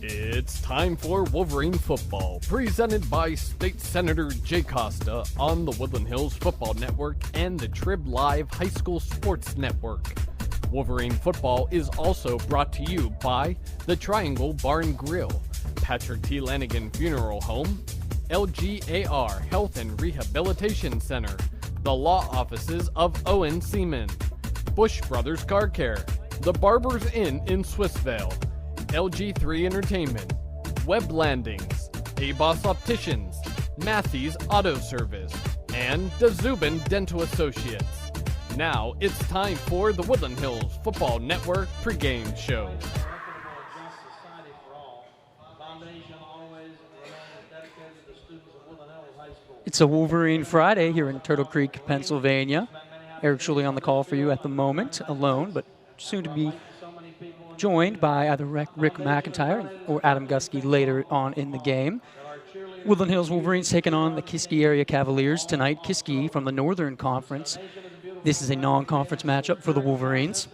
It's time for Wolverine football, presented by State Senator Jay Costa on the Woodland Hills Football Network and the Trib Live High School Sports Network. Wolverine football is also brought to you by the Triangle Bar and Grill, Patrick T. Lanigan Funeral Home, LGAR Health and Rehabilitation Center, the law offices of Owen Seaman, Bush Brothers Car Care, the Barber's Inn in Swissvale, LG3 Entertainment, Web Landings, A-Boss Opticians, Matthews Auto Service, and DeZubin Dental Associates. Now it's time for the Woodland Hills Football Network pregame show. It's a Wolverine Friday here in Turtle Creek, Pennsylvania. Eric Shuley on the call for you at the moment, alone, but soon to be joined by either Rick McIntyre or Adam Guskey later on in the game. Woodland Hills Wolverines taking on the Kiski area Cavaliers tonight. Kiski from the Northern Conference. This is a non-conference matchup for the Wolverines.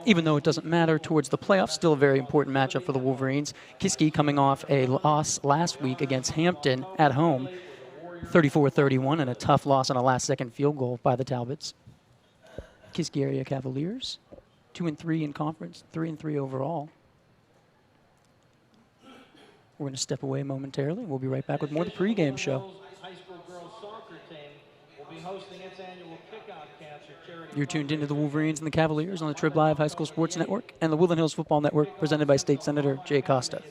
Even though it doesn't matter towards the playoffs, still a very important matchup for the Wolverines. Kiski coming off a loss last week against Hampton at home, 34-31, and a tough loss on a last-second field goal by the Talbots. Kiski area Cavaliers, 2-3 in conference, 3-3 overall. We're going to step away momentarily. We'll be right back with more of the pregame show. You're tuned into the Wolverines and the Cavaliers on the Trib Live High School Sports Network and the Woodland Hills Football Network, presented by State Senator Jay Costa.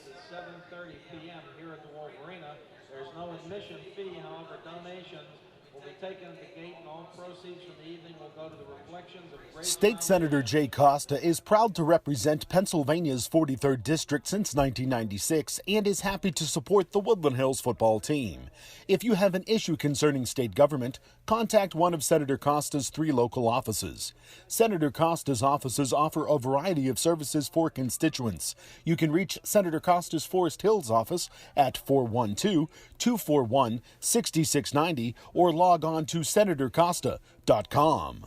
State Senator Jay Costa is proud to represent Pennsylvania's 43rd District since 1996 and is happy to support the Woodland Hills football team. If you have an issue concerning state government, contact one of Senator Costa's 3 local offices. Senator Costa's offices offer a variety of services for constituents. You can reach Senator Costa's Forest Hills office at 412-241-6690 or log on to senatorcosta.com.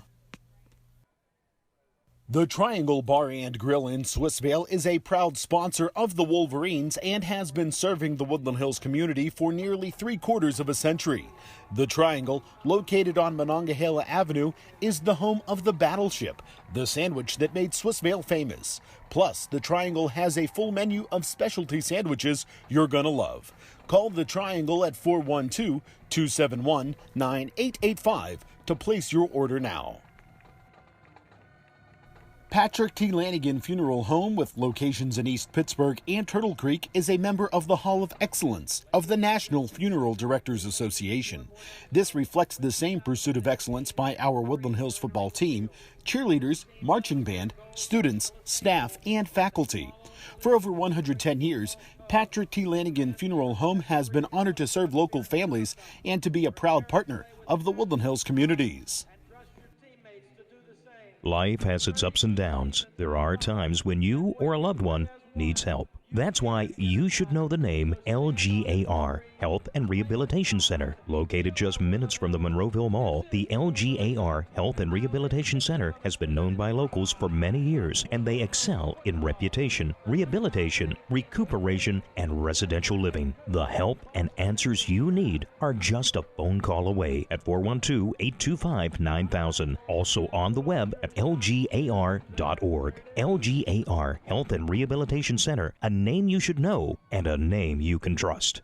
The Triangle Bar and Grill in Swissvale is a proud sponsor of the Wolverines and has been serving the Woodland Hills community for nearly 3/4 of a century. The Triangle, located on Monongahela Avenue, is the home of the Battleship, the sandwich that made Swissvale famous. Plus, the Triangle has a full menu of specialty sandwiches you're gonna love. Call the Triangle at 412-271-9885 to place your order now. Patrick T. Lanigan Funeral Home, with locations in East Pittsburgh and Turtle Creek, is a member of the Hall of Excellence of the National Funeral Directors Association. This reflects the same pursuit of excellence by our Woodland Hills football team, cheerleaders, marching band, students, staff, and faculty. For over 110 years, Patrick T. Lanigan Funeral Home has been honored to serve local families and to be a proud partner of the Woodland Hills communities. Life has its ups and downs. There are times when you or a loved one needs help. That's why you should know the name LGAR, Health and Rehabilitation Center. Located just minutes from the Monroeville Mall, the LGAR Health and Rehabilitation Center has been known by locals for many years, and they excel in reputation, rehabilitation, recuperation, and residential living. The help and answers you need are just a phone call away at 412-825-9000. Also on the web at lgar.org. LGAR Health and Rehabilitation Center, a name you should know and a name you can trust.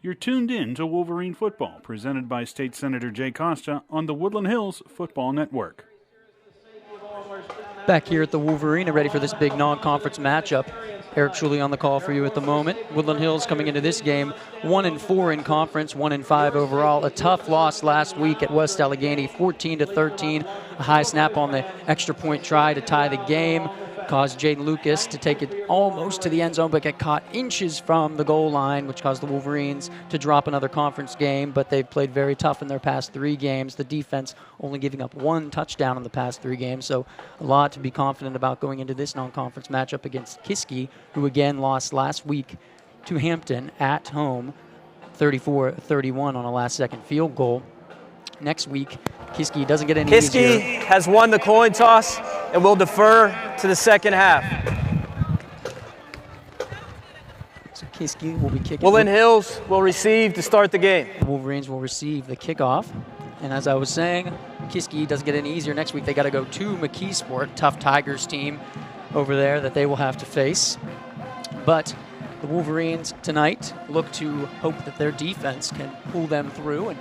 You're tuned in to Wolverine football, presented by State Senator Jay Costa on the Woodland Hills Football Network. Back here at the Wolverine, ready for this big non-conference matchup. Eric Shuley on the call for you at the moment. Woodland Hills coming into this game 1-4 in conference, 1-5 overall. A tough loss last week at West Allegheny, 14-13. A high snap on the extra point try to tie the game caused Jaden Lucas to take it almost to the end zone, but get caught inches from the goal line, which caused the Wolverines to drop another conference game. But they've played very tough in their past 3 games. The defense only giving up 1 touchdown in the past 3 games, so a lot to be confident about going into this non-conference matchup against Kiski, who again lost last week to Hampton at home, 34-31 on a last-second field goal. Next week, Kiski doesn't get any easier. Kiski has won the coin toss and will defer to the second half. Kiski will be kicking. Woodland Hills will receive to start the game. The Wolverines will receive the kickoff. And as I was saying, Kiski doesn't get any easier next week. They got to go to McKeesport, tough Tigers team over there that they will have to face. But the Wolverines tonight look to hope that their defense can pull them through. And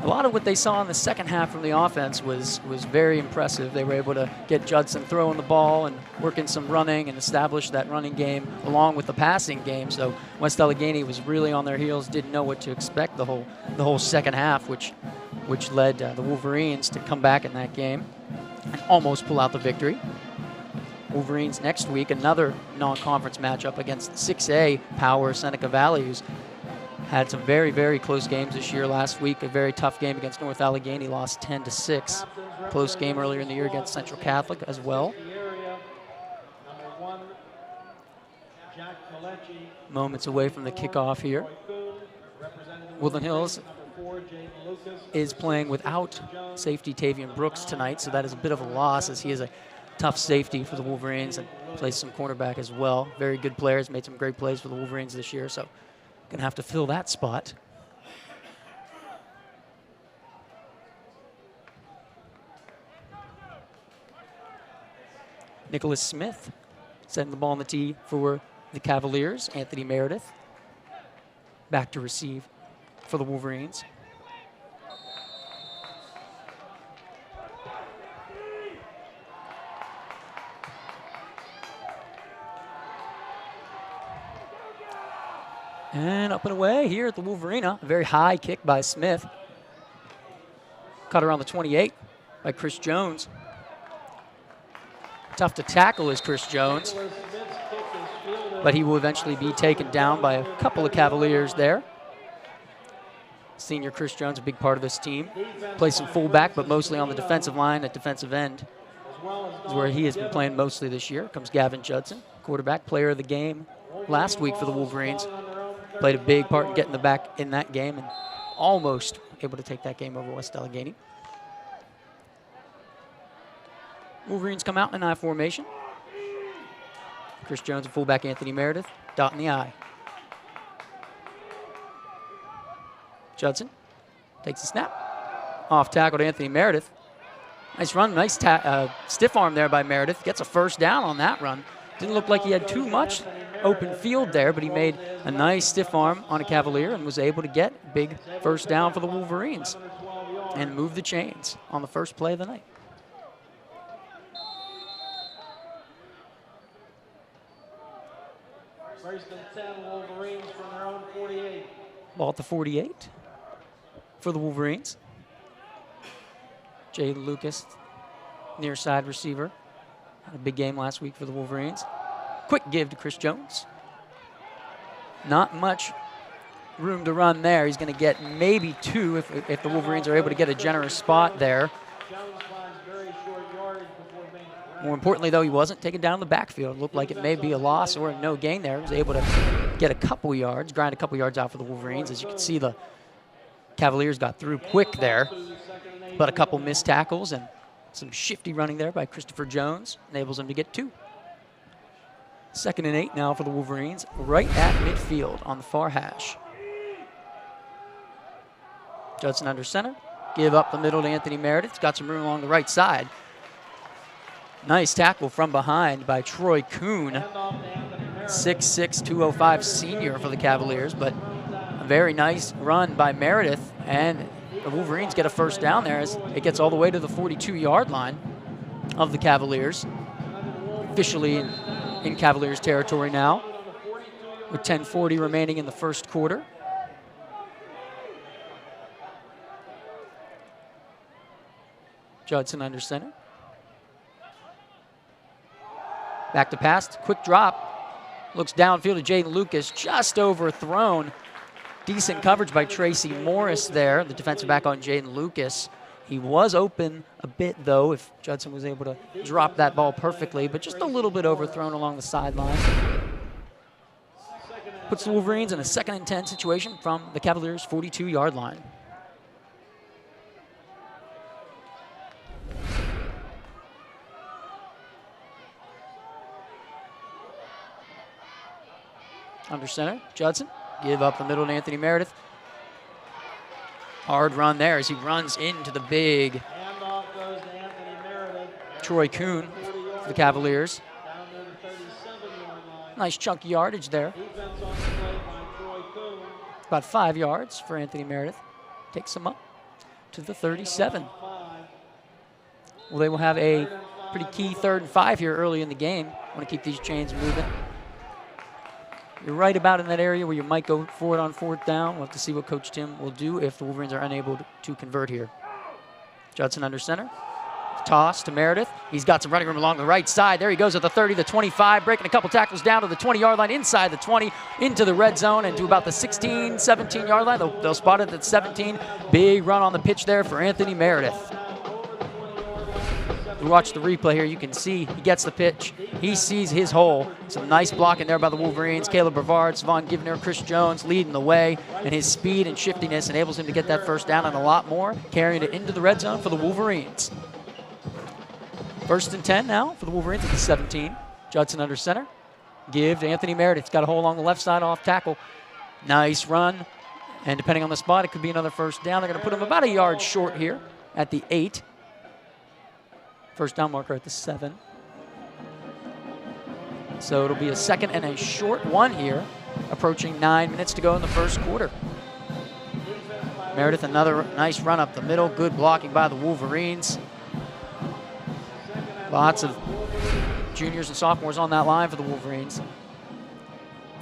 a lot of what they saw in the second half from the offense was very impressive. They were able to get Judson throwing the ball and working some running and establish that running game along with the passing game. So West Allegheny was really on their heels, didn't know what to expect the whole second half, which led the Wolverines to come back in that game and almost pull out the victory. Wolverines next week, another non-conference matchup against 6A power Seneca Valley, who's had some very, very close games this year. Last week, a very tough game against North Allegheny, lost 10-6. Close game earlier in the year against Central Catholic as well. Moments away from the kickoff here. Woodland Hills is playing without safety Tavian Brooks tonight, so that is a bit of a loss as he is a tough safety for the Wolverines and plays some cornerback as well. Very good players, made some great plays for the Wolverines this year, so going to have to fill that spot. Nicholas Smith setting the ball on the tee for the Cavaliers. Anthony Meredith back to receive for the Wolverines. And up and away here at the Wolverina. A very high kick by Smith. Cut around the 28 by Chris Jones. Tough to tackle is Chris Jones, but he will eventually be taken down by a couple of Cavaliers there. Senior Chris Jones, a big part of this team. Plays some fullback, but mostly on the defensive line at defensive end is where he has been playing mostly this year. Comes Gavin Judson, quarterback, player of the game last week for the Wolverines. Played a big part in getting the back in that game and almost able to take that game over West Allegheny. Wolverines come out in an I formation. Chris Jones and fullback Anthony Meredith, dot in the I. Judson takes a snap. Off tackle to Anthony Meredith. Nice run, nice stiff arm there by Meredith. Gets a first down on that run. Didn't look like he had too much open field there, but he made a nice stiff arm on a Cavalier and was able to get a big first down for the Wolverines and move the chains on the first play of the night. First and 10 Wolverines from their own 48. Ball at the 48 for the Wolverines. Jay Lucas, near side receiver. Had a big game last week for the Wolverines. Quick give to Chris Jones. Not much room to run there. He's going to get maybe two if the Wolverines are able to get a generous spot there. More importantly, though, he wasn't taken down in the backfield. It looked like it may be a loss or a no gain there. He was able to get a couple yards, grind a couple yards out for the Wolverines. As you can see, the Cavaliers got through quick there, but a couple missed tackles and some shifty running there by Christopher Jones enables him to get two. 2nd and 8 now for the Wolverines, right at midfield on the far hash. Judson under center. Give up the middle to Anthony Meredith. He's got some room along the right side. Nice tackle from behind by Troy Kuhn. 6'6", 205 senior for the Cavaliers, but a very nice run by Meredith, and the Wolverines get a first down there as it gets all the way to the 42-yard line of the Cavaliers. Officially in Cavaliers territory now, with 10:40 remaining in the first quarter. Judson under center. Back to pass, quick drop. Looks downfield to Jaden Lucas, just overthrown. Decent coverage by Tracy Morris there, the defensive back on Jaden Lucas. He was open a bit, though, if Judson was able to drop that ball perfectly, but just a little bit overthrown along the sideline. Puts the Wolverines in a 2nd and 10 situation from the Cavaliers' 42-yard line. Under center, Judson. Give up the middle to Anthony Meredith. Hard run there as he runs into the big Handoff goes to Anthony Meredith. Troy Kuhn for the Cavaliers. Down to the 37-yard line. Nice chunky yardage there. Defense on the play by Troy Kuhn. About 5 yards for Anthony Meredith. Takes him up to the 37. Well, they will have a pretty key 3rd and 5 here early in the game. Want to keep these chains moving. You're right about in that area where you might go for it on 4th down. We'll have to see what Coach Tim will do if the Wolverines are unable to convert here. Judson under center. Toss to Meredith. He's got some running room along the right side. There he goes at the 30, the 25, breaking a couple tackles down to the 20-yard line, inside the 20, into the red zone, and to about the 16, 17-yard line. They'll spot it at 17. Big run on the pitch there for Anthony Meredith. You watch the replay here, you can see he gets the pitch. He sees his hole. Some nice blocking there by the Wolverines. Caleb Brevard, Savon Givner, Chris Jones leading the way, and his speed and shiftiness enables him to get that first down and a lot more, carrying it into the red zone for the Wolverines. 1st and 10 now for the Wolverines at the 17. Judson under center. Give to Anthony Meredith. He's got a hole along the left side off tackle. Nice run, and depending on the spot, it could be another first down. They're going to put him about a yard short here at the 8. First down marker at the 7. So it'll be a 2nd and a short one here, approaching 9 minutes to go in the first quarter. Meredith, another nice run up the middle. Good blocking by the Wolverines. Lots of juniors and sophomores on that line for the Wolverines.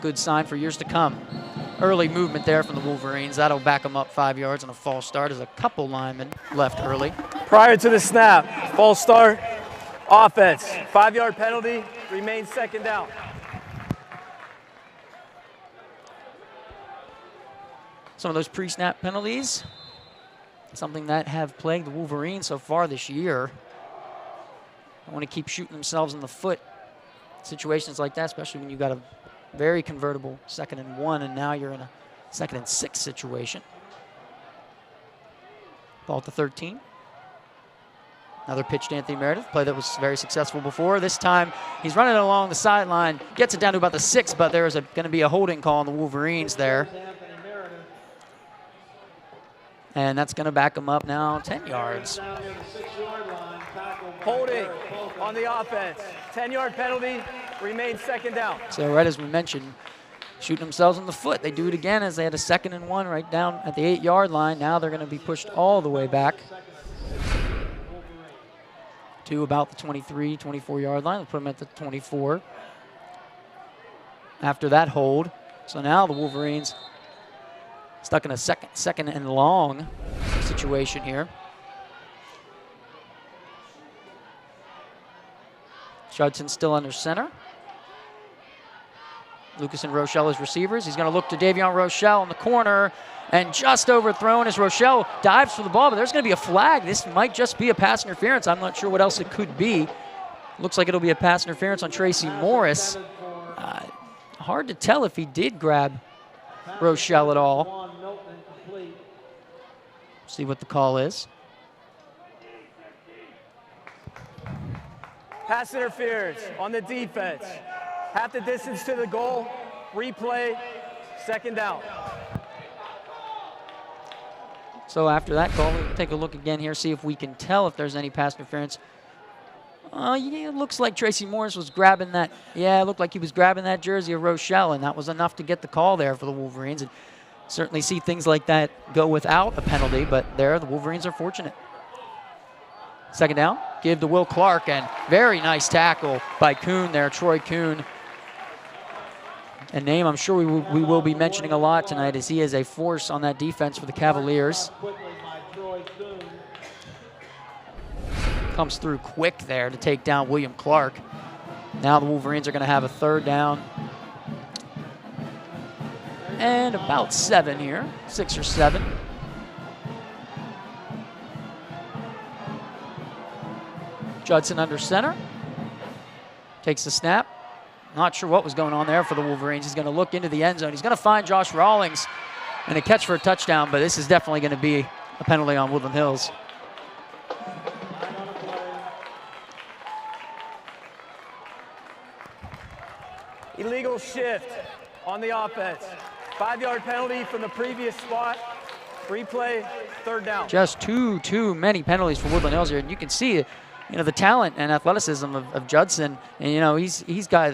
Good sign for years to come. Early movement there from the Wolverines. That'll back them up 5 yards on a false start as a couple linemen left early. Prior to the snap, false start, offense, 5-yard penalty, remains 2nd down. Some of those pre-snap penalties, something that have plagued the Wolverines so far this year. They want to keep shooting themselves in the foot. Situations like that, especially when you've got a very convertible 2nd and 1, and now you're in a 2nd and 6 situation. Ball at the 13. Another pitch to Anthony Meredith, play that was very successful before. This time he's running along the sideline, gets it down to about the 6, but there is going to be a holding call on the Wolverines there. And that's going to back them up now 10 yards. Holding on the offense, 10-yard penalty, remains 2nd down. So right as we mentioned, shooting themselves in the foot. They do it again as they had a 2nd and 1 right down at the 8-yard line. Now they're going to be pushed all the way back to about the 23, 24-yard line. They'll put them at the 24 after that hold. So now the Wolverines stuck in a second and long situation here. Judson still under center. Lucas and Rochelle as receivers. He's going to look to Davion Rochelle in the corner, and just overthrown as Rochelle dives for the ball, but there's going to be a flag. This might just be a pass interference. I'm not sure what else it could be. Looks like it'll be a pass interference on Tracy Morris. Hard to tell if he did grab Rochelle at all. See what the call is. Pass interference on the defense. Half the distance to the goal. Replay, 2nd down. So after that call, we'll take a look again here, see if we can tell if there's any pass interference. Yeah, it looks like Tracy Morris was grabbing that. Yeah, it looked like he was grabbing that jersey of Rochelle, and that was enough to get the call there for the Wolverines. And certainly see things like that go without a penalty, but there the Wolverines are fortunate. 2nd down, give to Will Clark, and very nice tackle by Kuhn there, Troy Kuhn. A name I'm sure we will be mentioning a lot tonight, as he is a force on that defense for the Cavaliers. Comes through quick there to take down William Clark. Now the Wolverines are going to have a 3rd down and about 7 here, 6 or 7. Judson under center. Takes the snap. Not sure what was going on there for the Wolverines. He's going to look into the end zone. He's going to find Josh Rawlings and a catch for a touchdown, but this is definitely going to be a penalty on Woodland Hills. Illegal shift on the offense. 5-yard penalty from the previous spot. Replay, third down. Just too many penalties for Woodland Hills here, and you can see, the talent and athleticism of Judson, and he's got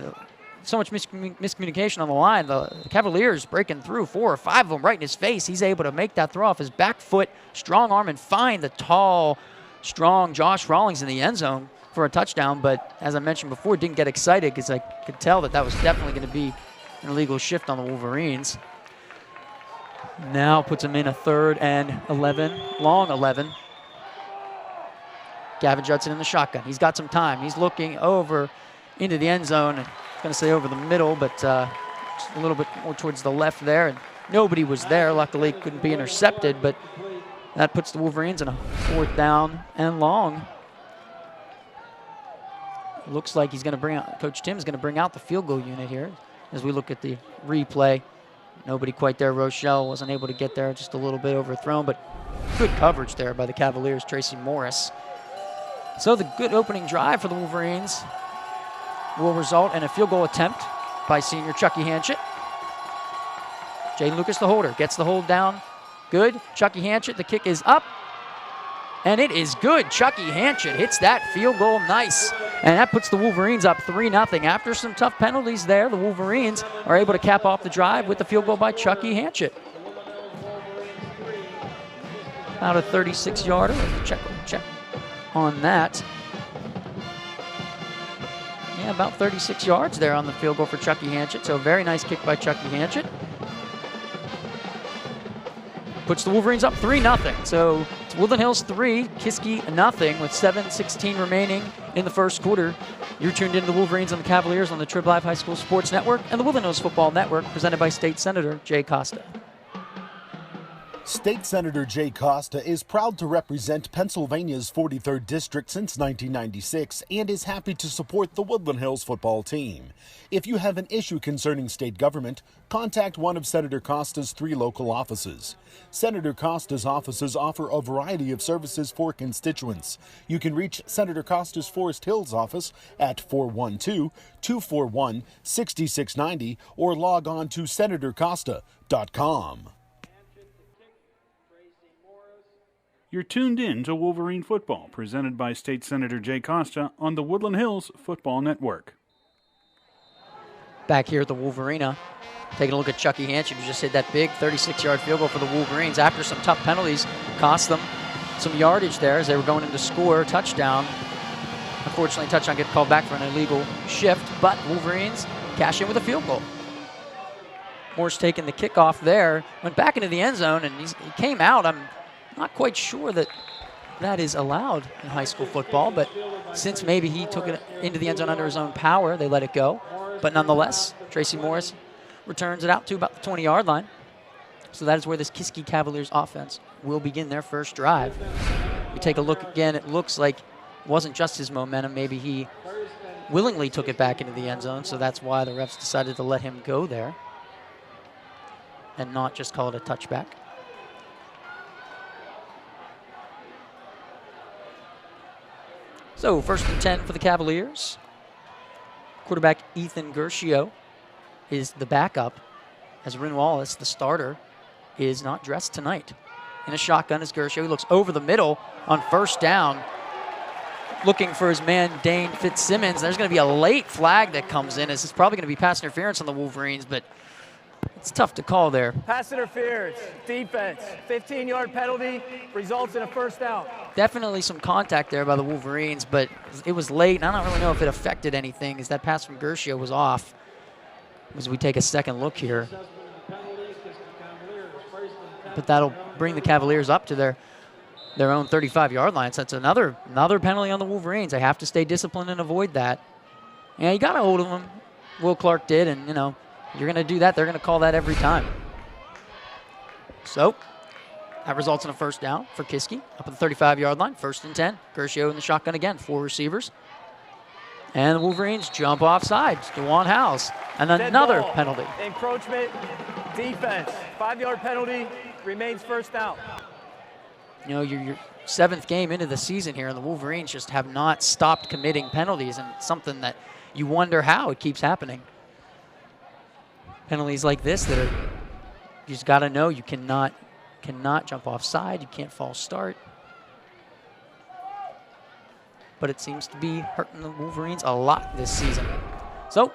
so much miscommunication on the line. The Cavaliers breaking through 4 or 5 of them right in his face. He's able to make that throw off his back foot, strong arm, and find the tall, strong Josh Rawlings in the end zone for a touchdown. But as I mentioned before, didn't get excited because I could tell that was definitely going to be an illegal shift on the Wolverines. Now puts him in a 3rd and 11, long 11. Gavin Judson in the shotgun. He's got some time. He's looking over into the end zone. I'm going to say over the middle, but just a little bit more towards the left there. And nobody was there. Luckily, couldn't be intercepted, but that puts the Wolverines in a 4th down and long. Looks like he's going to bring out, Coach Tim is going to bring out the field goal unit here as we look at the replay. Nobody quite there. Rochelle wasn't able to get there, just a little bit overthrown, but good coverage there by the Cavaliers, Tracy Morris. So the good opening drive for the Wolverines will result in a field goal attempt by senior Chucky Hanchett. Jaden Lucas, the holder, gets the hold down. Good. Chucky Hanchett, the kick is up. And it is good. Chucky Hanchett hits that field goal nice. And that puts the Wolverines up 3-0. After some tough penalties there, the Wolverines are able to cap off the drive with the field goal by Chucky Hanchett. About a 36-yarder. Check on that. Yeah, about 36 yards there on the field goal for Chucky Hanchett. So a very nice kick by Chucky Hanchett. Puts the Wolverines up 3-0. So it's Woodland Hills 3, Kiski 0 with 7:16 remaining in the first quarter. You're tuned into the Wolverines and the Cavaliers on the Trib Live High School Sports Network and the Woodland Hills Football Network, presented by State Senator Jay Costa. State Senator Jay Costa is proud to represent Pennsylvania's 43rd District since 1996 and is happy to support the Woodland Hills football team. If you have an issue concerning state government, contact one of Senator Costa's 3 local offices. Senator Costa's offices offer a variety of services for constituents. You can reach Senator Costa's Forest Hills office at 412-241-6690 or log on to senatorcosta.com. You're tuned in to Wolverine Football, presented by State Senator Jay Costa on the Woodland Hills Football Network. Back here at the Wolverina, taking a look at Chucky Hanchett, who just hit that big 36-yard field goal for the Wolverines after some tough penalties. Cost them some yardage there as they were going in to score a touchdown. Unfortunately, touchdown get called back for an illegal shift, but Wolverines cash in with a field goal. Morse taking the kickoff there, went back into the end zone, and he came out. I'm not quite sure that is allowed in high school football, but since maybe he took it into the end zone under his own power, they let it go. But nonetheless, Tracy Morris returns it out to about the 20-yard line. So that is where this Kiski Cavaliers offense will begin their first drive. We take a look again. It looks like it wasn't just his momentum. Maybe he willingly took it back into the end zone, so that's why the refs decided to let him go there and not just call it a touchback. So 1st and 10 for the Cavaliers. Quarterback Ethan Gershio is the backup, as Rin Wallace, the starter, is not dressed tonight. In a shotgun is Gershio. He looks over the middle on 1st down, looking for his man Dane Fitzsimmons. There's going to be a late flag that comes in. This is probably going to be pass interference on the Wolverines, but it's tough to call there. Pass interference, defense, 15-yard penalty, results in a 1st down. Definitely some contact there by the Wolverines, but it was late, and I don't really know if it affected anything, as that pass from Gershio was off. As we take a second look here. But that'll bring the Cavaliers up to their own 35-yard line. So that's another penalty on the Wolverines. They have to stay disciplined and avoid that. Yeah, you got a hold of them. Will Clark did, and, you're going to do that, they're going to call that every time. So that results in a 1st down for Kiski up at the 35-yard line. 1st and 10. Gershio in the shotgun again. 4 receivers. And the Wolverines jump offside. DeJuan Howes. And another penalty. Encroachment, defense, 5-yard penalty, remains 1st down. Your 7th game into the season here, and the Wolverines just have not stopped committing penalties, and something that you wonder how it keeps happening. penalties like this that are, you just got to know you cannot jump offside. You can't false start. But it seems to be hurting the Wolverines a lot this season. So,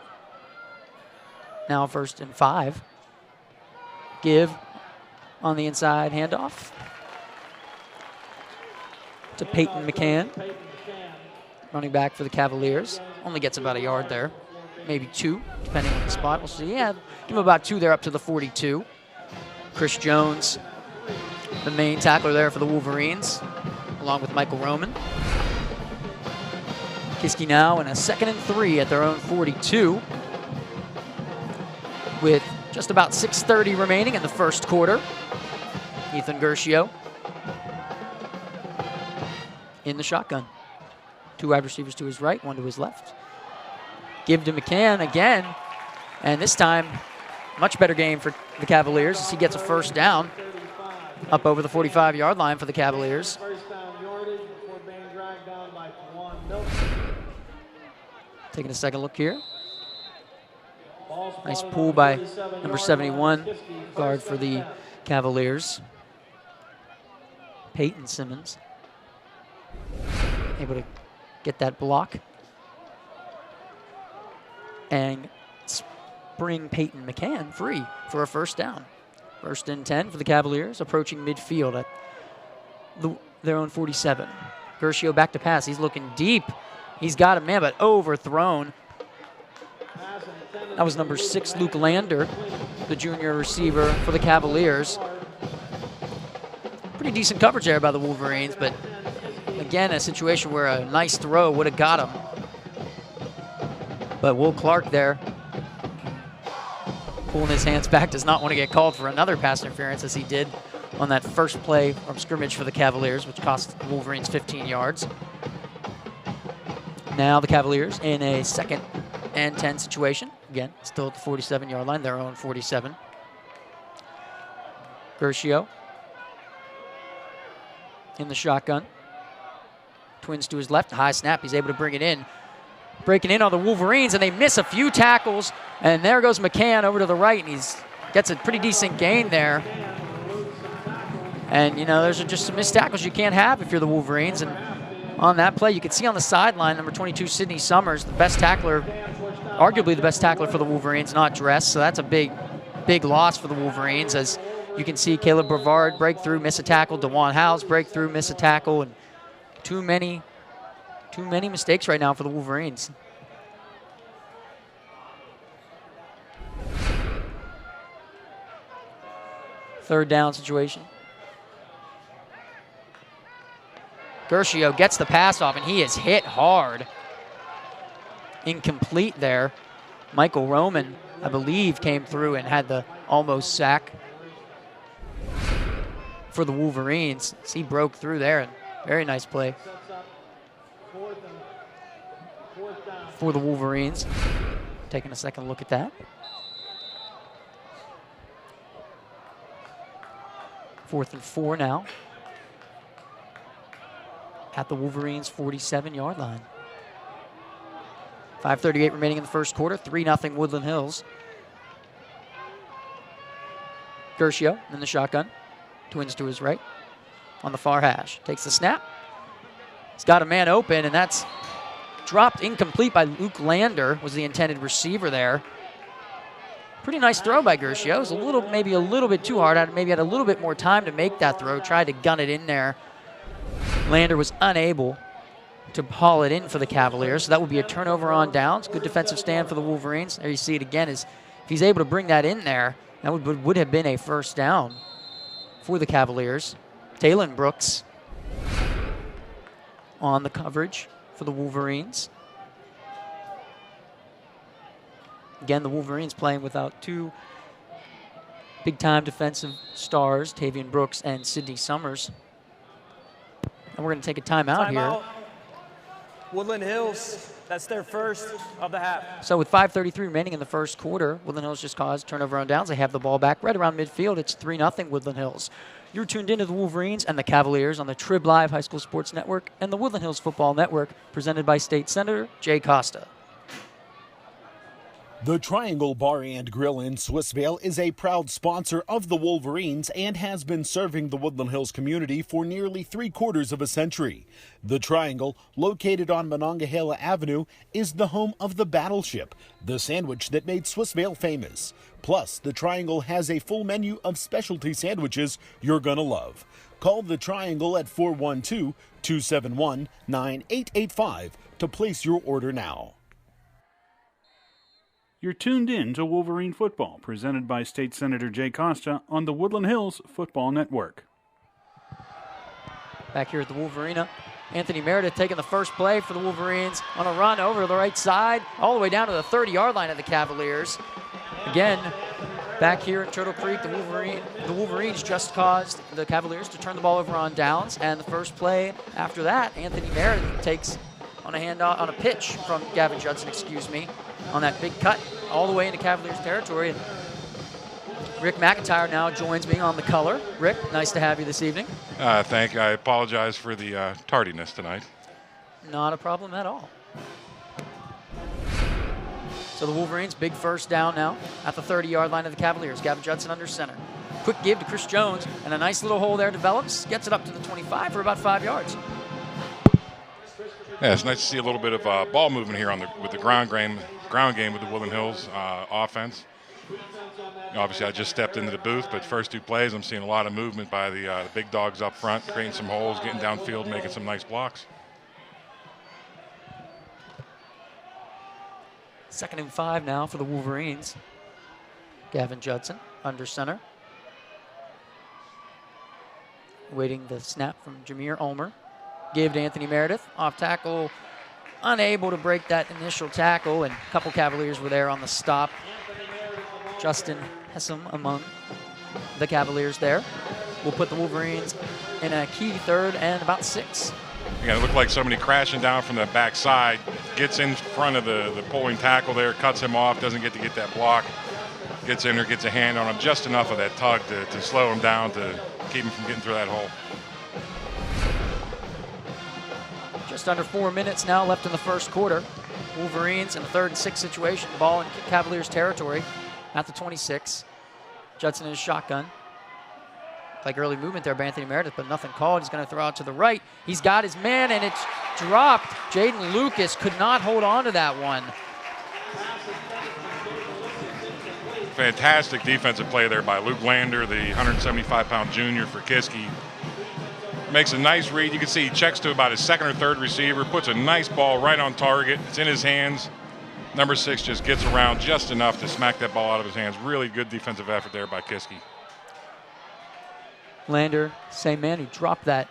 now 1st and 5. Give on the inside handoff to Peyton McCann. Running back for the Cavaliers. Only gets about a yard there. Maybe 2, depending on the spot. We'll see. Yeah, give him about 2 there up to the 42. Chris Jones, the main tackler there for the Wolverines, along with Michael Roman. Kiski now in a 2nd and 3 at their own 42. With just about 6:30 remaining in the first quarter. Ethan Gershio in the shotgun. 2 wide receivers to his right, 1 to his left. Give to McCann again, and this time, much better game for the Cavaliers as he gets a first down up over the 45-yard line for the Cavaliers. First down yardage before being dragged down by Juan. Taking a second look here. Nice pull by number 71, guard for the Cavaliers. Peyton Simmons able to get that block and bring Peyton McCann free for a first down. 1st and 10 for the Cavaliers, approaching midfield at their own 47. Gershio back to pass. He's looking deep. He's got a man, but overthrown. That was number 6, Luke Lander, the junior receiver for the Cavaliers. Pretty decent coverage there by the Wolverines, but again, a situation where a nice throw would have got him. But Will Clark there, pulling his hands back, does not want to get called for another pass interference as he did on that first play from scrimmage for the Cavaliers, which cost the Wolverines 15 yards. Now the Cavaliers in a 2nd and 10 situation. Again, still at the 47-yard line, their own 47. Gershio in the shotgun. Twins to his left, high snap. He's able to bring it in. Breaking in on the Wolverines, and they miss a few tackles. And there goes McCann over to the right, and he gets a pretty decent gain there. And, you know, those are just some missed tackles you can't have if you're the Wolverines. And on that play, you can see on the sideline, number 22, Sidney Summers, the best tackler, arguably the best tackler for the Wolverines, not dressed. So that's a big loss for the Wolverines. As you can see, Caleb Brevard break through, miss a tackle. DeJuan Howes break through, miss a tackle. And too many mistakes right now for the Wolverines. Third down situation. Gershio gets the pass off, and he is hit hard. Incomplete there. Michael Roman, I believe, came through and had the almost sack for the Wolverines. He broke through there, and very nice play for the Wolverines. Taking a second look at that. 4th and 4 now at the Wolverines' 47-yard line. 5:38 remaining in the first quarter. 3-0 Woodland Hills. Gershio in the shotgun. Twins to his right on the far hash. Takes the snap. He's got a man open, and that's dropped incomplete by Luke Lander, was the intended receiver there. Pretty nice throw by Gershio. It was maybe a little bit too hard. Maybe had a little bit more time to make that throw. Tried to gun it in there. Lander was unable to haul it in for the Cavaliers. So that would be a turnover on downs. Good defensive stand for the Wolverines. There you see it again. Is if he's able to bring that in there, that would have been a first down for the Cavaliers. Taylon Brooks on the coverage for the Wolverines. Again, the Wolverines playing without 2 big-time defensive stars, Tavian Brooks and Sidney Summers. And we're going to take a timeout here. Woodland Hills, that's their first of the half. So with 5:33 remaining in the first quarter, Woodland Hills just caused turnover on downs. They have the ball back right around midfield. It's 3-0 Woodland Hills. You're tuned into the Wolverines and the Cavaliers on the Trib Live High School Sports Network and the Woodland Hills Football Network, presented by State Senator Jay Costa. The Triangle Bar and Grill in Swissvale is a proud sponsor of the Wolverines and has been serving the Woodland Hills community for nearly 3/4 of a century. The Triangle, located on Monongahela Avenue, is the home of the Battleship, the sandwich that made Swissvale famous. Plus, the Triangle has a full menu of specialty sandwiches you're gonna love. Call the Triangle at 412-271-9885 to place your order now. You're tuned in to Wolverine Football, presented by State Senator Jay Costa on the Woodland Hills Football Network. Back here at the Wolverina, Anthony Meredith taking the first play for the Wolverines on a run over to the right side, all the way down to the 30-yard line of the Cavaliers. Again, back here at Turtle Creek, the Wolverines just caused the Cavaliers to turn the ball over on downs, and the first play after that, Anthony Meredith takes on a handoff, on a pitch from Gavin Judson, on that big cut all the way into Cavaliers territory. And Rick McIntyre now joins me on the color. Rick, nice to have you this evening. Thank you. I apologize for the tardiness tonight. Not a problem at all. So the Wolverines, big first down now at the 30-yard line of the Cavaliers. Gavin Judson under center. Quick give to Chris Jones, and a nice little hole there develops. Gets it up to the 25 for about 5 yards. Yeah, it's nice to see a little bit of ball movement here with the ground game with the Woodland Hills offense. Obviously, I just stepped into the booth, but first two plays, I'm seeing a lot of movement by the big dogs up front, creating some holes, getting downfield, making some nice blocks. 2nd and 5 now for the Wolverines. Gavin Judson under center. Waiting the snap from Jameer Ulmer. Give to Anthony Meredith. Off tackle, unable to break that initial tackle, and a couple Cavaliers were there on the stop. Justin Hessam among the Cavaliers there. Will put the Wolverines in a key 3rd and about 6. Again, it looked like somebody crashing down from the backside, gets in front of the pulling tackle there, cuts him off, doesn't get to get that block, gets in there, gets a hand on him, just enough of that tug to slow him down, to keep him from getting through that hole. Just under 4 minutes now left in the first quarter. Wolverines in a 3rd and 6 situation. Ball in Cavaliers territory at the 26. Judson in his shotgun. Like early movement there by Anthony Meredith, but nothing called. He's going to throw out to the right. He's got his man, and it's dropped. Jaden Lucas could not hold on to that one. Fantastic defensive play there by Luke Lander, the 175-pound junior for Kiski. Makes a nice read. You can see he checks to about his 2nd or 3rd receiver, puts a nice ball right on target. It's in his hands. Number 6 just gets around just enough to smack that ball out of his hands. Really good defensive effort there by Kiski. Lander, same man who dropped that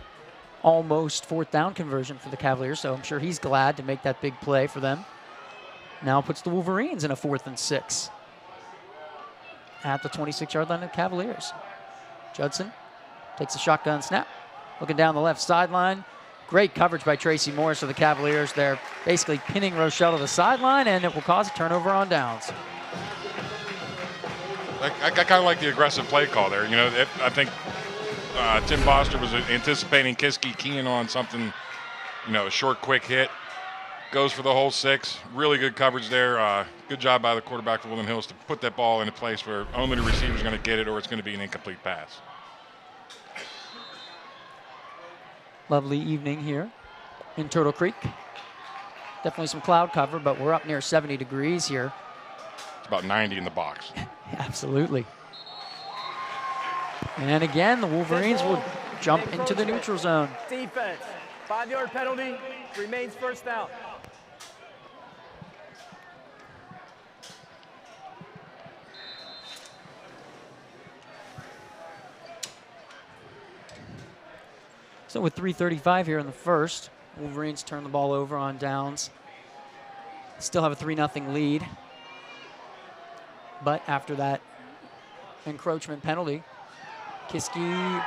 almost 4th down conversion for the Cavaliers, so I'm sure he's glad to make that big play for them. Now puts the Wolverines in a 4th and 6 at the 26-yard line of the Cavaliers. Judson takes a shotgun snap. Looking down the left sideline. Great coverage by Tracy Morris of the Cavaliers there, basically pinning Rochelle to the sideline, and it will cause a turnover on downs. I kind of like the aggressive play call there. You know, I think Tim Boster was anticipating Kiski keying on something, you know, a short, quick hit. Goes for the whole 6. Really good coverage there. Good job by the quarterback for Woodland Hills to put that ball in a place where only the receiver's going to get it, or it's going to be an incomplete pass. Lovely evening here in Turtle Creek. Definitely some cloud cover, but we're up near 70 degrees here. It's about 90 in the box. Absolutely. And again, the Wolverines will jump into the neutral zone. Defense. 5-yard penalty. Remains first down. So with 3:35 here in the first, Wolverines turn the ball over on downs. Still have a 3-0 lead. But after that encroachment penalty, Kiski.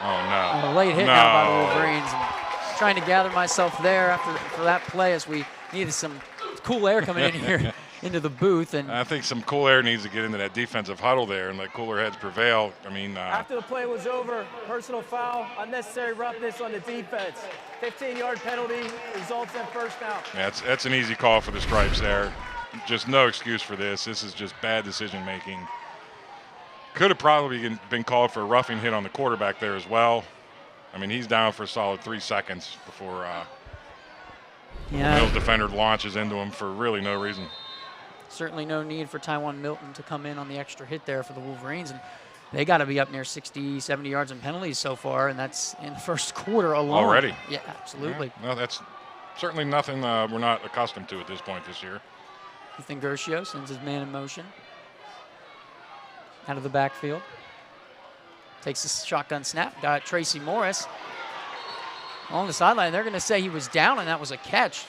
Oh, no. A late hit now by the Wolverines. And trying to gather myself there for that play, as we needed some cool air coming in here into the booth. And I think some cool air needs to get into that defensive huddle there and let cooler heads prevail. I mean, after the play was over, personal foul, unnecessary roughness on the defense. 15-yard penalty results in first down. Yeah, that's an easy call for the Stripes there. just no excuse for this. This is just bad decision making. Could have probably been called for a roughing hit on the quarterback there as well. I mean, he's down for a solid 3 seconds before Mills defender launches into him for really no reason. Certainly no need for Tywan Milton to come in on the extra hit there for the Wolverines. And they got to be up near 60, 70 yards in penalties so far, and that's in the first quarter alone. Already? Yeah, absolutely. Yeah. No, that's certainly nothing we're not accustomed to at this point this year. Ethan Gershio sends his man in motion out of the backfield. Takes a shotgun snap. Got Tracy Morris on the sideline. They're going to say he was down, and that was a catch.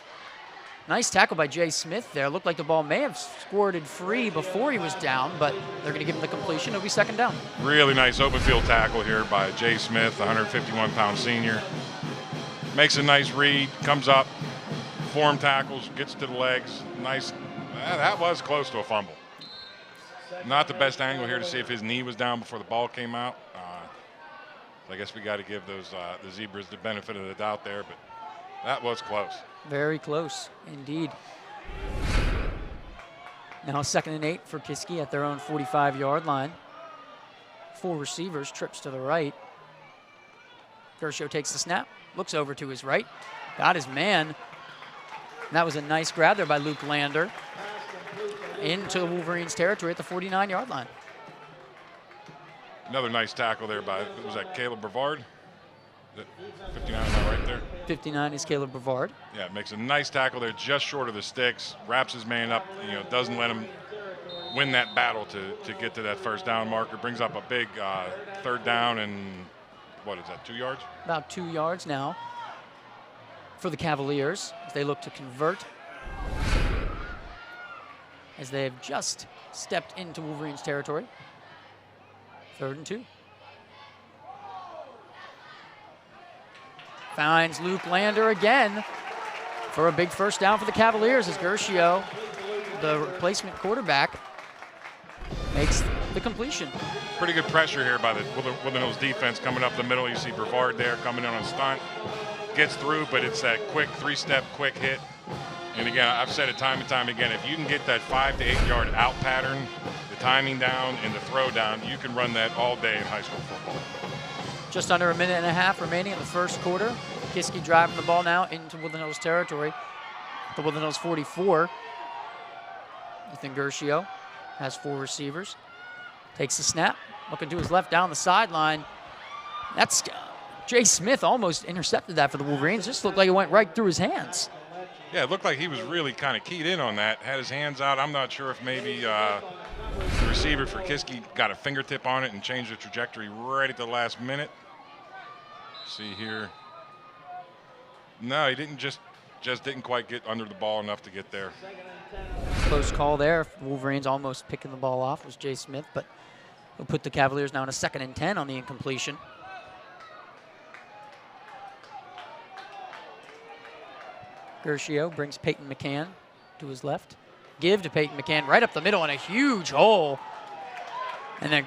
Nice tackle by Jay Smith there. Looked like the ball may have squirted free before he was down, but they're going to give him the completion. It'll be second down. Really nice open field tackle here by Jay Smith, 151-pound senior. Makes a nice read, comes up, form tackles, gets to the legs. Nice. That was close to a fumble. Not the best angle here to see if his knee was down before the ball came out. I guess we got to give those the Zebras the benefit of the doubt there, but that was close. Very close, indeed. Now 2nd and 8 for Kiski at their own 45-yard line. 4 receivers, trips to the right. Gershio takes the snap, looks over to his right, got his man. And that was a nice grab there by Luke Lander into the Wolverines' territory at the 49-yard line. Another nice tackle there by, was that Caleb Brevard? 59, am I right there? 59 is Caleb Brevard. Yeah, makes a nice tackle there just short of the sticks, wraps his man up, doesn't let him win that battle to get to that first down marker. Brings up a big 3rd down and, what is that, 2 yards? About 2 yards now for the Cavaliers as they look to convert, as they have just stepped into Wolverines territory. 3rd and 2. Finds Luke Lander again for a big first down for the Cavaliers as Gershio, the replacement quarterback, makes the completion. Pretty good pressure here by the Woodland Hills defense coming up the middle. You see Brevard there coming in on a stunt. Gets through, but it's that quick 3-step quick hit. And again, I've said it time and time again, if you can get that 5 to 8 yard out pattern, the timing down and the throw down, you can run that all day in high school football. Just under a minute and a half remaining in the first quarter. Kiski driving the ball now into Woodland Hills territory. The Woodland Hills 44. Ethan Gershio has 4 receivers. Takes the snap, looking to his left down the sideline. That's Jay Smith almost intercepted that for the Wolverines. Just looked like it went right through his hands. Yeah, it looked like he was really kind of keyed in on that. Had his hands out. I'm not sure if maybe the receiver for Kiski got a fingertip on it and changed the trajectory right at the last minute. See here. No, he didn't just didn't quite get under the ball enough to get there. Close call there. Wolverines almost picking the ball off was Jay Smith, but he'll put the Cavaliers now in a 2nd and 10 on the incompletion. Gershio brings Peyton McCann to his left. Give to Peyton McCann right up the middle in a huge hole. And then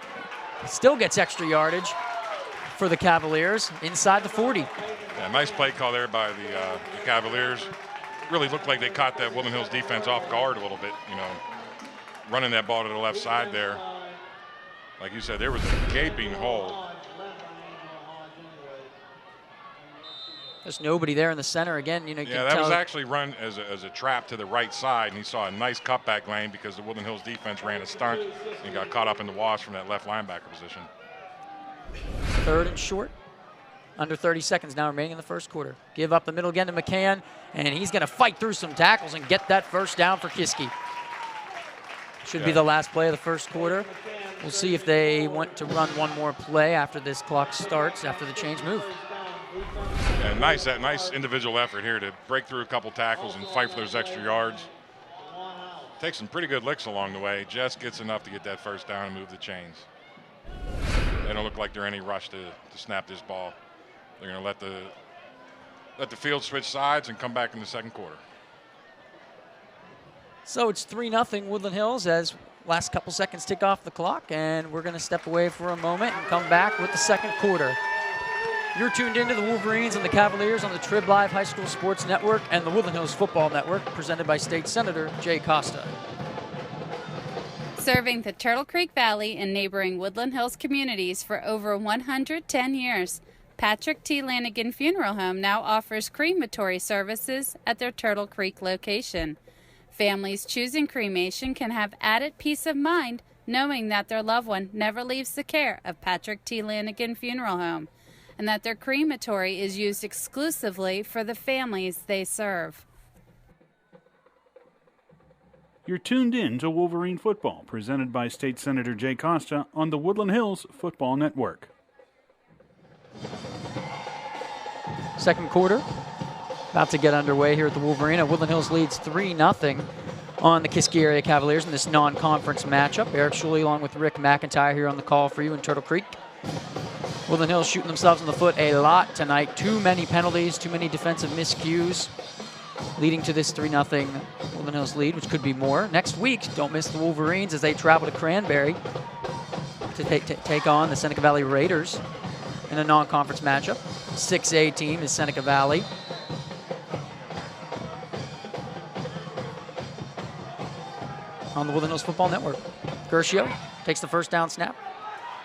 still gets extra yardage for the Cavaliers inside the 40. Yeah, nice play call there by the Cavaliers. Really looked like they caught that Woodland Hills defense off guard a little bit, running that ball to the left side there. Like you said, there was a gaping hole. There's nobody there in the center again. That was actually run as a trap to the right side, and he saw a nice cutback lane because the Woodland Hills defense ran a stunt and got caught up in the wash from that left linebacker position. 3rd and short. Under 30 seconds now remaining in the first quarter. Give up the middle again to McCann, and he's going to fight through some tackles and get that first down for Kiski. Should be the last play of the first quarter. We'll see if they want to run one more play after this clock starts, after the change move. Yeah, nice individual effort here to break through a couple tackles and fight for those extra yards. Takes some pretty good licks along the way. Just gets enough to get that first down and move the chains. They don't look like they're in any rush to snap this ball. They're going to let the field switch sides and come back in the second quarter. So it's 3-0 Woodland Hills as last couple seconds tick off the clock, and we're going to step away for a moment and come back with the second quarter. You're tuned into the Wolverines and the Cavaliers on the Trib Live High School Sports Network and the Woodland Hills Football Network, presented by State Senator Jay Costa. Serving the Turtle Creek Valley and neighboring Woodland Hills communities for over 110 years, Patrick T. Lanigan Funeral Home now offers crematory services at their Turtle Creek location. Families choosing cremation can have added peace of mind knowing that their loved one never leaves the care of Patrick T. Lanigan Funeral Home, and that their crematory is used exclusively for the families they serve. You're tuned in to Wolverine Football, presented by State Senator Jay Costa on the Woodland Hills Football Network. Second quarter about to get underway here at the Wolverine. Woodland Hills leads 3-0 on the Kiski area Cavaliers in this non-conference matchup. Eric Schuley along with Rick McIntyre here on the call for you in Turtle Creek. Woodland Hills shooting themselves in the foot a lot tonight. Too many penalties, too many defensive miscues, leading to this 3-0 Woodland Hills lead, which could be more. Next week, don't miss the Wolverines as they travel to Cranberry to take on the Seneca Valley Raiders in a non-conference matchup. 6A team is Seneca Valley. On the Woodland Hills Football Network. Gershio takes the first down snap.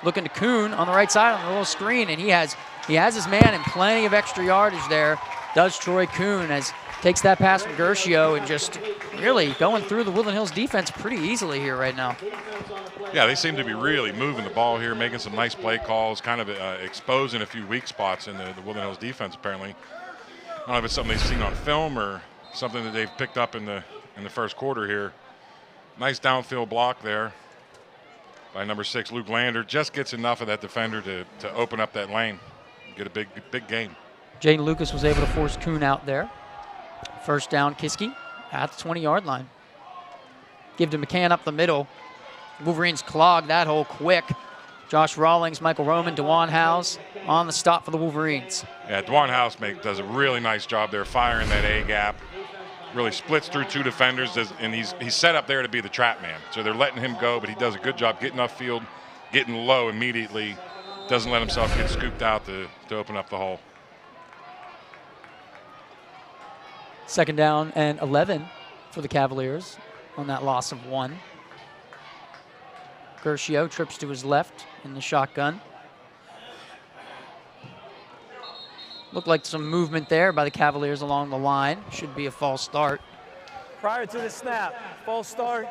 Looking to Kuhn on the right side on the little screen, and he has his man and plenty of extra yardage there. Does Troy Kuhn as takes that pass from Gershio and just really going through the Woodland Hills defense pretty easily here right now. Yeah, they seem to be really moving the ball here, making some nice play calls, kind of exposing a few weak spots in the Woodland Hills defense apparently. I don't know if it's something they've seen on film or something that they've picked up in the first quarter here. Nice downfield block there by number 6, Luke Lander. Just gets enough of that defender to open up that lane and get a big gain. Jaden Lucas was able to force Kuhn out there. First down, Kiski at the 20-yard line. Give to McCann up the middle. Wolverines clog that hole quick. Josh Rawlings, Michael Roman, DeJuan House on the stop for the Wolverines. Yeah, DeJuan House does a really nice job there firing that A-gap. Really splits through 2 defenders, and he's set up there to be the trap man. So they're letting him go, but he does a good job getting upfield, getting low immediately. Doesn't let himself get scooped out to open up the hole. Second down and 11 for the Cavaliers on that loss of 1. Gershio trips to his left in the shotgun. Looked like some movement there by the Cavaliers along the line. Should be a false start. Prior to the snap, false start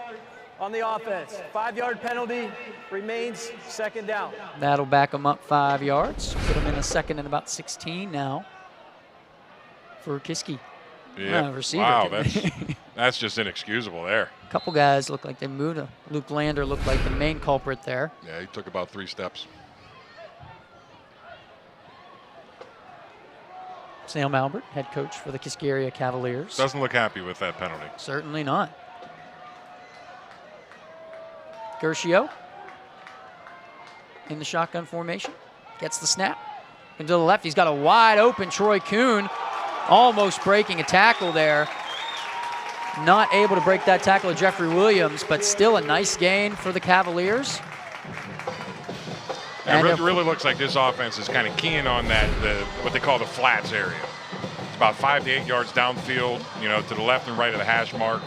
on the offense. 5-yard penalty, remains second down. That'll back them up 5 yards. Put them in a second and about 16 now for Kiski. Yeah. Receiver. Wow, that's just inexcusable there. A couple guys look like they moved. Luke Lander looked like the main culprit there. Yeah, he took about 3 steps. Sam Albert, head coach for the Kiski area Cavaliers. Doesn't look happy with that penalty. Certainly not. Gershio in the shotgun formation. Gets the snap. And to the left, he's got a wide open Troy Kuhn. Almost breaking a tackle there. Not able to break that tackle of Jeffrey Williams, but still a nice gain for the Cavaliers. It really looks like this offense is kind of keying on that, what they call the flats area. It's about 5 to 8 yards downfield, to the left and right of the hash mark.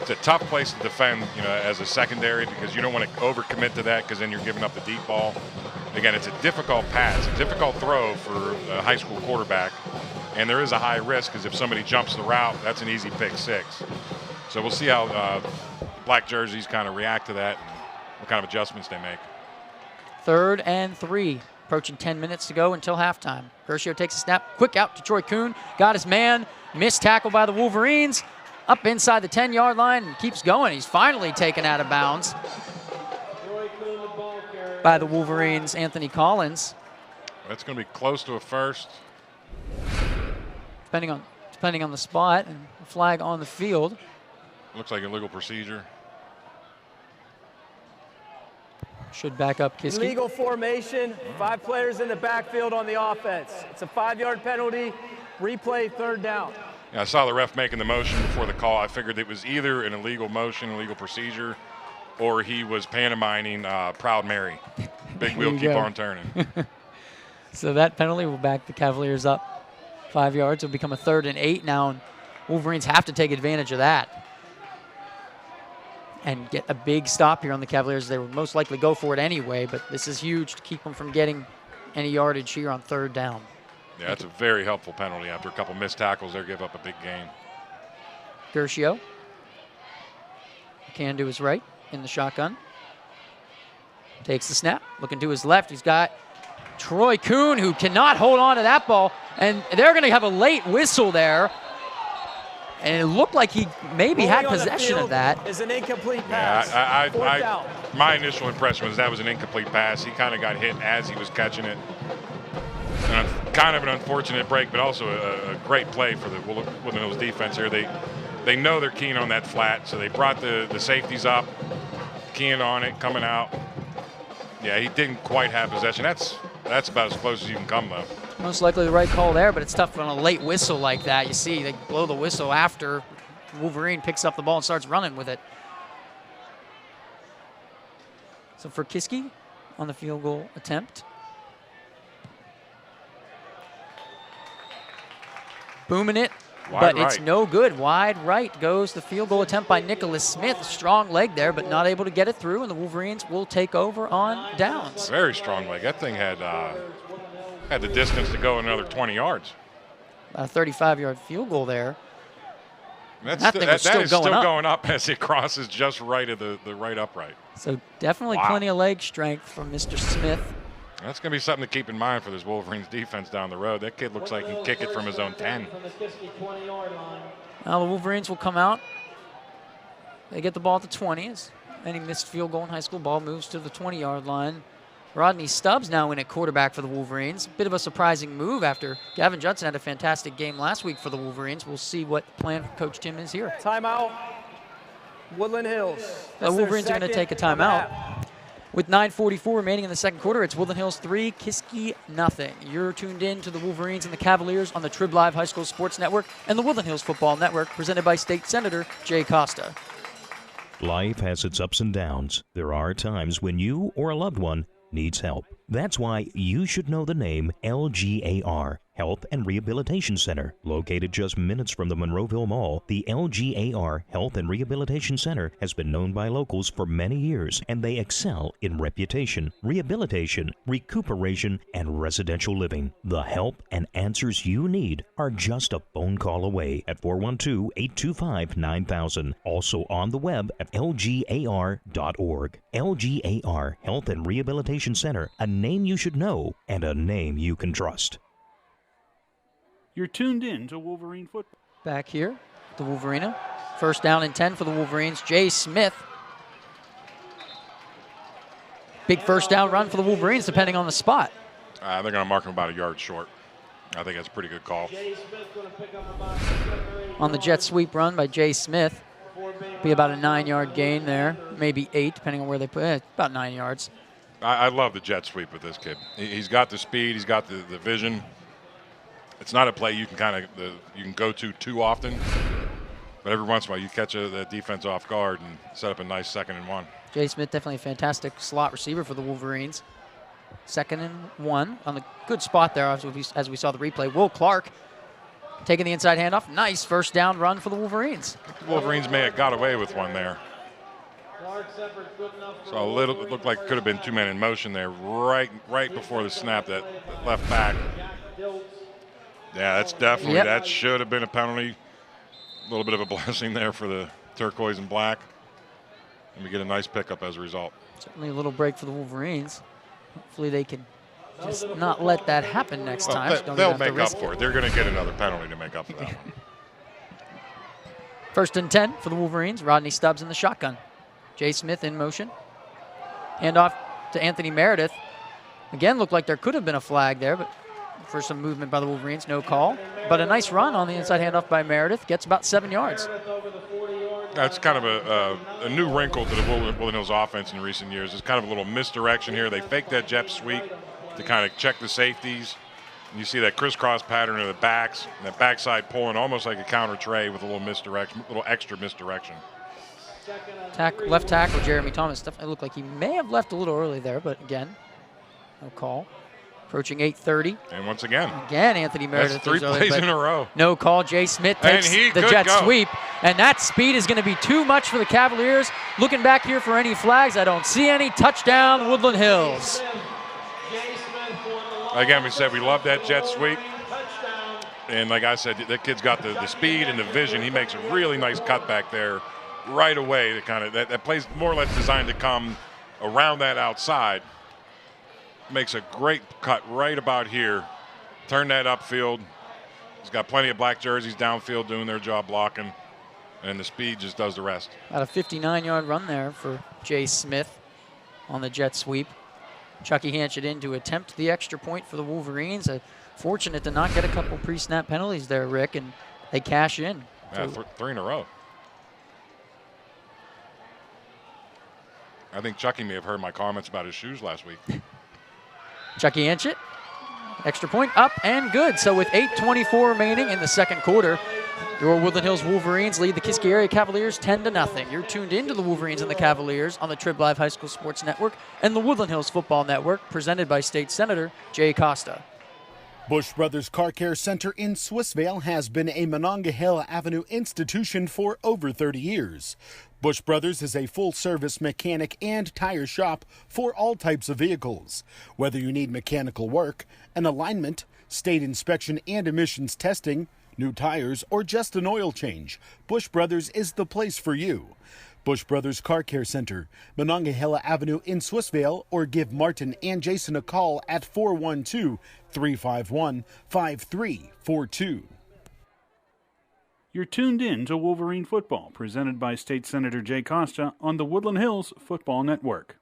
It's a tough place to defend, as a secondary because you don't want to overcommit to that because then you're giving up the deep ball. Again, it's a difficult pass, a difficult throw for a high school quarterback. And there is a high risk because if somebody jumps the route, that's an easy pick 6. So we'll see how black jerseys kind of react to that and what kind of adjustments they make. 3rd and 3. Approaching 10 minutes to go until halftime. Gershio takes a snap. Quick out to Troy Kuhn. Got his man. Missed tackle by the Wolverines. Up inside the 10-yard line and keeps going. He's finally taken out of bounds by the Wolverines, Anthony Collins. That's going to be close to a first. Depending on the spot and the flag on the field. Looks like illegal procedure. Should back up Kiski. Illegal formation, 5 players in the backfield on the offense. It's a 5-yard penalty, replay 3rd down. Yeah, I saw the ref making the motion before the call. I figured it was either an illegal motion, illegal procedure, or he was pantomiming Proud Mary. Big wheel keep on turning. So that penalty will back the Cavaliers up 5 yards. It'll become a 3rd and 8 now, and Wolverines have to take advantage of that and get a big stop here on the Cavaliers. They would most likely go for it anyway, but this is huge to keep them from getting any yardage here on 3rd down. Yeah, that's a very helpful penalty. After a couple missed tackles, they give up a big gain. Gershio can to his right in the shotgun. Takes the snap, looking to his left. He's got Troy Kuhn, who cannot hold on to that ball, and they're going to have a late whistle there. And it looked like he maybe had possession of that. Is an incomplete pass. Yeah, my initial impression was that was an incomplete pass. He kind of got hit as he was catching it. And kind of an unfortunate break, but also a great play for the Woodland Hills defense here. They know they're keen on that flat, so they brought the safeties up, keying on it, coming out. Yeah, he didn't quite have possession. That's about as close as you can come, though. Most likely the right call there, but it's tough on a late whistle like that. You see, they blow the whistle after Wolverine picks up the ball and starts running with it. So for Kiski on the field goal attempt. Booming it, but it's no good. Wide right goes the field goal attempt by Nicholas Smith. Strong leg there, but not able to get it through, and the Wolverines will take over on downs. Very strong leg. That thing had the distance to go another 20 yards. A 35-yard field goal there. That is still going up as it crosses just right of the right upright. So definitely plenty of leg strength from Mr. Smith. That's going to be something to keep in mind for this Wolverines defense down the road. That kid looks like he can kick it from his own 10. Now the Wolverines will come out. They get the ball at the 20. As any missed field goal in high school, ball moves to the 20-yard line. Rodney Stubbs now in at quarterback for the Wolverines. Bit of a surprising move after Gavin Judson had a fantastic game last week for the Wolverines. We'll see what the plan for Coach Tim is here. Timeout, Woodland Hills. The Wolverines are going to take a timeout. With 9:44 remaining in the second quarter, it's Woodland Hills 3, Kiski nothing. You're tuned in to the Wolverines and the Cavaliers on the Trib Live High School Sports Network and the Woodland Hills Football Network, presented by State Senator Jay Costa. Life has its ups and downs. There are times when you or a loved one needs help. That's why you should know the name LGAR, Health and Rehabilitation Center. Located just minutes from the Monroeville Mall, the LGAR Health and Rehabilitation Center has been known by locals for many years, and they excel in reputation, rehabilitation, recuperation, and residential living. The help and answers you need are just a phone call away at 412-825-9000. Also on the web at lgar.org. LGAR Health and Rehabilitation Center, a name you should know and a name you can trust. You're tuned in to Wolverine football. Back here, the Wolverina. First down and 10 for the Wolverines. Jay Smith. Big first down run for the Wolverines, depending on the spot. They're going to mark him about a yard short. I think that's a pretty good call. On the jet sweep run by Jay Smith. Be about a 9-yard gain there. Maybe 8, depending on where they put it. About 9 yards. I love the jet sweep with this kid. He's got the speed. He's got the vision. It's not a play you can you can go to too often, but every once in a while you catch the defense off guard and set up a nice 2nd and 1. Jay Smith definitely a fantastic slot receiver for the Wolverines. 2nd and 1 on the good spot there as we saw the replay. Will Clark taking the inside handoff. Nice first down run for the Wolverines. The Wolverines may have got away with one there. So it looked like it could have been 2 men in motion there right before the snap, that left back. Yeah, that's definitely, that should have been a penalty. A little bit of a blessing there for the turquoise and black. And we get a nice pickup as a result. Certainly a little break for the Wolverines. Hopefully they can just not let that happen next time. They'll make up for it. They're going to get another penalty to make up for that one. 1st and 10 for the Wolverines. Rodney Stubbs in the shotgun. Jay Smith in motion. Handoff to Anthony Meredith. Again, looked like there could have been a flag there, but for some movement by the Wolverines, no call. But a nice run on the inside handoff by Meredith. Gets about 7 yards. That's kind of a new wrinkle to the Woodland Hills offense in recent years. It's kind of a little misdirection here. They fake that jet sweep to kind of check the safeties. And you see that crisscross pattern of the backs, and that backside pulling almost like a counter tray with a little misdirection, a little extra misdirection. Left tackle Jeremy Thomas. Definitely looked like he may have left a little early there, but again, no call. Approaching 8:30. And once again. Again, Anthony Meredith. That's 3 plays in a row. No call. Jay Smith takes the jet sweep. And that speed is going to be too much for the Cavaliers. Looking back here for any flags. I don't see any. Touchdown, Woodland Hills. Again, we said we love that jet sweep. And like I said, that kid's got the speed and the vision. He makes a really nice cutback there right away. That play's more or less designed to come around that outside. Makes a great cut right about here. Turn that upfield. He's got plenty of black jerseys downfield doing their job blocking. And the speed just does the rest. About a 59-yard run there for Jay Smith on the jet sweep. Chucky Hanchett in to attempt the extra point for the Wolverines. Fortunate to not get a couple pre-snap penalties there, Rick, and they cash in. Yeah, 3 in a row. I think Chucky may have heard my comments about his shoes last week. Chucky Hanchett, extra point up and good. So with 8:24 remaining in the second quarter, your Woodland Hills Wolverines lead the Kiski area Cavaliers 10-0. You're tuned into the Wolverines and the Cavaliers on the Trib Live High School Sports Network and the Woodland Hills Football Network, presented by State Senator Jay Costa. Bush Brothers Car Care Center in Swissvale has been a Monongahela Avenue institution for over 30 years. Bush Brothers is a full-service mechanic and tire shop for all types of vehicles. Whether you need mechanical work, an alignment, state inspection and emissions testing, new tires, or just an oil change, Bush Brothers is the place for you. Bush Brothers Car Care Center, Monongahela Avenue in Swissvale, or give Martin and Jason a call at 412-351-5342. You're tuned in to Wolverine Football, presented by State Senator Jay Costa on the Woodland Hills Football Network.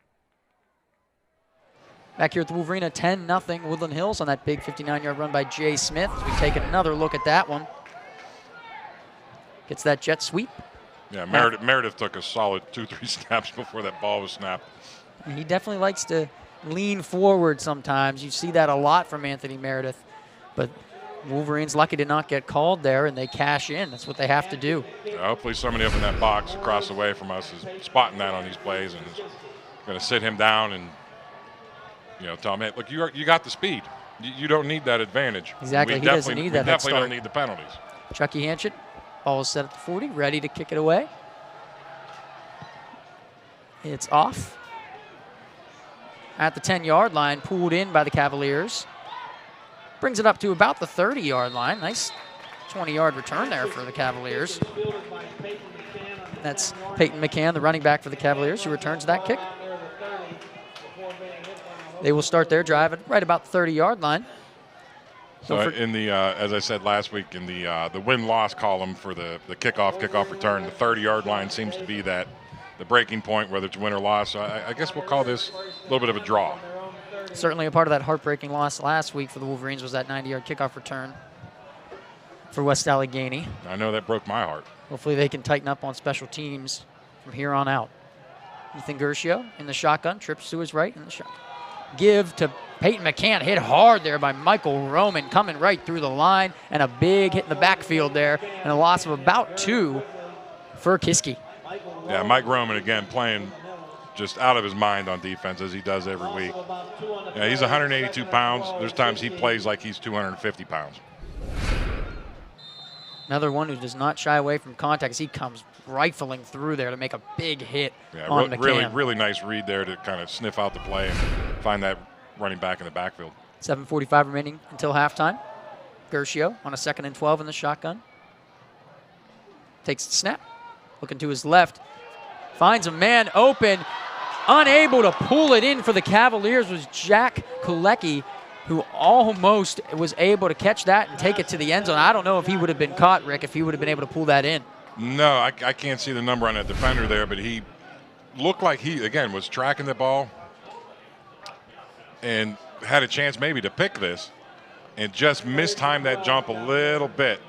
Back here at the Wolverine, 10-0 Woodland Hills on that big 59-yard run by Jay Smith. As we take another look at that one. Gets that jet sweep. Yeah, Meredith took a solid 2-3 snaps before that ball was snapped. He definitely likes to lean forward sometimes. You see that a lot from Anthony Meredith. But Wolverines lucky to not get called there, and they cash in. That's what they have to do. Yeah, hopefully somebody up in that box across the way from us is spotting that on these plays and is going to sit him down and tell him, hey, look, you got the speed. You don't need that advantage. Exactly. He doesn't need that. We definitely don't need the penalties. Chucky Hanchett, ball is set at the 40, ready to kick it away. It's off at the 10-yard line, pulled in by the Cavaliers. Brings it up to about the 30-yard line. Nice 20-yard return there for the Cavaliers. That's Peyton McCann, the running back for the Cavaliers, who returns that kick. They will start their drive at right about the 30-yard line. So in the, as I said last week, in the win-loss column for the kickoff return, the 30-yard line seems to be the breaking point, whether it's win or loss. So I guess we'll call this a little bit of a draw. Certainly a part of that heartbreaking loss last week for the Wolverines was that 90-yard kickoff return for West Allegheny. I know that broke my heart. Hopefully they can tighten up on special teams from here on out. Ethan Gershio in the shotgun, trips to his right in the shotgun. Give to Peyton McCann, hit hard there by Michael Roman, coming right through the line, and a big hit in the backfield there, and a loss of about 2 for Kiski. Yeah, Mike Roman again playing just out of his mind on defense, as he does every week. Yeah, he's 182 pounds. There's times he plays like he's 250 pounds. Another one who does not shy away from contact as he comes rifling through there to make a big hit on McCann. Really nice read there to kind of sniff out the play and find that running back in the backfield. 7:45 remaining until halftime. Gershio on a 2nd and 12 in the shotgun. Takes the snap. Looking to his left. Finds a man open. Unable to pull it in for the Cavaliers was Jack Kulecki, who almost was able to catch that and take it to the end zone. I don't know if he would have been caught, Rick, if he would have been able to pull that in. No, I can't see the number on that defender there, but he looked like he, again, was tracking the ball and had a chance maybe to pick this and just mistimed that jump a little bit.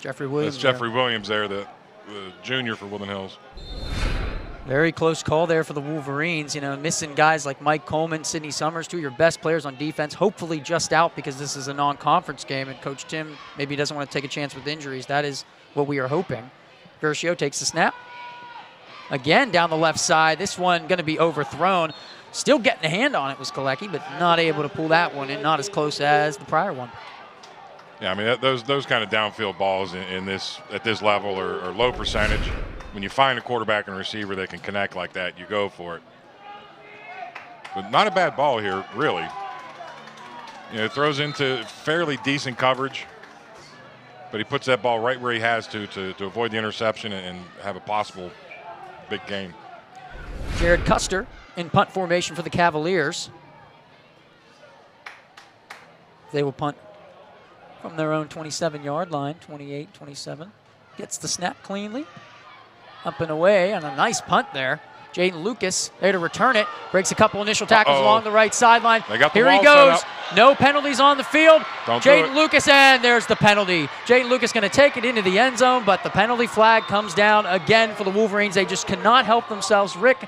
Jeffrey Williams. That's Jeffrey Williams there, the junior for Woodland Hills. Very close call there for the Wolverines. Missing guys like Mike Coleman, Sidney Summers, 2 of your best players on defense, hopefully just out because this is a non-conference game, and Coach Tim maybe doesn't want to take a chance with injuries. That is what we are hoping. Gershio takes the snap. Again down the left side. This one going to be overthrown. Still getting a hand on it was Kalecki, but not able to pull that one in, not as close as the prior one. Yeah, I mean, those kind of downfield balls at this level are low percentage. When you find a quarterback and receiver that can connect like that, you go for it. But not a bad ball here, really. It throws into fairly decent coverage, but he puts that ball right where he has to avoid the interception and have a possible big gain. Jared Custer in punt formation for the Cavaliers. They will punt from their own 27-yard line, 28-27. Gets the snap cleanly. Up and away on a nice punt there. Jaden Lucas there to return it. Breaks a couple initial tackles along the right sideline. Here he goes. No penalties on the field. Jaden Lucas, and there's the penalty. Jaden Lucas going to take it into the end zone, but the penalty flag comes down again for the Wolverines. They just cannot help themselves, Rick.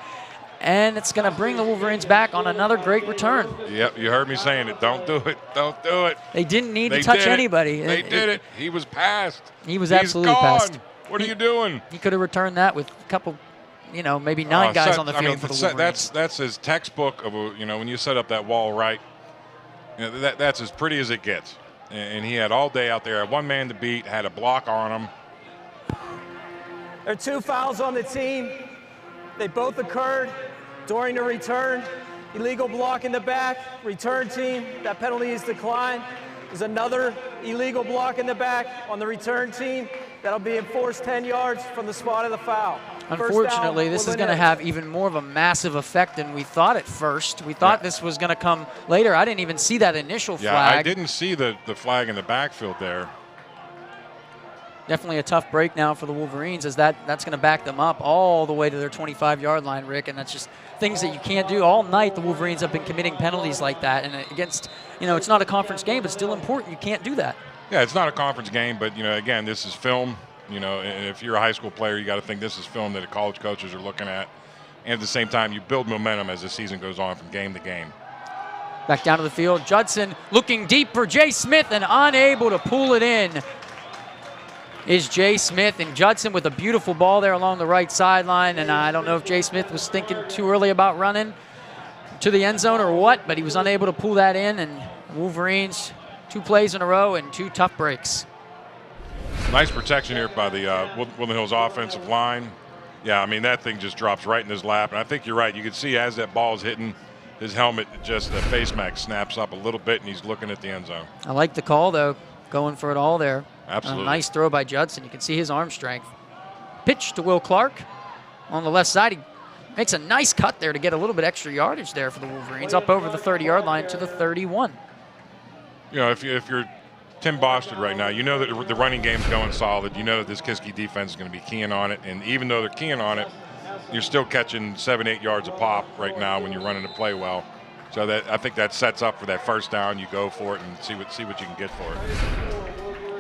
And it's going to bring the Wolverines back on another great return. Yep, you heard me saying it. Don't do it. Don't do it. They didn't need to touch anybody. They did it. He was passed. He was absolutely passed. What are you doing? He could have returned that with a couple, maybe 9 guys on the field for the Wolverines. That's his textbook of when you set up that wall right. That's as pretty as it gets. And he had all day out there. Had one man to beat. Had a block on him. There are 2 fouls on the team. They both occurred during the return. Illegal block in the back. Return team, that penalty is declined. There's another illegal block in the back on the return team. That'll be enforced 10 yards from the spot of the foul. Unfortunately, this is going to have even more of a massive effect than we thought at first. We thought this was going to come later. I didn't even see that initial flag. Yeah, I didn't see the flag in the backfield there. Definitely a tough break now for the Wolverines, as that's going to back them up all the way to their 25-yard line, Rick, and that's just things that you can't do. All night the Wolverines have been committing penalties like that, and against, it's not a conference game, but still important. You can't do that. Yeah, it's not a conference game, but, again, this is film. And if you're a high school player, you got to think this is film that the college coaches are looking at. And at the same time, you build momentum as the season goes on from game to game. Back down to the field, Judson looking deep for Jay Smith and unable to pull it in is Jay Smith, and Judson with a beautiful ball there along the right sideline, and I don't know if Jay Smith was thinking too early about running to the end zone or what, but he was unable to pull that in, and Wolverines 2 plays in a row and 2 tough breaks. Nice protection here by the Woodland Hills offensive line. Yeah, I mean, that thing just drops right in his lap, and I think you're right. You can see as that ball is hitting his helmet, just the face mask snaps up a little bit, and he's looking at the end zone. I like the call, though, going for it all there. Absolutely. A nice throw by Judson. You can see his arm strength. Pitch to Will Clark on the left side. He makes a nice cut there to get a little bit extra yardage there for the Wolverines, up over the 30-yard line to the 31. If you're Tim Bostard right now, you know that the running game's going solid. You know that this Kiski defense is going to be keying on it. And even though they're keying on it, you're still catching 7-8 yards a pop right now when you're running the play well. So I think that sets up for that first down. You go for it and see what you can get for it.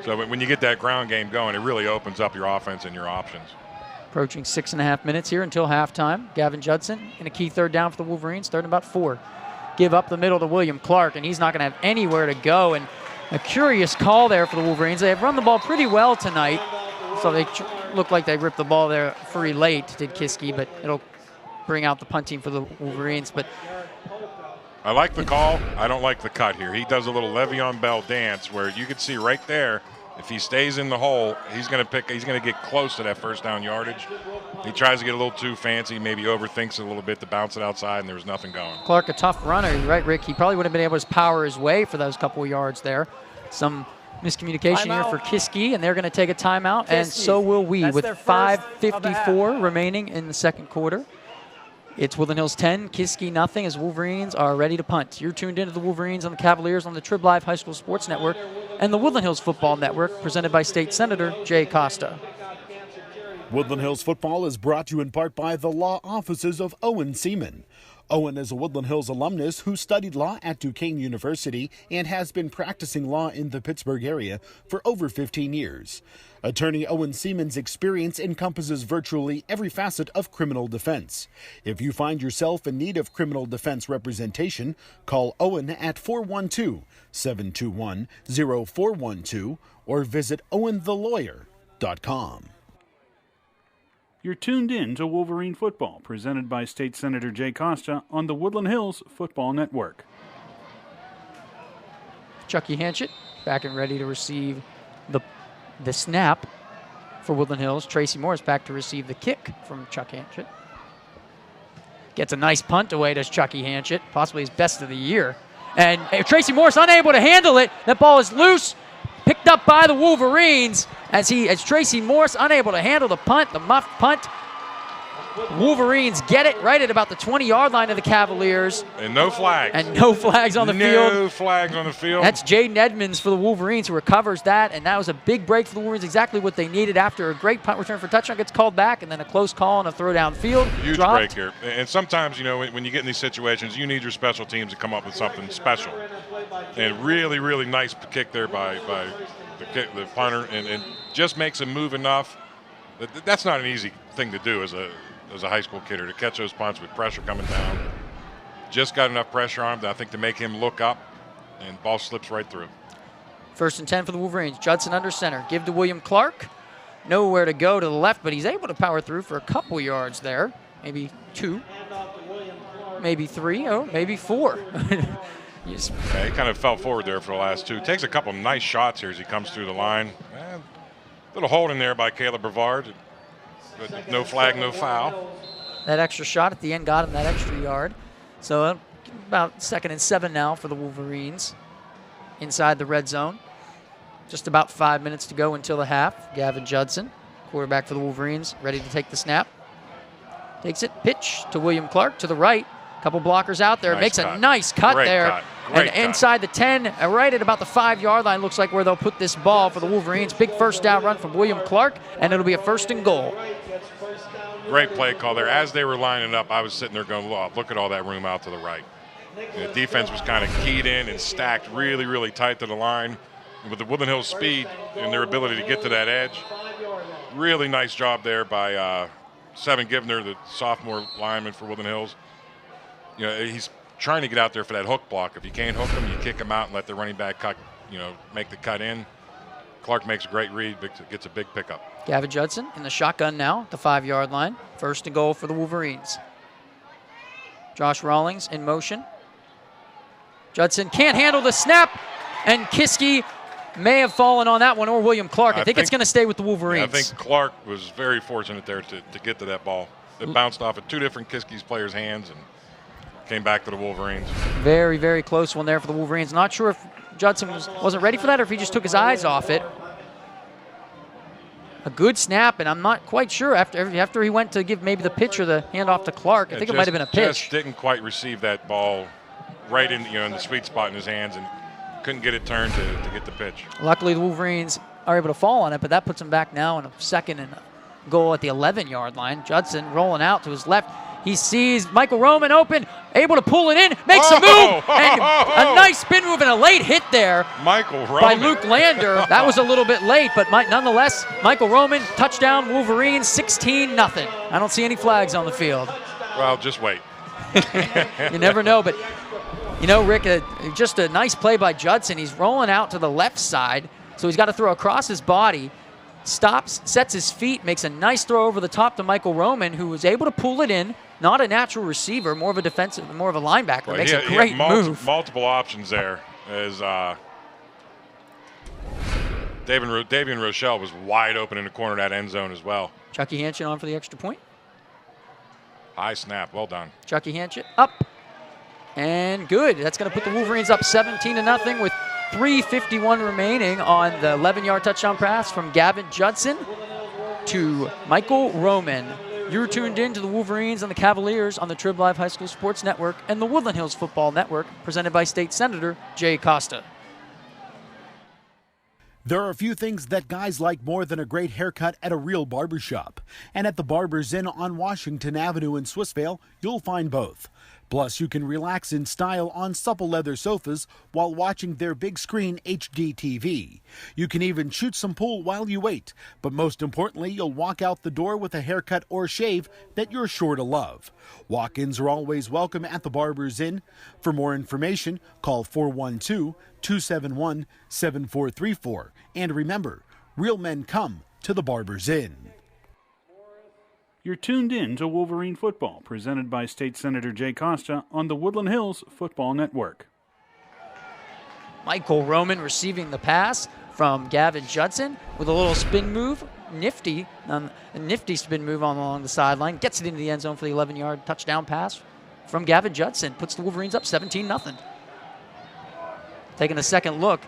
So when you get that ground game going, it really opens up your offense and your options. Approaching 6.5 minutes here until halftime. Gavin Judson in a key third down for the Wolverines, third and about 4. Give up the middle to William Clark, and he's not going to have anywhere to go. And a curious call there for the Wolverines. They have run the ball pretty well tonight, so they look like they ripped the ball there pretty late, did Kiski, but it'll bring out the punt team for the Wolverines. But I like the call. I don't like the cut here. He does a little Le'Veon Bell dance where you can see right there, if he stays in the hole, he's going to get close to that first down yardage. He tries to get a little too fancy, maybe overthinks it a little bit to bounce it outside, and there was nothing going. Clark, a tough runner. You're right, Rick. He probably would have been able to power his way for those couple of yards there. Some miscommunication here for Kiski, and they're going to take a timeout, and so will we. With 5:54 remaining in the second quarter. It's Woodland Hills 10, Kiski nothing, as Wolverines are ready to punt. You're tuned into the Wolverines on the Cavaliers on the Trib Live High School Sports Network and the Woodland Hills Football Network, presented by State Senator Jay Costa. Woodland Hills football is brought to you in part by the law offices of Owen Seaman. Owen is a Woodland Hills alumnus who studied law at Duquesne University and has been practicing law in the Pittsburgh area for over 15 years. Attorney Owen Seaman's experience encompasses virtually every facet of criminal defense. If you find yourself in need of criminal defense representation, call Owen at 412-721-0412 or visit owenthelawyer.com. You're tuned in to Wolverine football, presented by State Senator Jay Costa on the Woodland Hills Football Network. Chucky Hanchett back and ready to receive the snap for Woodland Hills. Tracy Morris back to receive the kick from Chuck Hanchett. Gets a nice punt away, does Chucky Hanchett, possibly his best of the year. And Tracy Morris unable to handle it. That ball is loose, picked up by the Wolverines as Tracy Morris unable to handle the punt, the muffed punt. Wolverines get it right at about the 20-yard line of the Cavaliers. And no flags. And no flags on the field. No flags on the field. That's Jaden Edmonds for the Wolverines who recovers that, and that was a big break for the Wolverines, exactly what they needed after a great punt return for touchdown gets called back, and then a close call and a throw downfield. Huge dropped. break here. And sometimes, you know, when you get in these situations, you need your special teams to come up with something special. And really, really nice kick there by the punter, and just makes him move enough. That's not an easy thing to do as a high school kidder, to catch those punts with pressure coming down. Just got enough pressure on him, I think, to make him look up, and ball slips right through. 1st and 10 for the Wolverines. Judson under center. Give to William Clark. Nowhere to go to the left, but he's able to power through for a couple yards there. Maybe 2. Maybe 3. Oh, maybe 4. Yeah, he kind of fell forward there for the last 2. Takes a couple nice shots here as he comes through the line. Little hold in there by Caleb Brevard. But no flag, no foul. That extra shot at the end got him that extra yard. So about 2nd and 7 now for the Wolverines inside the red zone. Just about 5 minutes to go until the half. Gavin Judson, quarterback for the Wolverines, ready to take the snap. Takes it, pitch to William Clark to the right. Couple blockers out there. Nice Makes cut. a nice cut Great there. cut. Great cut. Inside the 10, right at about the 5-yard line, looks like where they'll put this ball for the Wolverines. Big first down run from William Clark, and it'll be a 1st and goal. Great play call there. As they were lining up, I was sitting there going, look at all that room out to the right. The defense was kind of keyed in and stacked really, really tight to the line. And with the Woodland Hills speed and their ability to get to that edge, really nice job there by Seven Givner, the sophomore lineman for Woodland Hills. You know, he's trying to get out there for that hook block. If you can't hook him, you kick him out and let the running back cut, make the cut in. Clark makes a great read, gets a big pickup. Gavin Judson in the shotgun now at the 5-yard line. 1st and goal for the Wolverines. Josh Rawlings in motion. Judson can't handle the snap, and Kiski may have fallen on that one, or William Clark. I think it's going to stay with the Wolverines. Yeah, I think Clark was very fortunate there to get to that ball. It bounced off of 2 different Kiski's players' hands and came back to the Wolverines. Very, very close one there for the Wolverines. Not sure if Judson wasn't ready for that or if he just took his eyes off it. A good snap, and I'm not quite sure after he went to give maybe the pitch or the handoff to Clark. I think it might have been a pitch. Just didn't quite receive that ball right in the sweet spot in his hands and couldn't get it turned to get the pitch. Luckily, the Wolverines are able to fall on it, but that puts him back now in a 2nd and goal at the 11-yard line. Judson rolling out to his left. He sees Michael Roman open, able to pull it in, makes a move, and a nice spin move and a late hit there Michael Roman. by Luke Lander. That was a little bit late, but nonetheless, Michael Roman, touchdown, Wolverines, 16-0. I don't see any flags on the field. Well, just wait. You never know, but, Rick, just a nice play by Judson. He's rolling out to the left side, so he's got to throw across his body. Stops, sets his feet, makes a nice throw over the top to Michael Roman, who was able to pull it in. Not a natural receiver, more of a defensive, more of a linebacker. Makes a great move. Multiple options there. As Davian Rochelle was wide open in the corner of that end zone as well. Chucky Hanchett on for the extra point. High snap, well done. Chucky Hanchett up and good. That's going to put the Wolverines up 17-0 with 3:51 remaining on the 11-yard touchdown pass from Gavin Judson to Michael Roman. You're tuned in to the Wolverines and the Cavaliers on the Trib Live High School Sports Network and the Woodland Hills Football Network, presented by State Senator Jay Costa. There are a few things that guys like more than a great haircut at a real barbershop. And at the Barber's Inn on Washington Avenue in Swissvale, you'll find both. Plus, you can relax in style on supple leather sofas while watching their big screen HD TV. You can even shoot some pool while you wait. But most importantly, you'll walk out the door with a haircut or shave that you're sure to love. Walk-ins are always welcome at the Barber's Inn. For more information, call 412-271-7434. And remember, real men come to the Barber's Inn. You're tuned in to Wolverine Football, presented by State Senator Jay Costa on the Woodland Hills Football Network. Michael Roman receiving the pass from Gavin Judson with a little spin move. Nifty spin move along the sideline. Gets it into the end zone for the 11-yard touchdown pass from Gavin Judson. Puts the Wolverines up 17-0. Taking a second look,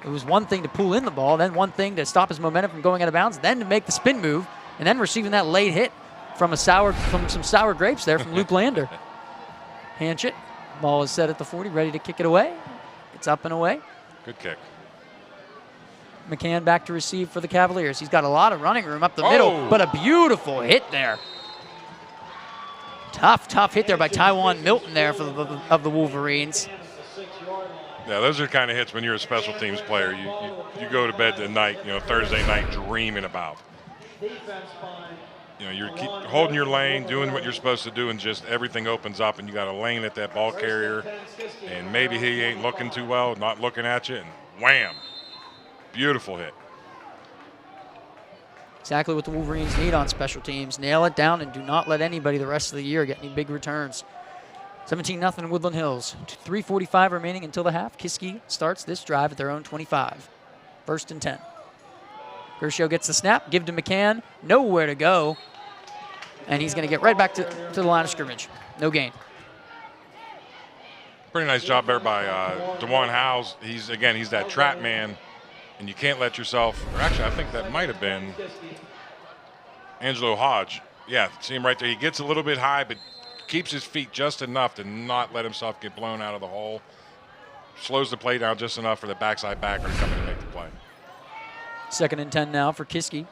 it was one thing to pull in the ball, then one thing to stop his momentum from going out of bounds, then to make the spin move, and then receiving that late hit from some sour grapes there from Luke Lander. Hanchett, ball is set at the 40, ready to kick it away. It's up and away. Good kick. McCann back to receive for the Cavaliers. He's got a lot of running room up the middle, but a beautiful hit there. Tough hit there by Tywan Milton there of the Wolverines. Yeah, those are the kind of hits when you're a special teams player. You go to bed at night, Thursday night, dreaming about. You're holding your lane, doing what you're supposed to do, and just everything opens up, and you got a lane at that ball carrier, and maybe he ain't looking too well, not looking at you, and wham. Beautiful hit. Exactly what the Wolverines need on special teams. Nail it down and do not let anybody the rest of the year get any big returns. 17-0 Woodland Hills. 3:45 remaining until the half. Kiski starts this drive at their own 25. 1st and 10. Gershow gets the snap. Give to McCann. Nowhere to go. And he's going to get right back to the line of scrimmage. No gain. Pretty nice job there by DeJuan Howes. He's that trap man, and you can't let yourself, or actually I think that might have been Angelo Hodge. Yeah, see him right there. He gets a little bit high, but keeps his feet just enough to not let himself get blown out of the hole. Slows the play down just enough for the backside backer to come in and make the play. 2nd and 10 now for Kiski.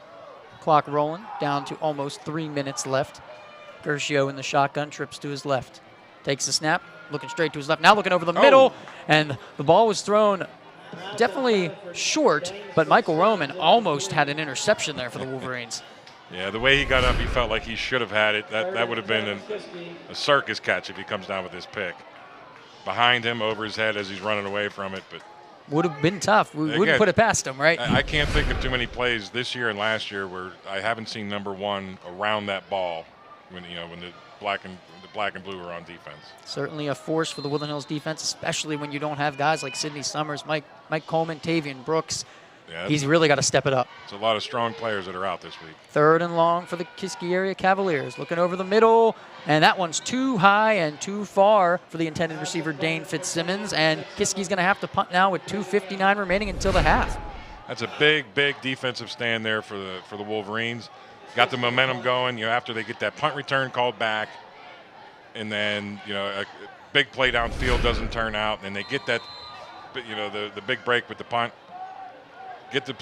Clock rolling, down to almost 3 minutes left. Gershow in the shotgun, trips to his left. Takes the snap, looking straight to his left. Now looking over the middle, and the ball was thrown definitely short, but Michael Roman almost had an interception there for the Wolverines. Yeah, the way he got up, he felt like he should have had it. That would have been a circus catch if he comes down with this pick. Behind him, over his head as he's running away from it, but would have been tough. We wouldn't put it past him, right? I can't think of too many plays this year and last year where I haven't seen number one around that ball when the black and blue are on defense. Certainly a force for the Woodland Hills defense, especially when you don't have guys like Sidney Summers, Mike Coleman, Tavian Brooks. Yeah, he's really got to step it up. It's a lot of strong players that are out this week. 3rd and long for the Kiski area Cavaliers. Looking over the middle, and that one's too high and too far for the intended receiver, Dane Fitzsimmons. And Kiski's going to have to punt now with 2:59 remaining until the half. That's a big defensive stand there for the Wolverines. Got the momentum going, after they get that punt return called back, and then, a big play downfield doesn't turn out, and they get that, the big break with the punt. Get the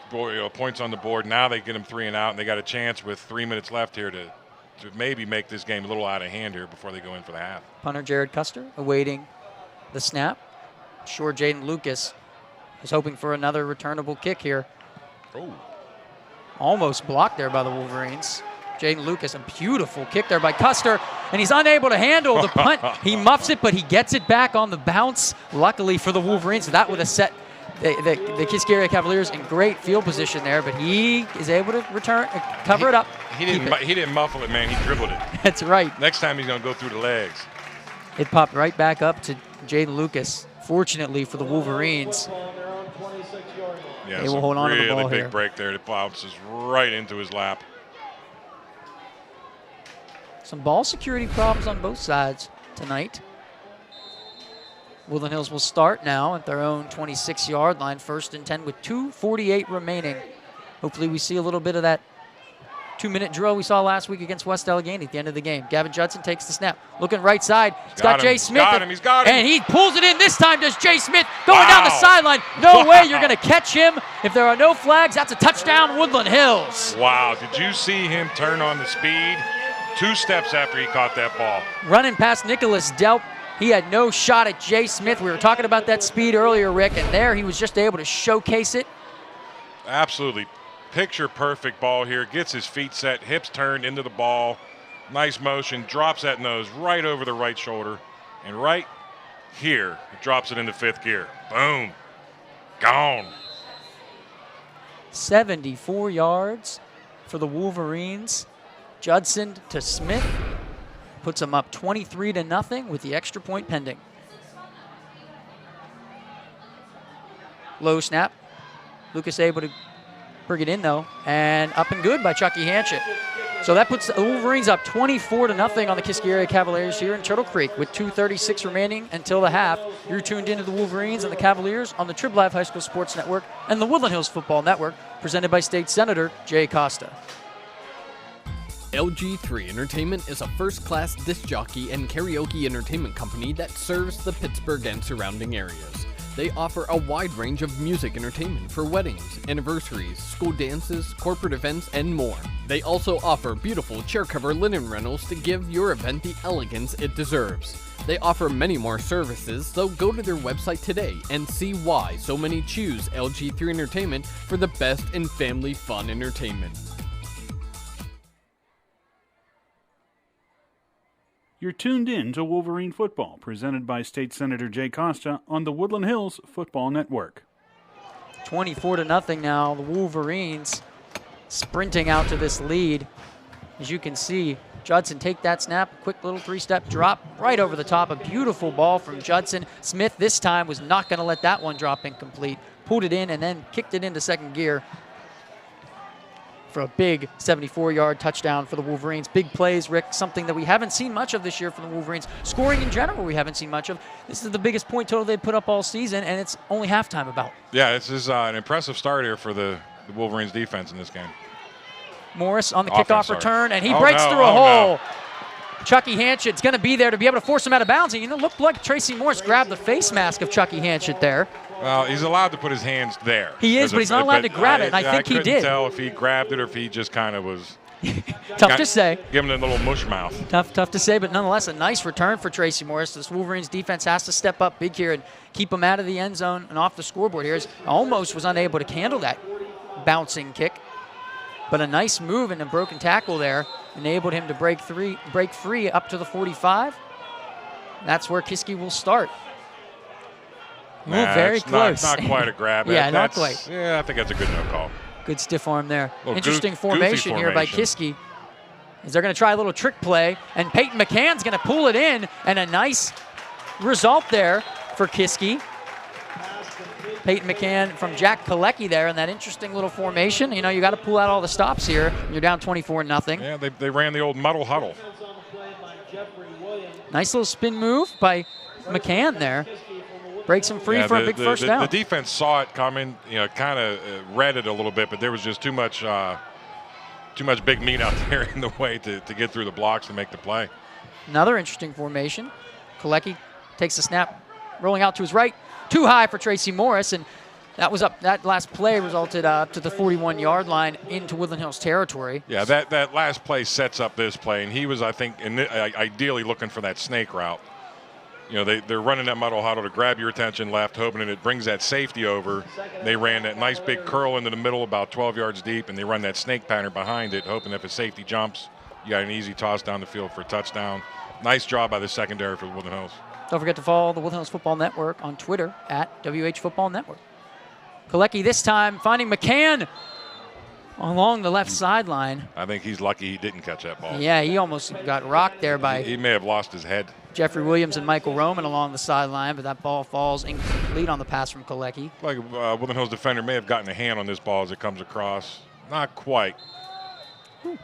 points on the board. Now they get them 3 and out, and they got a chance with 3 minutes left here to maybe make this game a little out of hand here before they go in for the half. Punter Jared Custer awaiting the snap. Sure, Jaden Lucas is hoping for another returnable kick here. Oh. Almost blocked there by the Wolverines. Jaden Lucas, a beautiful kick there by Custer, and he's unable to handle the punt. He muffs it, but he gets it back on the bounce. Luckily for the Wolverines, that would have set the Kiski area Cavaliers in great field position there, but he is able to cover it up. He didn't muffle it, man. He dribbled it. That's right. Next time he's going to go through the legs. It popped right back up to Jaden Lucas. Fortunately for the Wolverines, yeah, they will hold on to the ball really big here. Break there. It bounces right into his lap. Some ball security problems on both sides tonight. Woodland Hills will start now at their own 26-yard line, 1st and 10 with 2:48 remaining. Hopefully we see a little bit of that 2-minute drill we saw last week against West Allegheny at the end of the game. Gavin Judson takes the snap. Looking right side. He's got Jay Smith. He's got him. And he pulls it in this time. Does Jay Smith going down the sideline. No way you're going to catch him. If there are no flags, that's a touchdown, Woodland Hills. Wow, did you see him turn on the speed? 2 steps after he caught that ball. Running past Nicholas Delp. He had no shot at Jay Smith. We were talking about that speed earlier, Rick, and there he was just able to showcase it. Absolutely. Picture perfect ball here. Gets his feet set, hips turned into the ball. Nice motion, drops that nose right over the right shoulder. And right here, he drops it into 5th gear. Boom. Gone. 74 yards for the Wolverines. Judson to Smith. Puts them up 23-0 with the extra point pending. Low snap. Lucas able to bring it in, though. And up and good by Chucky Hanchett. So that puts the Wolverines up 24-0 on the Kiski area Cavaliers here in Turtle Creek with 2:36 remaining until the half. You're tuned into the Wolverines and the Cavaliers on the Trib Live High School Sports Network and the Woodland Hills Football Network, presented by State Senator Jay Costa. LG3 Entertainment is a first-class disc jockey and karaoke entertainment company that serves the Pittsburgh and surrounding areas. They offer a wide range of music entertainment for weddings, anniversaries, school dances, corporate events, and more. They also offer beautiful chair cover linen rentals to give your event the elegance it deserves. They offer many more services, so go to their website today and see why so many choose LG3 Entertainment for the best in family fun entertainment. You're tuned in to Wolverine Football, presented by State Senator Jay Costa on the Woodland Hills Football Network. 24-0 now. The Wolverines sprinting out to this lead. As you can see, Judson take that snap, quick little three-step drop right over the top. A beautiful ball from Judson. Smith this time was not going to let that one drop incomplete. Pulled it in and then kicked it into second gear for a big 74-yard touchdown for the Wolverines. Big plays, Rick, something that we haven't seen much of this year from the Wolverines. Scoring in general we haven't seen much of. This is the biggest point total they've put up all season, and it's only halftime about. Yeah, this is an impressive start here for the Wolverines defense in this game. Morris on the kickoff return, and he breaks through a hole. No. Chucky Hanchett's going to be there to be able to force him out of bounds. And it looked like Tracy Morris grabbed the face mask of Chucky Hanchett there. Well, he's allowed to put his hands there. He is, but he's not allowed to grab it, and I think he did. I couldn't tell if he grabbed it or if he just kind of was... Tough to say. Give him a little mush mouth. Tough to say, but nonetheless, a nice return for Tracy Morris. This Wolverines defense has to step up big here and keep him out of the end zone and off the scoreboard here. Almost was unable to handle that bouncing kick, but a nice move and a broken tackle there enabled him to break free up to the 45. That's where Kiski will start. Very close. Not quite a grab. Yeah, not quite. Yeah, I think that's a good no call. Good stiff arm there. Interesting formation here by Kiski. They're going to try a little trick play, and Peyton McCann's going to pull it in, and a nice result there for Kiski. Peyton McCann from Jack Kalecki there in that interesting little formation. You know, you got to pull out all the stops here. You're down 24-0. Yeah, they ran the old muddle huddle. Nice little spin move by McCann there. Breaks him free for a big first down. The defense saw it coming, you know, kind of read it a little bit, but there was just too much big meat out there in the way to get through the blocks and make the play. Another interesting formation. Kalecki takes the snap, rolling out to his right. Too high for Tracy Morris, and that was up. That last play resulted up to the 41-yard line into Woodland Hills territory. Yeah, that last play sets up this play, and he was, I think, ideally looking for that snake route. You know, they're running that muddle huddle to grab your attention left, hoping that it brings that safety over. They ran that nice big curl into the middle about 12 yards deep, and they run that snake pattern behind it, hoping if a safety jumps, you got an easy toss down the field for a touchdown. Nice job by the secondary for the Woodland Hills. Don't forget to follow the Woodland Hills Football Network on Twitter at WH Football Network. Kalecki this time finding McCann along the left sideline. I think he's lucky he didn't catch that ball. Yeah, he almost got rocked there by... He may have lost his head. Jeffrey Williams and Michael Roman along the sideline, but that ball falls incomplete on the pass from Kalecki. Like Woodland Hills defender may have gotten a hand on this ball as it comes across. Not quite.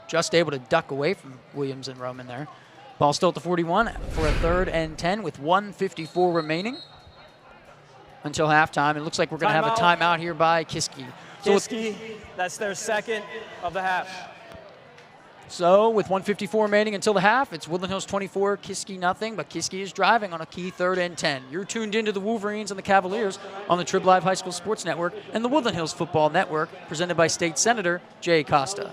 Just able to duck away from Williams and Roman there. Ball still at the 41 for a 3rd and 10 with 1:54 remaining until halftime. It looks like we're going to have a timeout here by Kiski. Kiski, that's their second of the half. So with 1:54 remaining until the half, it's Woodland Hills 24, Kiski nothing, but Kiski is driving on a key 3rd and 10. You're tuned into the Wolverines and the Cavaliers on the Trib Live High School Sports Network and the Woodland Hills Football Network, presented by State Senator Jay Costa.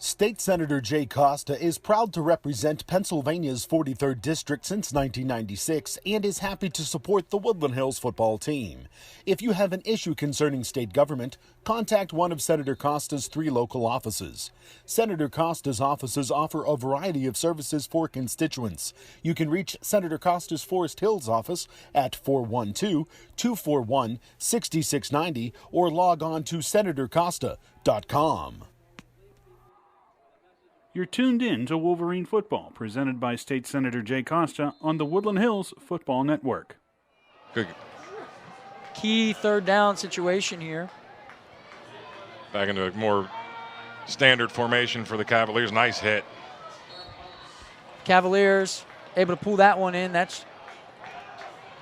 State Senator Jay Costa is proud to represent Pennsylvania's 43rd District since 1996 and is happy to support the Woodland Hills football team. If you have an issue concerning state government, contact one of Senator Costa's 3 local offices. Senator Costa's offices offer a variety of services for constituents. You can reach Senator Costa's Forest Hills office at 412-241-6690 or log on to senatorcosta.com. You're tuned in to Wolverine football, presented by State Senator Jay Costa on the Woodland Hills Football Network. Good. Key third down situation here. Back into a more standard formation for the Cavaliers. Nice hit. Cavaliers able to pull that one in. That's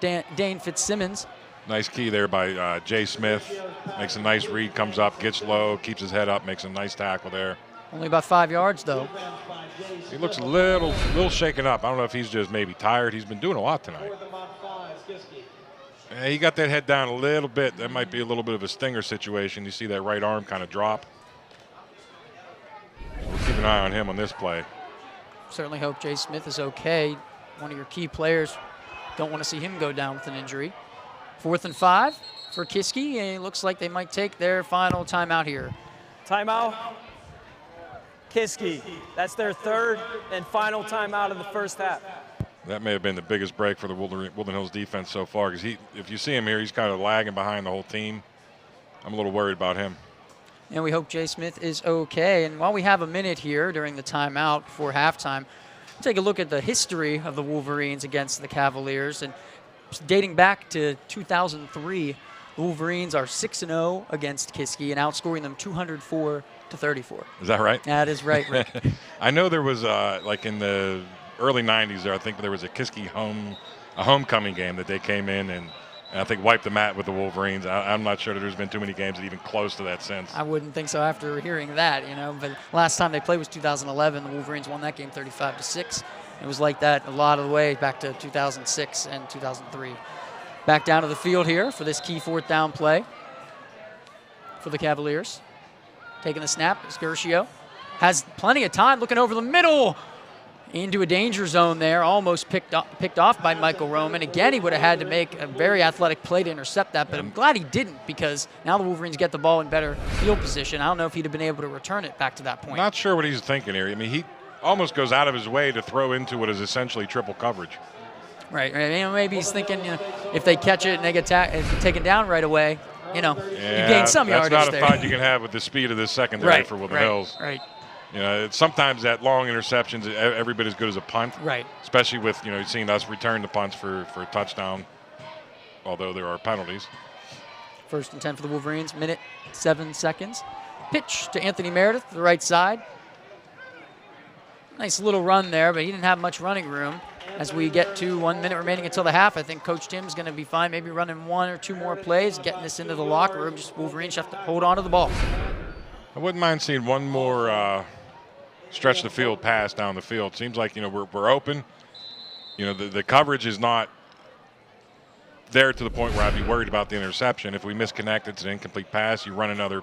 Dane Fitzsimmons. Nice key there by Jay Smith. Makes a nice read, comes up, gets low, keeps his head up, makes a nice tackle there. Only about 5 yards, though. He looks a little shaken up. I don't know if he's just maybe tired. He's been doing a lot tonight. Yeah, he got that head down a little bit. That might be a little bit of a stinger situation. You see that right arm kind of drop. We'll keep an eye on him on this play. Certainly hope Jay Smith is okay. One of your key players. Don't want to see him go down with an injury. 4th and 5 for Kiski, and it looks like they might take their final timeout here. Timeout. Kiski. That's their third and final timeout of the first half. That may have been the biggest break for the Woodland Hills defense so far, because if you see him here, he's kind of lagging behind the whole team. I'm a little worried about him. And we hope Jay Smith is okay. And while we have a minute here during the timeout before halftime, take a look at the history of the Wolverines against the Cavaliers. And dating back to 2003, the Wolverines are 6-0 against Kiski and outscoring them 204-34. Is that right? That is right, Rick. I know there was like in the early 90s there, I think there was a Kiski homecoming game that they came in and I think wiped the mat with the Wolverines. I'm not sure that there's been too many games that even close to that since. I wouldn't think so after hearing that, but last time they played was 2011. The Wolverines won that game 35-6. It was like that a lot of the way back to 2006 and 2003. Back down to the field here for this key 4th down play for the Cavaliers. Taking the snap is Gershio. Has plenty of time looking over the middle into a danger zone there. Almost picked off by Michael Roman. Again, he would have had to make a very athletic play to intercept that, but I'm glad he didn't because now the Wolverines get the ball in better field position. I don't know if he'd have been able to return it back to that point. Not sure what he's thinking here. I mean, he almost goes out of his way to throw into what is essentially triple coverage. Right. Maybe he's thinking, if they catch it and they get taken down right away, you gain some yardage there. That's not a thought you can have with the speed of this secondary for Woodland Hills. Right. Sometimes that long interceptions is every bit as good as a punt. Right. Especially with, seeing us return the punts for a touchdown, although there are penalties. 1st and 10 for the Wolverines, minute 7 seconds. Pitch to Anthony Meredith, the right side. Nice little run there, but he didn't have much running room. As we get to 1 minute remaining until the half, I think Coach Tim's going to be fine, maybe running 1 or 2 more plays, getting this into the locker room. Just Wolverines have to hold on to the ball. I wouldn't mind seeing one more stretch the field pass down the field. Seems like, we're open. The coverage is not there to the point where I'd be worried about the interception. If we misconnect, it's an incomplete pass. You run another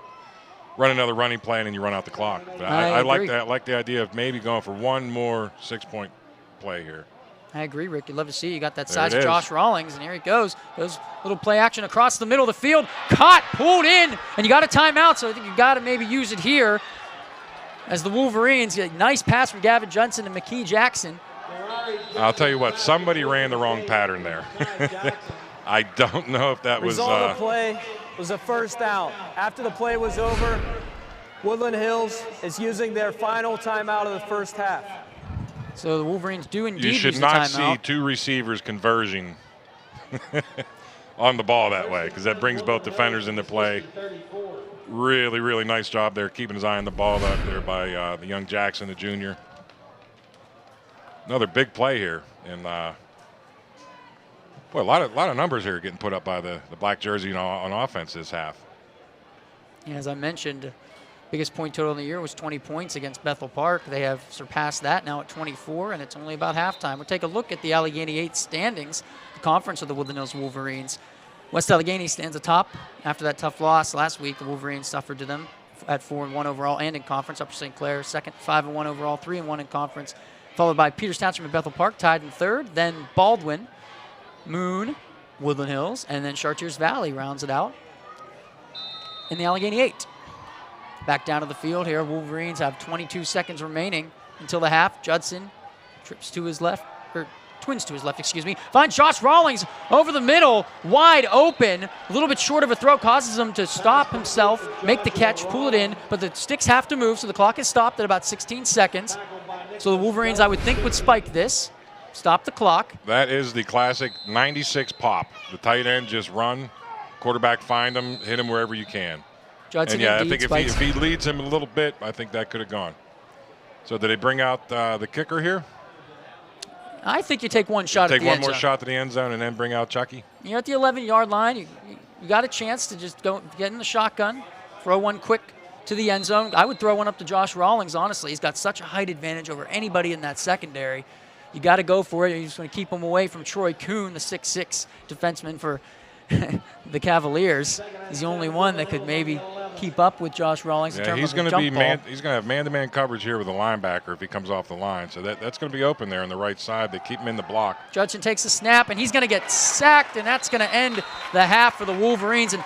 running play and you run out the clock. But I like that. I like the idea of maybe going for one more 6-point play here. I agree, Rick. You'd love to see. You got that size of Josh Rawlings, and here he goes. Goes little play action across the middle of the field. Caught, pulled in, and you got a timeout, so I think you got to maybe use it here. As the Wolverines get a nice pass from Gavin Johnson and McKee Jackson. I'll tell you what, somebody ran the wrong pattern there. I don't know if that was. Result of the play was a 1st down. After the play was over, Woodland Hills is using their final timeout of the first half. So the Wolverines do indeed use the timeout. You should not see 2 receivers converging on the ball that way, because that brings both defenders into play. Really, really nice job there, keeping his eye on the ball out there by the young Jackson, the junior. Another big play here, and boy, a lot of numbers here getting put up by the black jersey on offense this half. Yeah, as I mentioned, biggest point total in the year was 20 points against Bethel Park. They have surpassed that now at 24, and it's only about halftime. We'll take a look at the Allegheny 8 standings, the conference of the Woodland Hills Wolverines. West Allegheny stands atop after that tough loss last week. The Wolverines suffered to them at 4-1 overall and in conference. Upper St. Clair second, 5-1 overall, 3-1 in conference. Followed by Peters Township and Bethel Park tied in 3rd. Then Baldwin, Moon, Woodland Hills, and then Chartiers Valley rounds it out in the Allegheny 8. Back down to the field here. Wolverines have 22 seconds remaining until the half. Judson trips to his left, or twins to his left, excuse me, finds Josh Rawlings over the middle, wide open, a little bit short of a throw, causes him to stop himself, make the catch, pull it in, but the sticks have to move, so the clock is stopped at about 16 seconds. So the Wolverines, I would think, would spike this, stop the clock. That is the classic 96 pop. The tight end just run, quarterback find him, hit him wherever you can. Judson, and yeah, I think spikes. if he leads him a little bit, I think that could have gone. So did they bring out the kicker here? I think you take one shot at the end zone. Take one more shot to the end zone and then bring out Chucky? You're at the 11-yard line. You got a chance to just go get in the shotgun, throw one quick to the end zone. I would throw one up to Josh Rawlings, honestly. He's got such a height advantage over anybody in that secondary. You got to go for it. You're just going to keep him away from Troy Kuhn, the 6'6" defenseman for the Cavaliers. He's the only one that could maybe keep up with Josh Rawlings in terms he's of going the to jump ball. he's going to have man-to-man coverage here with a linebacker if he comes off the line. So that's going to be open there on the right side. They keep him in the block. Judson takes a snap, and he's going to get sacked, and that's going to end the half for the Wolverines. And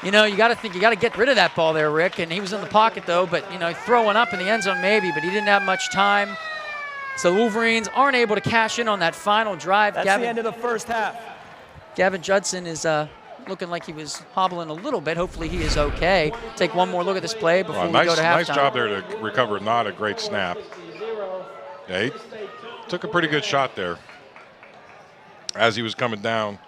you know, you got to get rid of that ball there, Rick. And he was in the pocket though, but you know, throwing up in the end zone maybe, but he didn't have much time. So the Wolverines aren't able to cash in on that final drive. That's the end of the first half. Gavin Judson is looking like he was hobbling a little bit. Hopefully he is okay. Take one more look at this play before we go to halftime. Nice job there to recover not a great snap. Yeah, he took a pretty good shot there as he was coming down.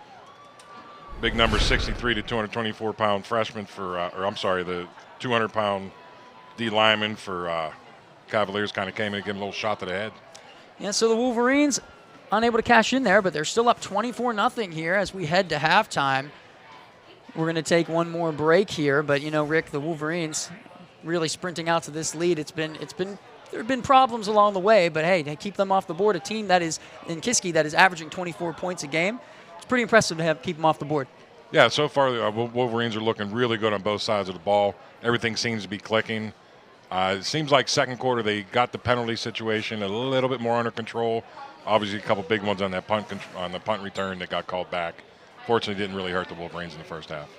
Big number, 63 to 224-pound freshman for, the 200-pound D lineman for Cavaliers kind of came in and gave him a little shot to the head. Yeah, so the Wolverines unable to cash in there, but they're still up 24-0 here as we head to halftime. We're going to take one more break here, but you know, Rick, the Wolverines really sprinting out to this lead. There have been problems along the way, but hey, they keep them off the board. A team that is in Kiski that is averaging 24 points a game. It's pretty impressive to keep them off the board. Yeah, so far the Wolverines are looking really good on both sides of the ball. Everything seems to be clicking. It seems like second quarter they got the penalty situation a little bit more under control. Obviously, a couple big ones on that punt return that got called back. Fortunately, didn't really hurt the Wolverines in the first half.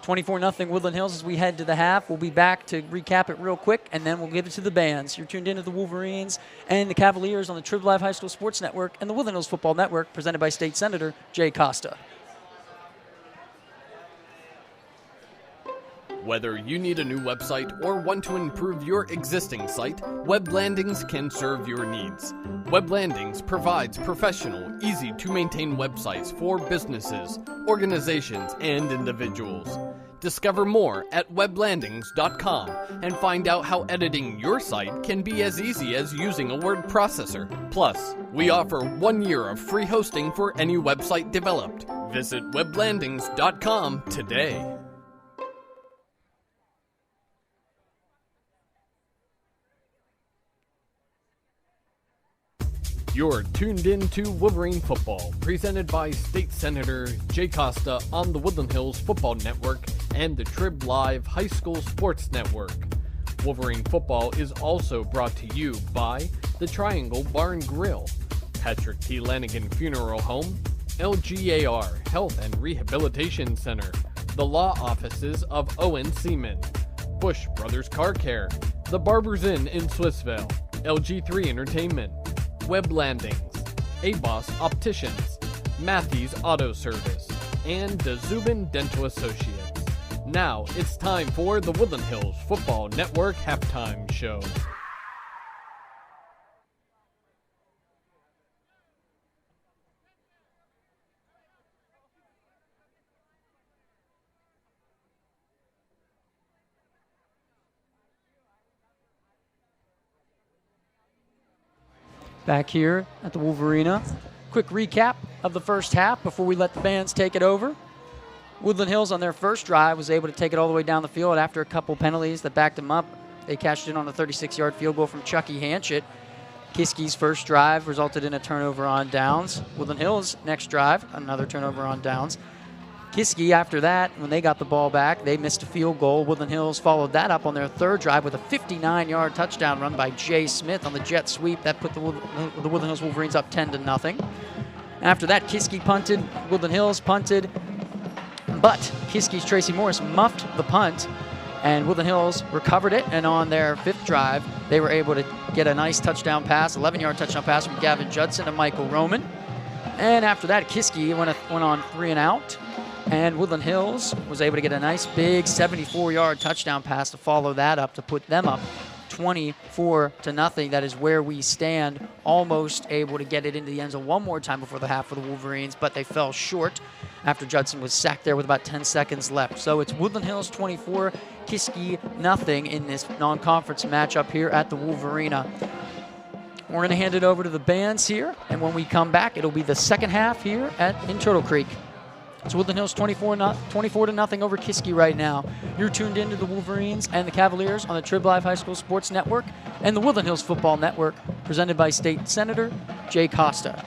24-0 Woodland Hills as we head to the half. We'll be back to recap it real quick, and then we'll give it to the bands. You're tuned into the Wolverines and the Cavaliers on the Trib Live High School Sports Network and the Woodland Hills Football Network, presented by State Senator Jay Costa. Whether you need a new website or want to improve your existing site, Web Landings can serve your needs. Web Landings provides professional, easy-to-maintain websites for businesses, organizations, and individuals. Discover more at weblandings.com and find out how editing your site can be as easy as using a word processor. Plus, we offer 1 year of free hosting for any website developed. Visit weblandings.com today. You're tuned in to Wolverine Football, presented by State Senator Jay Costa on the Woodland Hills Football Network and the Trib Live High School Sports Network. Wolverine Football is also brought to you by the Triangle Bar and Grill, Patrick T. Lanigan Funeral Home, LGAR Health and Rehabilitation Center, the law offices of Owen Seaman, Bush Brothers Car Care, the Barbers Inn in Swissvale, LG3 Entertainment, Web Landings, A-Boss Opticians, Matthews Auto Service, and the Zubin Dental Associates. Now it's time for the Woodland Hills Football Network Halftime Show. Back here at the Wolverina. Quick recap of the first half before we let the bands take it over. Woodland Hills on their first drive was able to take it all the way down the field after a couple penalties that backed them up. They cashed in on a 36-yard field goal from Chucky Hanchett. Kiski's first drive resulted in a turnover on downs. Woodland Hills' next drive, another turnover on downs. Kiski, after that, when they got the ball back, they missed a field goal. Woodland Hills followed that up on their third drive with a 59-yard touchdown run by Jay Smith on the jet sweep. That put the Woodland Hills Wolverines up 10-0. After that, Kiski punted, Woodland Hills punted, but Kiski's Tracy Morris muffed the punt, and Woodland Hills recovered it, and on their fifth drive, they were able to get a nice touchdown pass, 11-yard touchdown pass from Gavin Judson and Michael Roman. And after that, Kiski went on 3 and out. And Woodland Hills was able to get a nice big 74-yard touchdown pass to follow that up to put them up 24-0. That is where we stand, almost able to get it into the end zone one more time before the half for the Wolverines, but they fell short after Judson was sacked there with about 10 seconds left. So it's Woodland Hills 24, Kiski 0 in this non-conference matchup here at the Wolverina. We're going to hand it over to the bands here, and when we come back, it'll be the second half here in Turtle Creek. It's Woodland Hills 24-0 over Kiski right now. You're tuned into the Wolverines and the Cavaliers on the Trib Live High School Sports Network and the Woodland Hills Football Network, presented by State Senator Jay Costa.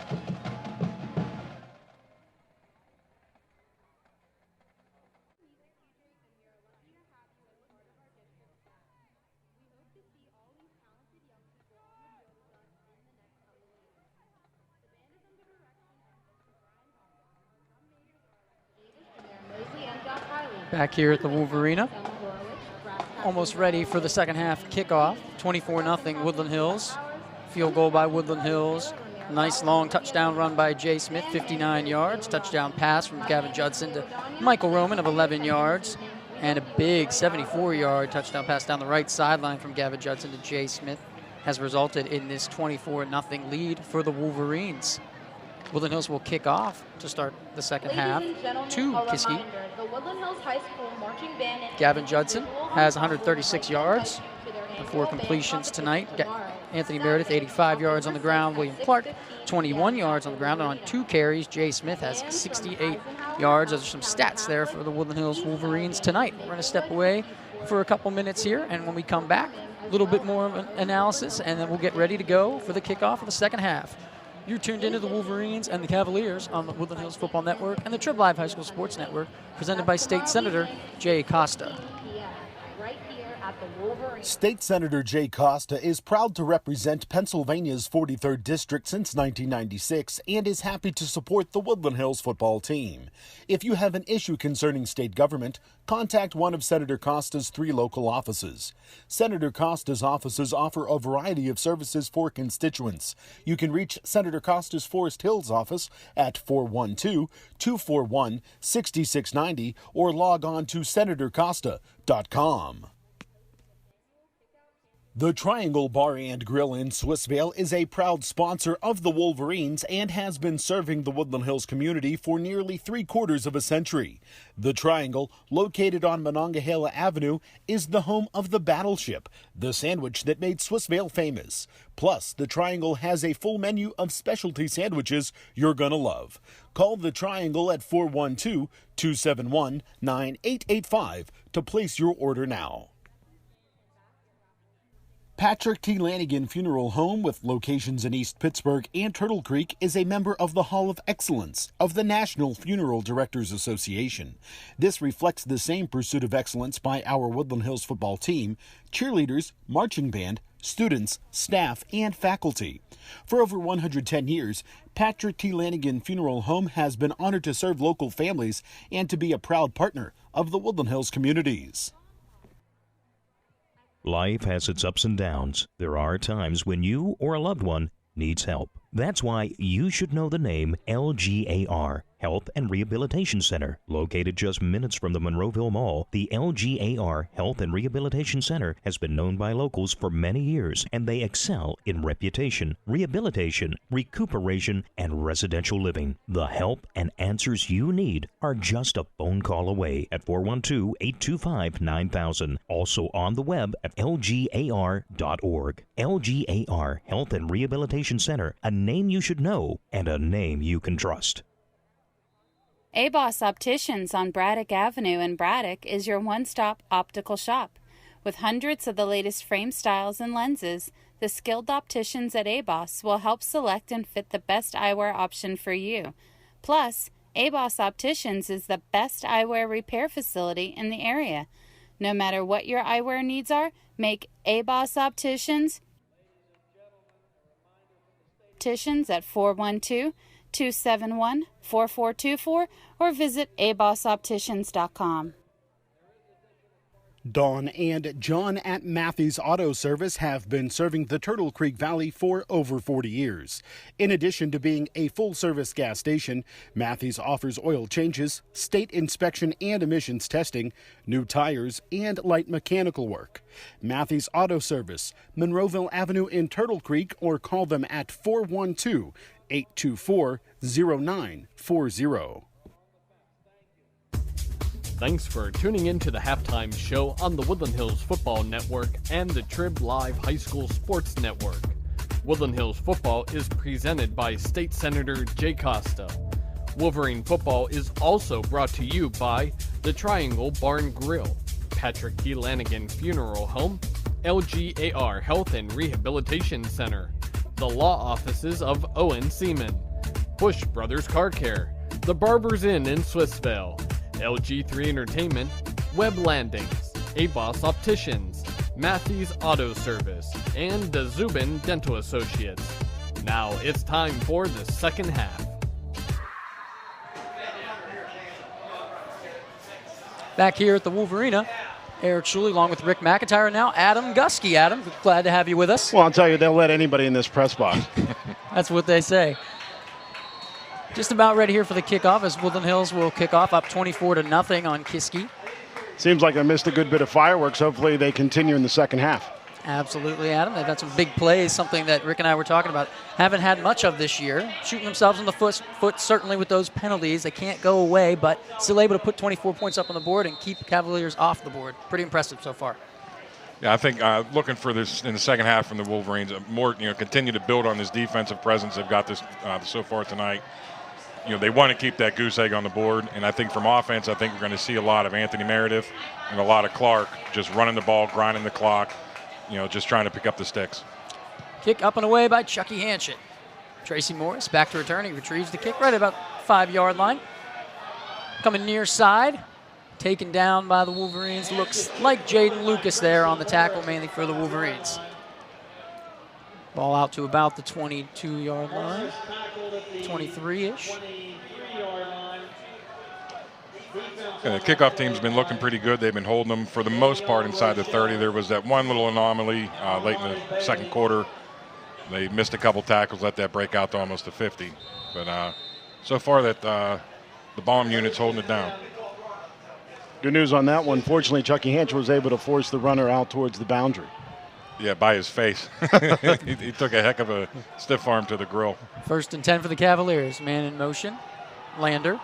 Back here at the Wolverina, almost ready for the second half kickoff. 24-0 Woodland Hills. Field goal by Woodland Hills. Nice long touchdown run by Jay Smith, 59 yards. Touchdown pass from Gavin Judson to Michael Roman of 11 yards. And a big 74-yard touchdown pass down the right sideline from Gavin Judson to Jay Smith has resulted in this 24-0 lead for the Wolverines. Woodland Hills will kick off to start the second half to Kiski. Gavin Judson has 136 yards and 4 completions tonight. Anthony Meredith, 85 yards on the ground. William Clark, 21 yards on the ground. And on 2 carries, Jay Smith has 68 yards. Those are some stats there for the Woodland Hills Wolverines tonight. We're going to step away for a couple minutes here, and when we come back, a little bit more of an analysis, and then we'll get ready to go for the kickoff of the second half. You're tuned into the Wolverines and the Cavaliers on the Woodland Hills Football Network and the Trib Live High School Sports Network, presented by State Senator Jay Costa. State Senator Jay Costa is proud to represent Pennsylvania's 43rd District since 1996 and is happy to support the Woodland Hills football team. If you have an issue concerning state government, contact one of Senator Costa's 3 local offices. Senator Costa's offices offer a variety of services for constituents. You can reach Senator Costa's Forest Hills office at 412-241-6690 or log on to senatorcosta.com. The Triangle Bar and Grill in Swissvale is a proud sponsor of the Wolverines and has been serving the Woodland Hills community for nearly 3/4 of a century. The Triangle, located on Monongahela Avenue, is the home of the Battleship, the sandwich that made Swissvale famous. Plus, the Triangle has a full menu of specialty sandwiches you're gonna love. Call the Triangle at 412-271-9885 to place your order now. Patrick T. Lanigan Funeral Home, with locations in East Pittsburgh and Turtle Creek, is a member of the Hall of Excellence of the National Funeral Directors Association. This reflects the same pursuit of excellence by our Woodland Hills football team, cheerleaders, marching band, students, staff, and faculty. For over 110 years, Patrick T. Lanigan Funeral Home has been honored to serve local families and to be a proud partner of the Woodland Hills communities. Life has its ups and downs. There are times when you or a loved one needs help. That's why you should know the name LGAR, Health and Rehabilitation Center. Located just minutes from the Monroeville Mall, the LGAR Health and Rehabilitation Center has been known by locals for many years, and they excel in reputation, rehabilitation, recuperation, and residential living. The help and answers you need are just a phone call away at 412-825-9000. Also on the web at lgar.org. LGAR Health and Rehabilitation Center, a name you should know and a name you can trust. ABOS Opticians on Braddock Avenue in Braddock is your one-stop optical shop. With hundreds of the latest frame styles and lenses, the skilled opticians at ABOS will help select and fit the best eyewear option for you. Plus, ABOS Opticians is the best eyewear repair facility in the area. No matter what your eyewear needs are, make ABOS Opticians at 412-271-4424 or visit abosopticians.com. Dawn and John at Matthews Auto Service have been serving the Turtle Creek Valley for over 40 years. In addition to being a full-service gas station, Matthews offers oil changes, state inspection and emissions testing, new tires, and light mechanical work. Matthews Auto Service, Monroeville Avenue in Turtle Creek, or call them at 412-824-0940. Thanks for tuning in to the Halftime Show on the Woodland Hills Football Network and the Trib Live High School Sports Network. Woodland Hills Football is presented by State Senator Jay Costa. Wolverine Football is also brought to you by the Triangle Barn Grill, Patrick T. Lanigan Funeral Home, LGAR Health and Rehabilitation Center, the law offices of Owen Seaman, Bush Brothers Car Care, the Barber's Inn in Swissvale, LG3 Entertainment, Web Landings, A-Boss Opticians, Matthews Auto Service, and the Zubin Dental Associates. Now it's time for the second half. Back here at the Wolverina, Eric Schuley along with Rick McIntyre, now Adam Guskey. Adam, glad to have you with us. Well, I'll tell you, they'll let anybody in this press box. That's what they say. Just about ready here for the kickoff as Woodland Hills will kick off up 24-0 on Kiski. Seems like I missed a good bit of fireworks. Hopefully they continue in the second half. Absolutely, Adam. They've had some big plays, something that Rick and I were talking about. Haven't had much of this year. Shooting themselves in the foot certainly with those penalties. They can't go away, but still able to put 24 points up on the board and keep Cavaliers off the board. Pretty impressive so far. Yeah, I think looking for this in the second half from the Wolverines, continue to build on this defensive presence they've got this so far tonight. They want to keep that goose egg on the board, and I think from offense, I think we're going to see a lot of Anthony Meredith and a lot of Clark just running the ball, grinding the clock, just trying to pick up the sticks. Kick up and away by Chucky Hanchett. Tracy Morris back to return. He retrieves the kick right about 5-yard line. Coming near side, taken down by the Wolverines. Looks like Jaden Lucas there on the tackle, mainly for the Wolverines. Ball out to about the 22-yard line, 23-ish. The kickoff team's been looking pretty good. They've been holding them for the most part inside the 30. There was that one little anomaly late in the second quarter. They missed a couple tackles, let that break out to almost the 50. But so far that the bomb unit's holding it down. Good news on that one. Fortunately, Chucky Hanch was able to force the runner out towards the boundary. Yeah, by his face. he took a heck of a stiff arm to the grill. 1st and 10 for the Cavaliers. Man in motion. Lander.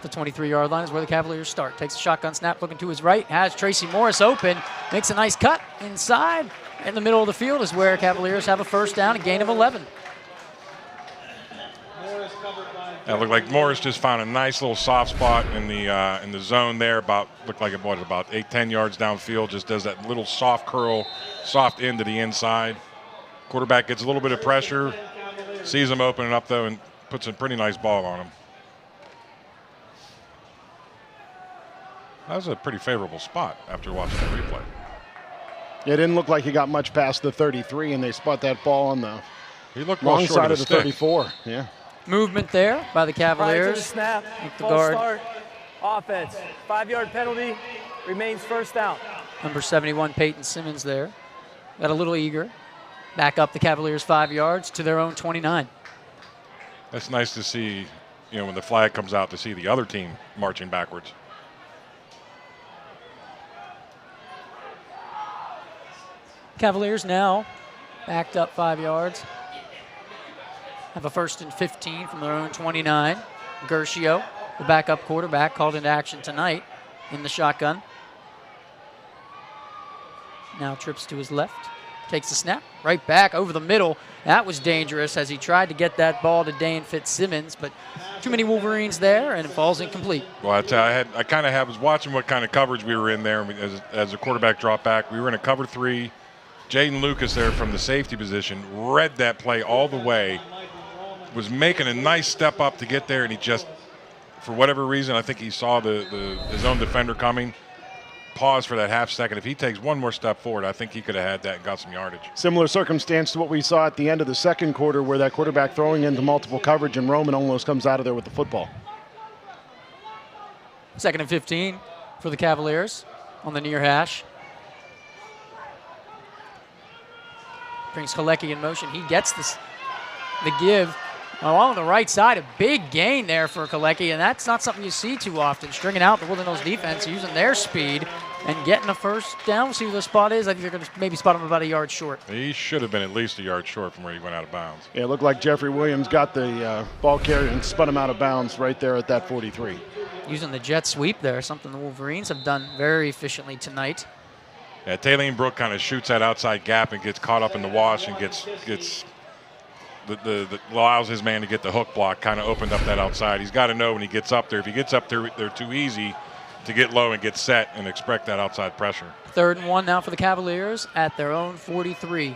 The 23-yard line is where the Cavaliers start. Takes a shotgun snap, looking to his right. Has Tracy Morris open. Makes a nice cut inside. In the middle of the field is where Cavaliers have a first down, a gain of 11. It looked like Morris just found a nice little soft spot in the zone there. Looked like it was about 8-10 yards downfield. Just does that little soft curl, soft end to the inside. Quarterback gets a little bit of pressure, sees him opening up though, and puts a pretty nice ball on him. That was a pretty favorable spot after watching the replay. It didn't look like he got much past the 33, and they spot that ball on the wrong side of the 34. Yeah. Movement there by the Cavaliers. Right to the snap, the false guard. start, offense. 5-yard penalty, remains first down. Number 71, Peyton Simmons there. Got a little eager. Back up the Cavaliers 5 yards to their own 29. That's nice to see, when the flag comes out, to see the other team marching backwards. Cavaliers now backed up 5 yards. Have a 1st and 15 from their own 29. Gershio, the backup quarterback, called into action tonight in the shotgun. Now trips to his left, takes the snap, right back over the middle. That was dangerous as he tried to get that ball to Dane Fitzsimmons, but too many Wolverines there, and it falls incomplete. Well, I was watching what kind of coverage we were in there as the quarterback dropped back. We were in a cover 3. Jaden Lucas there from the safety position read that play all the way, was making a nice step up to get there, and he just, for whatever reason, I think he saw his own defender coming, paused for that half second. If he takes one more step forward, I think he could have had that and got some yardage. Similar circumstance to what we saw at the end of the second quarter, where that quarterback throwing into multiple coverage, and Roman almost comes out of there with the football. 2nd and 15. for the Cavaliers on the near hash. Brings Kalecki in motion. He gets the give. On the right side, a big gain there for Kalecki, and that's not something you see too often. Stringing out the Woodland Hills defense, using their speed and getting a first down. We'll see where the spot is. I think they're going to maybe spot him about a yard short. He should have been at least a yard short from where he went out of bounds. Yeah, it looked like Jeffrey Williams got the ball carrier and spun him out of bounds right there at that 43. Using the jet sweep there, something the Wolverines have done very efficiently tonight. Yeah, Taylene Brook kind of shoots that outside gap and gets caught up in the wash and gets allows his man to get the hook block, kind of opened up that outside. He's got to know when he gets up there. If he gets up there, they're too easy to get low and get set and expect that outside pressure. 3rd and 1 now for the Cavaliers at their own 43.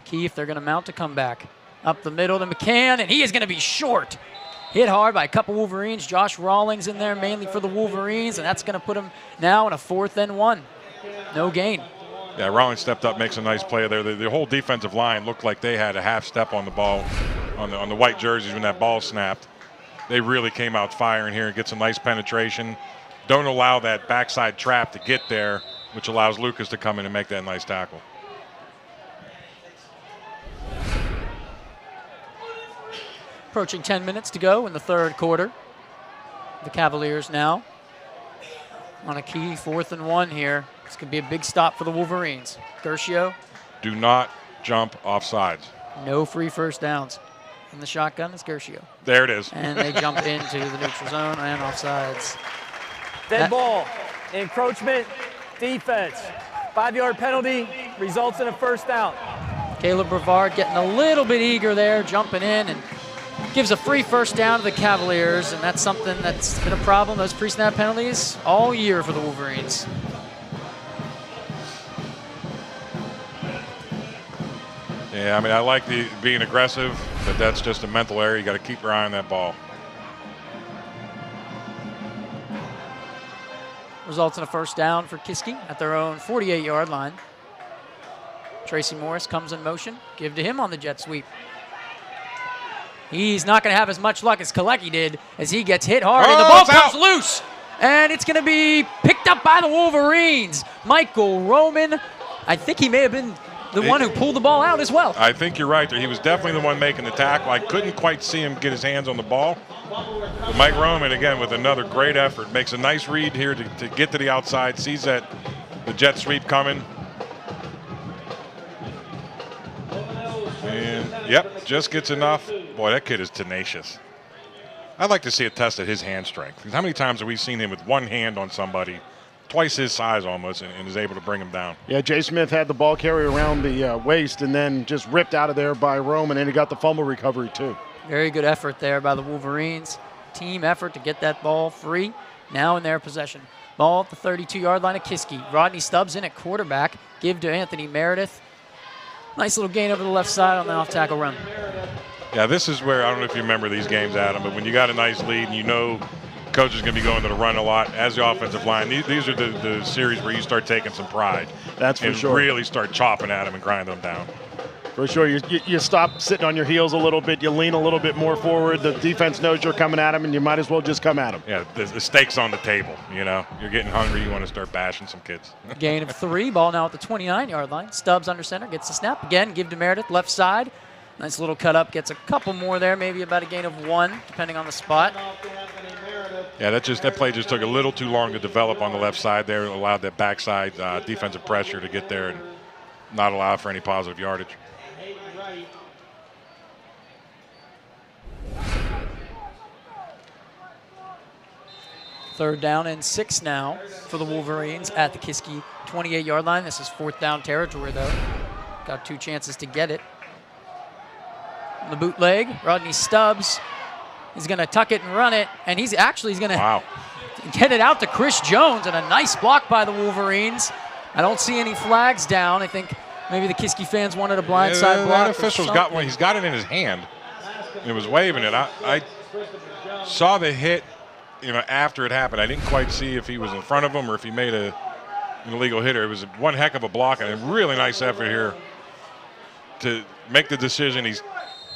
Key if they're going to mount a comeback. Up the middle to McCann, and he is going to be short. Hit hard by a couple Wolverines. Josh Rawlings in there mainly for the Wolverines, and that's going to put him now in a 4th and 1. No gain. Yeah, Rawlings stepped up, makes a nice play there. The whole defensive line looked like they had a half step on the ball, on the white jerseys when that ball snapped. They really came out firing here and get some nice penetration. Don't allow that backside trap to get there, which allows Lucas to come in and make that nice tackle. Approaching 10 minutes to go in the 3rd quarter. The Cavaliers now on a key 4th and 1 here. This could be a big stop for the Wolverines. Gershio. Do not jump off sides. No free first downs. In the shotgun is Gershio. There it is. And they jump into the neutral zone and offsides. Dead ball, encroachment, defense. 5-yard penalty results in a first down. Caleb Brevard getting a little bit eager there, jumping in and gives a free first down to the Cavaliers, and that's something that's been a problem, those pre-snap penalties, all year for the Wolverines. Yeah, I mean, I like being aggressive, but that's just a mental area. You got to keep your eye on that ball. Results in a first down for Kiski at their own 48-yard line. Tracy Morris comes in motion. Give to him on the jet sweep. He's not going to have as much luck as Kalecki did as he gets hit hard, and the ball comes loose. And it's going to be picked up by the Wolverines. Michael Roman, I think he may have been the one who pulled the ball out as well. I think you're right there. He was definitely the one making the tackle. I couldn't quite see him get his hands on the ball. But Mike Roman, again, with another great effort, makes a nice read here to get to the outside, sees that the jet sweep coming. And, yep, just gets enough. Boy, that kid is tenacious. I'd like to see a test at his hand strength. Because how many times have we seen him with one hand on somebody, twice his size almost, and is able to bring him down? Yeah, Jay Smith had the ball carrier around the waist and then just ripped out of there by Roman, and he got the fumble recovery too. Very good effort there by the Wolverines. Team effort to get that ball free. Now in their possession. Ball at the 32-yard line of Kiski. Rodney Stubbs in at quarterback. Give to Anthony Meredith. Nice little gain over the left side on the off-tackle run. Yeah, this is where, I don't know if you remember these games, Adam, but when you got a nice lead and you know coach is going to be going to the run a lot as the offensive line, these are the series where you start taking some pride. That's for sure. And really start chopping at them and grinding them down. For sure. You stop sitting on your heels a little bit. You lean a little bit more forward. The defense knows you're coming at them, and you might as well just come at them. Yeah, the stakes on the table, you know. You're getting hungry. You want to start bashing some kids. Gain of 3. Ball now at the 29-yard line. Stubbs under center. Gets the snap. Again, give to Meredith. Left side. Nice little cut up. Gets a couple more there. Maybe about a gain of 1, depending on the spot. Yeah, that play just took a little too long to develop on the left side there. It allowed that backside defensive pressure to get there and not allow for any positive yardage. Third down and 6 now for the Wolverines at the Kiski 28-yard line. This is 4th down territory, though. Got 2 chances to get it. The bootleg, Rodney Stubbs is going to tuck it and run it, and he's going to get it out to Chris Jones, and a nice block by the Wolverines. I don't see any flags down. I think maybe the Kiski fans wanted a blindside block. That official's got one. He's got it in his hand. He was waving it. I saw the hit, after it happened. I didn't quite see if he was in front of him or if he made an illegal hitter. It was one heck of a block and a really nice effort here to make the decision.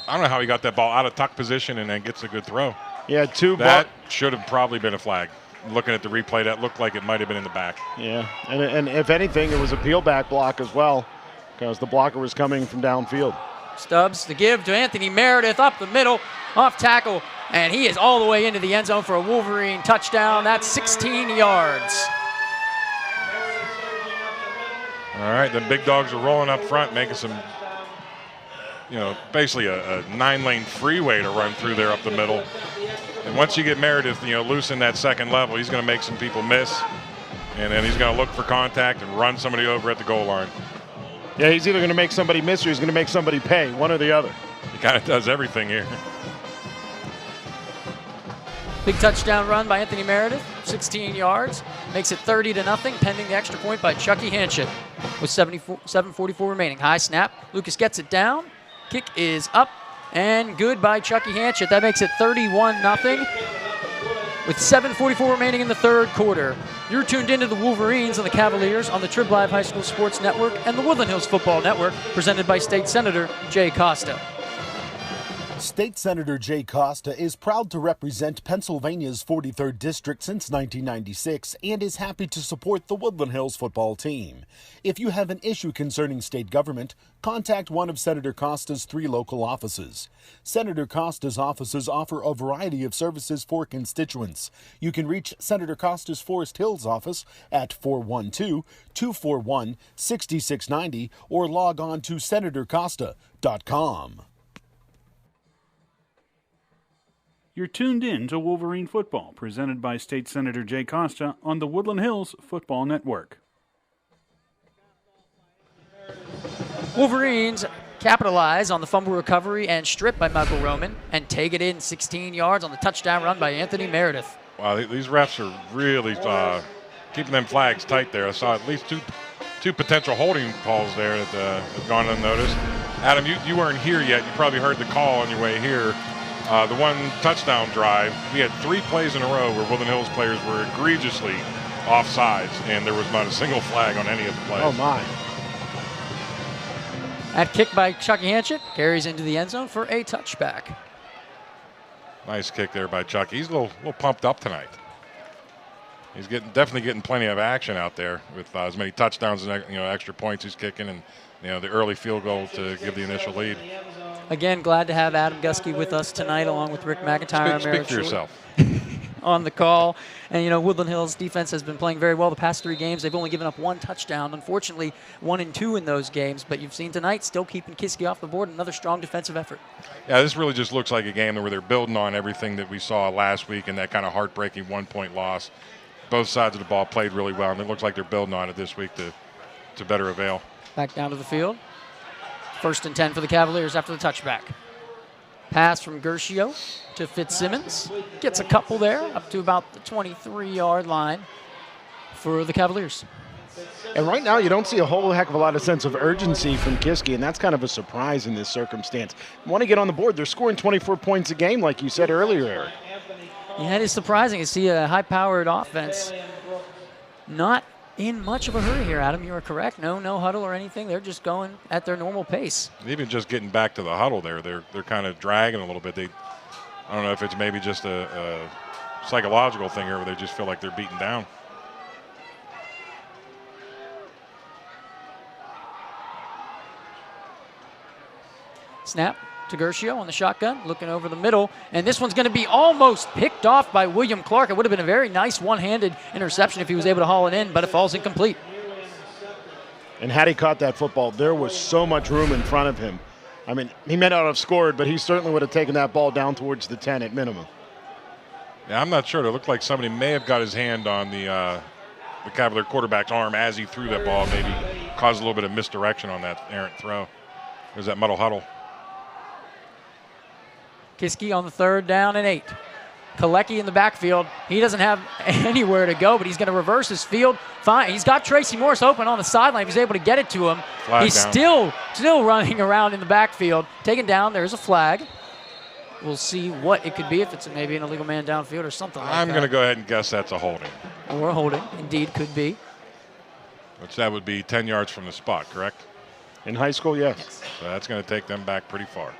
I don't know how he got that ball out of tuck position and then gets a good throw. Yeah, that should have probably been a flag. looking at the replay, that looked like it might have been in the back. Yeah, and if anything, it was a peel back block as well, because the blocker was coming from downfield. Stubbs, the give to Anthony Meredith up the middle, off tackle, and he is all the way into the end zone for a Wolverine touchdown. That's 16 yards. All right, the big dogs are rolling up front, making some, basically a 9-lane freeway to run through there up the middle. And once you get Meredith, loose in that second level, he's going to make some people miss. And then he's going to look for contact and run somebody over at the goal line. Yeah, he's either going to make somebody miss or he's going to make somebody pay, one or the other. He kind of does everything here. Big touchdown run by Anthony Meredith, 16 yards. Makes it 30-0, pending the extra point by Chucky Hanchett with 7:44 remaining. High snap. Lucas gets it down. Kick is up and good by Chucky Hanchett. That makes it 31-0 with 7:44 remaining in the third quarter. You're tuned into the Wolverines and the Cavaliers on the Trib Live High School Sports Network and the Woodland Hills Football Network, presented by State Senator Jay Costa. State Senator Jay Costa is proud to represent Pennsylvania's 43rd District since 1996 and is happy to support the Woodland Hills football team. If you have an issue concerning state government, contact one of Senator Costa's 3 local offices. Senator Costa's offices offer a variety of services for constituents. You can reach Senator Costa's Forest Hills office at 412-241-6690 or log on to senatorcosta.com. You're tuned in to Wolverine Football, presented by State Senator Jay Costa on the Woodland Hills Football Network. Wolverines capitalize on the fumble recovery and strip by Michael Roman and take it in 16 yards on the touchdown run by Anthony Meredith. Wow, these refs are really keeping them flags tight there. I saw at least two potential holding calls there that have gone unnoticed. Adam, you weren't here yet. You probably heard the call on your way here. The one touchdown drive, we had 3 plays in a row where Woodland Hills players were egregiously offsides, and there was not a single flag on any of the plays. Oh, my. That kick by Chucky Hanchett carries into the end zone for a touchback. Nice kick there by Chucky. He's a little pumped up tonight. He's definitely getting plenty of action out there with as many touchdowns and extra points he's kicking, and the early field goal to give the initial lead. Again, glad to have Adam Gusky with us tonight, along with Rick McIntyre. Speak for yourself. On the call. And, Woodland Hills defense has been playing very well the past 3 games. They've only given up 1 touchdown. Unfortunately, 1 and 2 in those games. But you've seen tonight, still keeping Kiski off the board. Another strong defensive effort. Yeah, this really just looks like a game where they're building on everything that we saw last week and that kind of heartbreaking 1-point loss. Both sides of the ball played really well, and it looks like they're building on it this week to better avail. Back down to the field. 1st and 10 for the Cavaliers after the touchback. Pass from Gershio to Fitzsimmons. Gets a couple there, up to about the 23-yard line for the Cavaliers. And right now, you don't see a whole heck of a lot of sense of urgency from Kiski, and that's kind of a surprise in this circumstance. Want to get on the board. They're scoring 24 points a game, like you said earlier, Eric. Yeah, it is surprising to see a high-powered offense not in much of a hurry here, Adam. You are correct. No huddle or anything. They're just going at their normal pace. Even just getting back to the huddle there, they're kind of dragging a little bit. I don't know if it's maybe just a psychological thing here where they just feel like they're beaten down. Snap to Gershio on the shotgun, looking over the middle, and this one's going to be almost picked off by William Clark. It would have been a very nice one-handed interception if he was able to haul it in, but it falls incomplete. And had he caught that football, there was so much room in front of him. I mean, he may not have scored, but he certainly would have taken that ball down towards the 10 at minimum. Yeah, I'm not sure. It looked like somebody may have got his hand on the Cavalier quarterback's arm as he threw that ball, maybe caused a little bit of misdirection on that errant throw. There's that muddle huddle. Kiski on the 3rd down and 8. Kalecki in the backfield. He doesn't have anywhere to go, but he's going to reverse his field. Fine. He's got Tracy Morris open on the sideline. He's able to get it to him. He's still running around in the backfield. Taken down. There's a flag. We'll see what it could be, if it's maybe an illegal man downfield or something like that. I'm going to go ahead and guess that's a holding. Or a holding. Indeed, could be. Which that would be 10 yards from the spot, correct? In high school, yes. So that's going to take them back pretty far.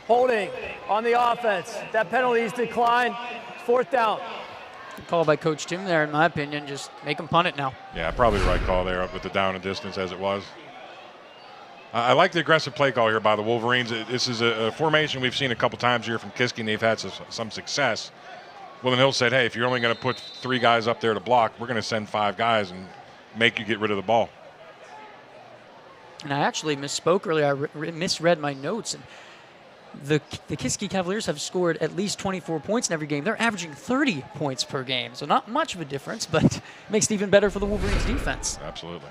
Holding on the offense. That penalty is declined. 4th down. Good call by Coach Tim there, in my opinion. Just make him punt it now. Yeah, probably the right call there with the down and distance as it was. I like the aggressive play call here by the Wolverines. This is a formation we've seen a couple times here from Kiski, and they've had some success. Woodland Hills said, hey, if you're only going to put 3 guys up there to block, we're going to send 5 guys and make you get rid of the ball. And I actually misspoke earlier. I misread my notes. And the Kiski Cavaliers have scored at least 24 points in every game. They're averaging 30 points per game. So not much of a difference, but it makes it even better for the Wolverines defense. Absolutely.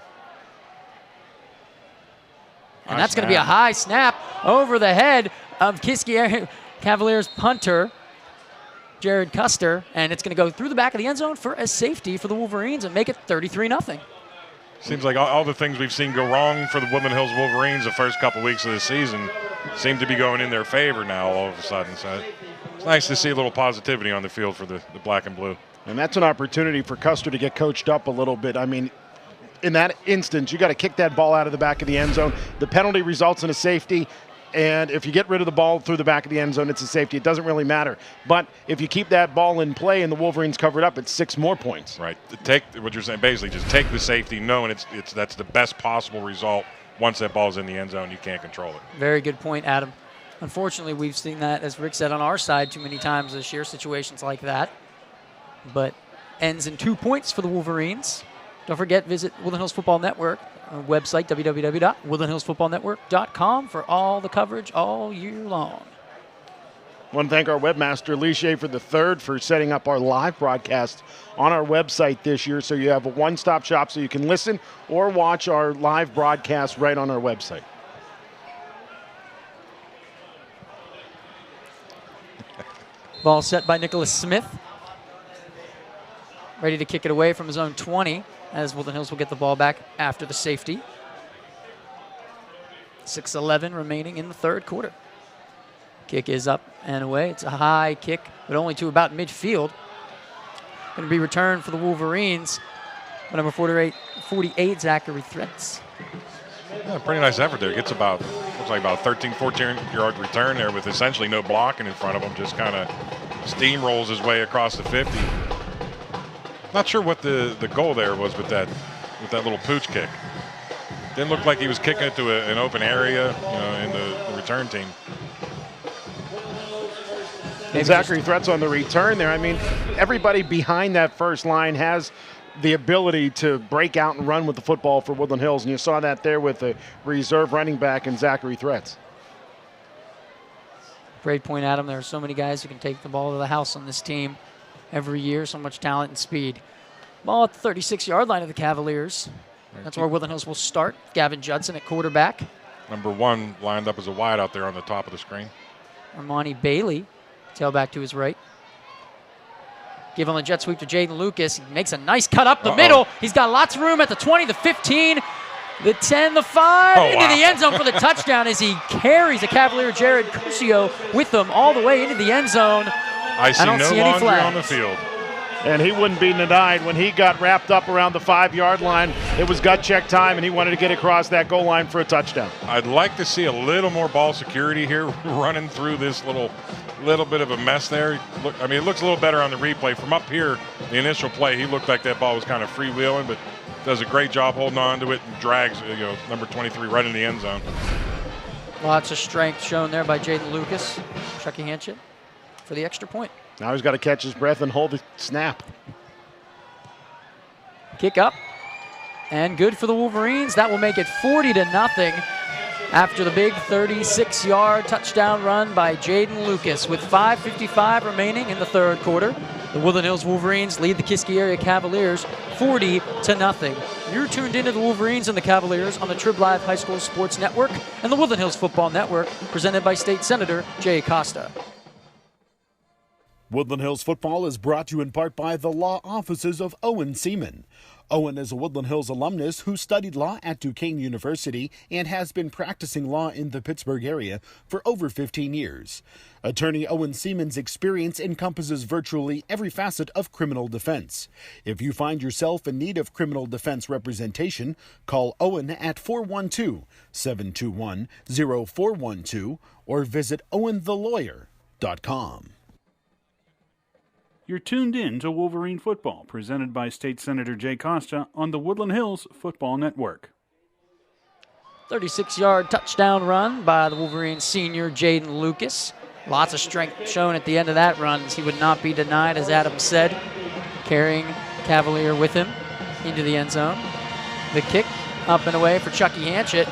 And that's going to be a high snap over the head of Kiski Cavaliers punter, Jared Custer, and it's going to go through the back of the end zone for a safety for the Wolverines and make it 33-0. Seems like all the things we've seen go wrong for the Woodland Hills Wolverines the first couple weeks of the season seem to be going in their favor now all of a sudden. So it's nice to see a little positivity on the field for the black and blue. And that's an opportunity for Custer to get coached up a little bit. I mean, in that instance, you got to kick that ball out of the back of the end zone. The penalty results in a safety. And if you get rid of the ball through the back of the end zone, it's a safety. It doesn't really matter. But if you keep that ball in play and the Wolverines cover it up, it's 6 more points. Right. Take what you're saying, basically just take the safety, knowing that's the best possible result. Once that ball's in the end zone, you can't control it. Very good point, Adam. Unfortunately, we've seen that, as Rick said, on our side too many times this year, situations like that. But ends in 2 points for the Wolverines. Don't forget, visit Woodland Hills Football Network, our website, www.woodlandhillsfootballnetwork.com, for all the coverage all year long. I want to thank our webmaster, Lee Schaefer III, for setting up our live broadcast on our website this year, so you have a one-stop shop so you can listen or watch our live broadcast right on our website. Ball set by Nicholas Smith. Ready to kick it away from his own 20, as Woodland Hills will get the ball back after the safety. 6:11 remaining in the third quarter. Kick is up and away. It's a high kick, but only to about midfield. Going to be returned for the Wolverines. Number 48, Zachary Threats. Yeah, pretty nice effort there. Gets looks like about a 13, 14-yard return there with essentially no blocking in front of him. Just kind of steamrolls his way across the 50. Not sure what the goal there was with that little pooch kick. Didn't look like he was kicking it to an open area, in the return team. And Zachary Threats on the return there. I mean, everybody behind that first line has the ability to break out and run with the football for Woodland Hills, and you saw that there with the reserve running back and Zachary Threats. Great point, Adam. There are so many guys who can take the ball to the house on this team every year. So much talent and speed. Ball at the 36-yard line of the Cavaliers. That's where Woodland Hills will start. Gavin Judson at quarterback. Number 1 lined up as a wide out there on the top of the screen. Armani Bailey, tailback to his right. Give him a jet sweep to Jaden Lucas. He makes a nice cut up the middle. He's got lots of room at the 20, the 15, the 10, the 5, into the end zone for the touchdown as he carries the Cavalier Jared Curcio with him all the way into the end zone. I don't see any laundry on the field. And he wouldn't be denied. When he got wrapped up around the 5-yard line, it was gut check time, and he wanted to get across that goal line for a touchdown. I'd like to see a little more ball security here running through this little bit of a mess there. It looks a little better on the replay. From up here, the initial play, he looked like that ball was kind of freewheeling, but does a great job holding on to it and drags number 23 right in the end zone. Lots of strength shown there by Jaden Lucas. Chucky Hanchett for the extra point. Now he's got to catch his breath and hold the snap. Kick up. And good for the Wolverines. That will make it 40-0 after the big 36-yard touchdown run by Jaden Lucas. With 5:55 remaining in the third quarter, the Woodland Hills Wolverines lead the Kiski area Cavaliers 40-0. You're tuned into the Wolverines and the Cavaliers on the Trib Live High School Sports Network and the Woodland Hills Football Network, presented by State Senator Jay Costa. Woodland Hills football is brought to you in part by the law offices of Owen Seaman. Owen is a Woodland Hills alumnus who studied law at Duquesne University and has been practicing law in the Pittsburgh area for over 15 years. Attorney Owen Seaman's experience encompasses virtually every facet of criminal defense. If you find yourself in need of criminal defense representation, call Owen at 412-721-0412 or visit owenthelawyer.com. You're tuned in to Wolverine Football, presented by State Senator Jay Costa on the Woodland Hills Football Network. 36-yard touchdown run by the Wolverines senior Jaden Lucas. Lots of strength shown at the end of that run, as he would not be denied, as Adam said, carrying Cavalier with him into the end zone. The kick up and away for Chucky Hanchett,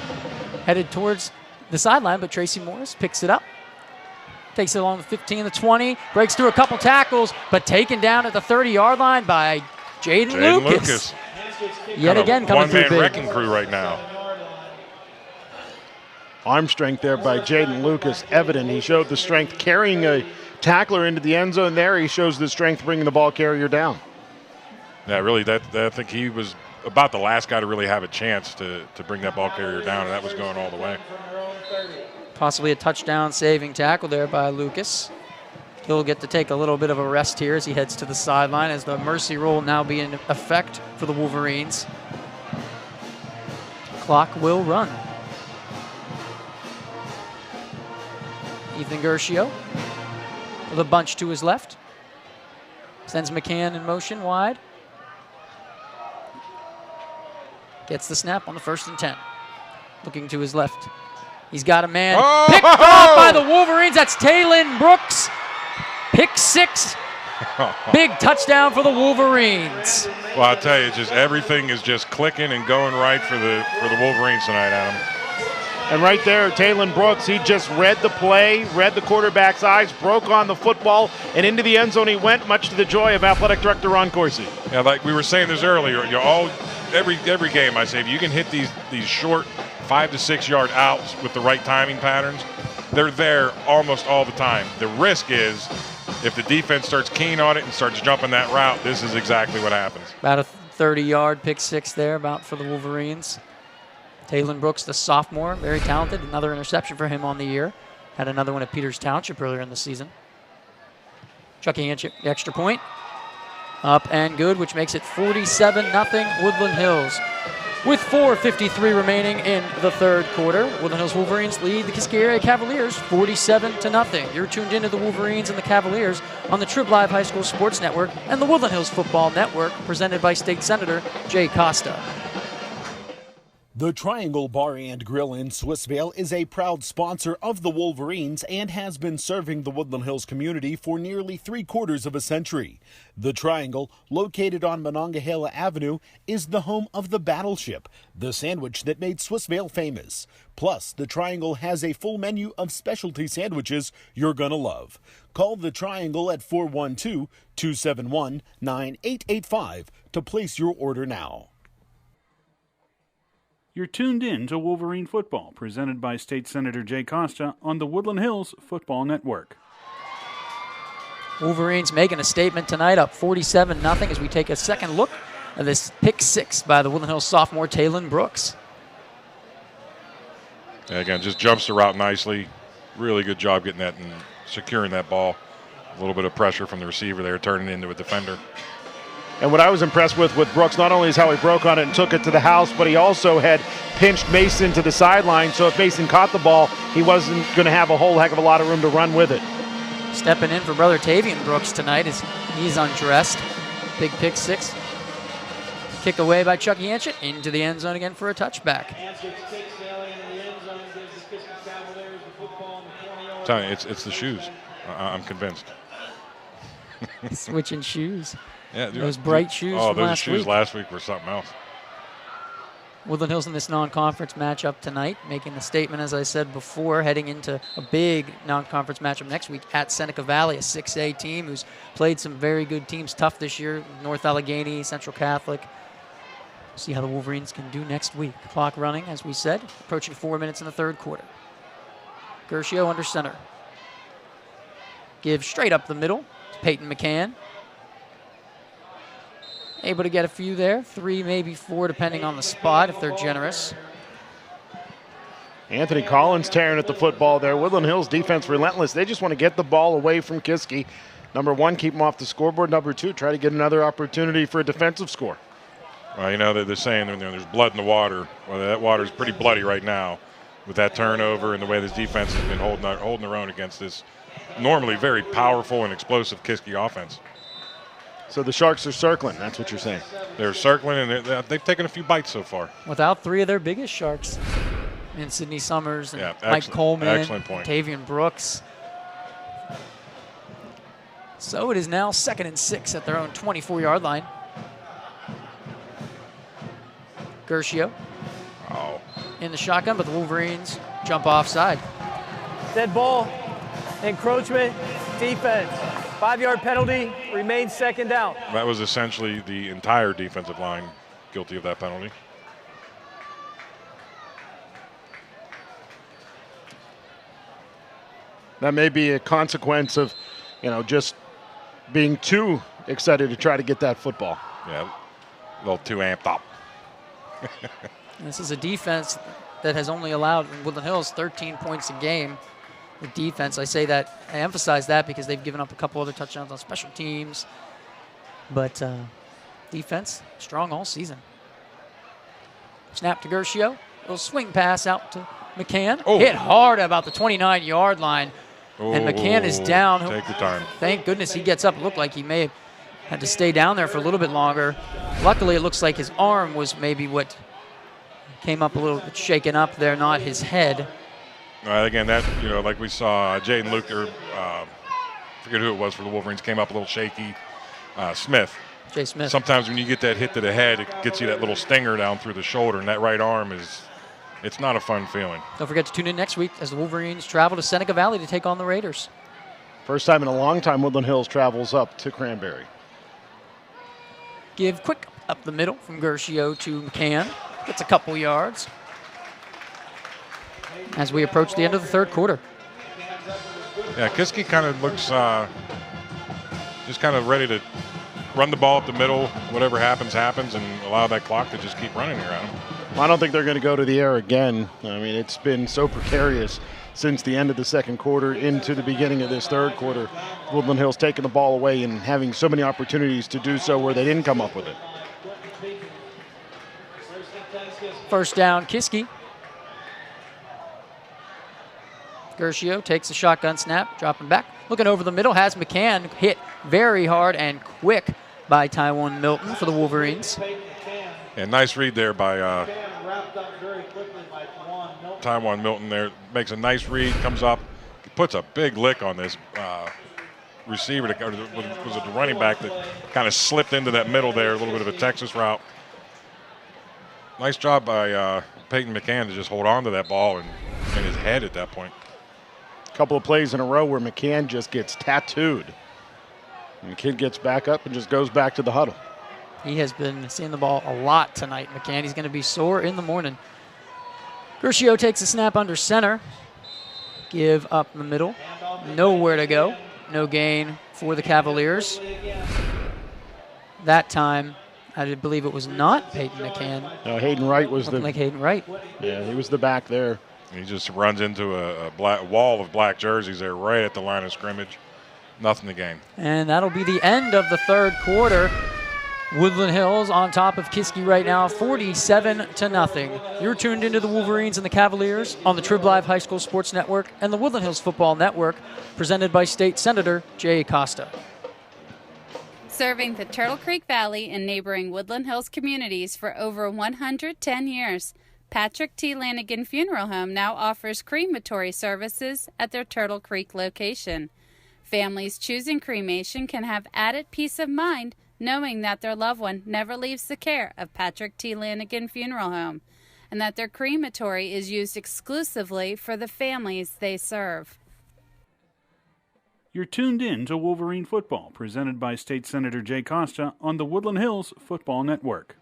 headed towards the sideline, but Tracy Morris picks it up. Takes it along the 15, the 20, breaks through a couple tackles, but taken down at the 30-yard line by Jaden Lucas. Yet again coming through big. One-man wrecking crew right now. Arm strength there by Jaden Lucas, evident. He showed the strength carrying a tackler into the end zone there. He shows the strength bringing the ball carrier down. Yeah, really, I think he was about the last guy to really have a chance to bring that ball carrier down, and that was going all the way. Possibly a touchdown saving tackle there by Lucas. He'll get to take a little bit of a rest here as he heads to the sideline, as the mercy rule now be in effect for the Wolverines. Clock will run. Ethan Gershio with a bunch to his left. Sends McCann in motion wide. Gets the snap on the 1st and 10. Looking to his left. He's got a man. Picked off by the Wolverines. That's Taylon Brooks. Pick 6. Big touchdown for the Wolverines. Well, I'll tell you, just everything is just clicking and going right for the Wolverines tonight, Adam. And right there, Taylon Brooks, he just read the play, read the quarterback's eyes, broke on the football, and into the end zone he went, much to the joy of Athletic Director Ron Corsi. Yeah, like we were saying this earlier, every game I say, if you can hit these short 5 to 6 yard outs with the right timing patterns, they're there almost all the time. The risk is if the defense starts keen on it and starts jumping that route, this is exactly what happens. About a 30-yard pick 6 there, about for the Wolverines. Taylon Brooks, the sophomore, very talented. Another interception for him on the year. Had another one at Peters Township earlier in the season. Chucky Hanchett, the extra point. Up and good, which makes it 47-0 Woodland Hills. With 4:53 remaining in the third quarter, Woodland Hills Wolverines lead the Kiski area Cavaliers 47-0. You're tuned into the Wolverines and the Cavaliers on the Trib Live High School Sports Network and the Woodland Hills Football Network, presented by State Senator Jay Costa. The Triangle Bar and Grill in Swissvale is a proud sponsor of the Wolverines and has been serving the Woodland Hills community for nearly 3/4 of a century. The Triangle, located on Monongahela Avenue, is the home of the Battleship, the sandwich that made Swissvale famous. Plus, the Triangle has a full menu of specialty sandwiches you're gonna love. Call the Triangle at 412-271-9885 to place your order now. You're tuned in to Wolverine Football, presented by State Senator Jay Costa on the Woodland Hills Football Network. Wolverines making a statement tonight, up 47-0 as we take a second look at this pick 6 by the Woodland Hills sophomore Taylon Brooks. Yeah, again, just jumps the route nicely. Really good job getting that and securing that ball. A little bit of pressure from the receiver there, turning it into a defender. And what I was impressed with Brooks, not only is how he broke on it and took it to the house, but he also had pinched Mason to the sideline. So if Mason caught the ball, he wasn't going to have a whole heck of a lot of room to run with it. Stepping in for brother Tavian Brooks tonight as he's undressed. Big pick 6. Kicked away by Chucky Hanchett into the end zone again for a touchback. Tell you, it's the shoes. I'm convinced. Switching shoes. Yeah, those bright shoes Oh, from those last shoes week. last week were something else. Woodland Hills in this non-conference matchup tonight, making the statement, as I said before, heading into a big non-conference matchup next week at Seneca Valley, a 6A team who's played some very good teams tough this year, North Allegheny, Central Catholic. See how the Wolverines can do next week. Clock running, as we said, approaching 4 minutes in the third quarter. Gershio under center. Give straight up the middle to Peyton McCann. Able to get a few there, 3, maybe 4, depending on the spot if they're generous. Anthony Collins tearing at the football there. Woodland Hills defense relentless. They just want to get the ball away from Kiski. Number 1, keep him off the scoreboard. Number 2, try to get another opportunity for a defensive score. Well, you know, they're saying there's blood in the water. Well, that water's pretty bloody right now with that turnover and the way this defense has been holding their own against this normally very powerful and explosive Kiski offense. So the Sharks are circling. That's what you're saying. They're circling, and they've taken a few bites so far. Without 3 of their biggest Sharks, and Sidney Summers, and Yeah, Mike Coleman, excellent point. Tavian Brooks. So it is now 2nd and 6 at their own 24-yard line. Gershio in the shotgun, but the Wolverines jump offside. Dead ball, encroachment, defense. 5-yard penalty, remains 2nd down. That was essentially the entire defensive line guilty of that penalty. That may be a consequence of, just being too excited to try to get that football. Yeah, a little too amped up. This is a defense that has only allowed Woodland Hills 13 points a game. The defense, I emphasize that because they've given up a couple other touchdowns on special teams. But defense, strong all season. Snap to Gershio. Little swing pass out to McCann. Hit hard about the 29-yard line. And McCann is down. Take your time. Thank goodness he gets up. It looked like he may have had to stay down there for a little bit longer. Luckily, it looks like his arm was maybe what came up a little bit shaken up there, not his head. Again, that, like we saw Jaden Luke, or forget who it was for the Wolverines, came up a little shaky. Smith. Jay Smith. Sometimes when you get that hit to the head, it gets you that little stinger down through the shoulder, and that right arm it's not a fun feeling. Don't forget to tune in next week as the Wolverines travel to Seneca Valley to take on the Raiders. First time in a long time Woodland Hills travels up to Cranberry. Give quick up the middle from Gershio to McCann. Gets a couple yards as we approach the end of the 3rd quarter. Yeah, Kiski kind of looks just kind of ready to run the ball up the middle. Whatever happens, happens, and allow that clock to just keep running around him. I don't think they're going to go to the air again. I mean, it's been so precarious since the end of the 2nd quarter into the beginning of this 3rd quarter. Woodland Hills taking the ball away and having so many opportunities to do so where they didn't come up with it. First down, Kiski. Gershio takes a shotgun snap, dropping back. Looking over the middle, has McCann hit very hard and quick by Tywon Milton for the Wolverines. And nice read there by Tywon Milton there. Makes a nice read, comes up, puts a big lick on this receiver, was it the running back that kind of slipped into that middle there, a little bit of a Texas route. Nice job by Peyton McCann to just hold on to that ball and his head at that point. A couple of plays in a row where McCann just gets tattooed. And the kid gets back up and just goes back to the huddle. He has been seeing the ball a lot tonight, McCann. He's going to be sore in the morning. Gershio takes a snap under center. Give up the middle. Nowhere to go. No gain for the Cavaliers. That time, I believe it was not Peyton McCann. No, Hayden Wright was like Hayden Wright. Yeah, he was the back there. He just runs into a black wall of black jerseys there right at the line of scrimmage. Nothing to gain. And that'll be the end of the 3rd quarter. Woodland Hills on top of Kiski right now, 47-0. You're tuned into the Wolverines and the Cavaliers on the Trib Live High School Sports Network and the Woodland Hills Football Network, presented by State Senator Jay Costa. Serving the Turtle Creek Valley and neighboring Woodland Hills communities for over 110 years, Patrick T. Lanigan Funeral Home now offers crematory services at their Turtle Creek location. Families choosing cremation can have added peace of mind knowing that their loved one never leaves the care of Patrick T. Lanigan Funeral Home, and that their crematory is used exclusively for the families they serve. You're tuned in to Wolverine Football, presented by State Senator Jay Costa on the Woodland Hills Football Network.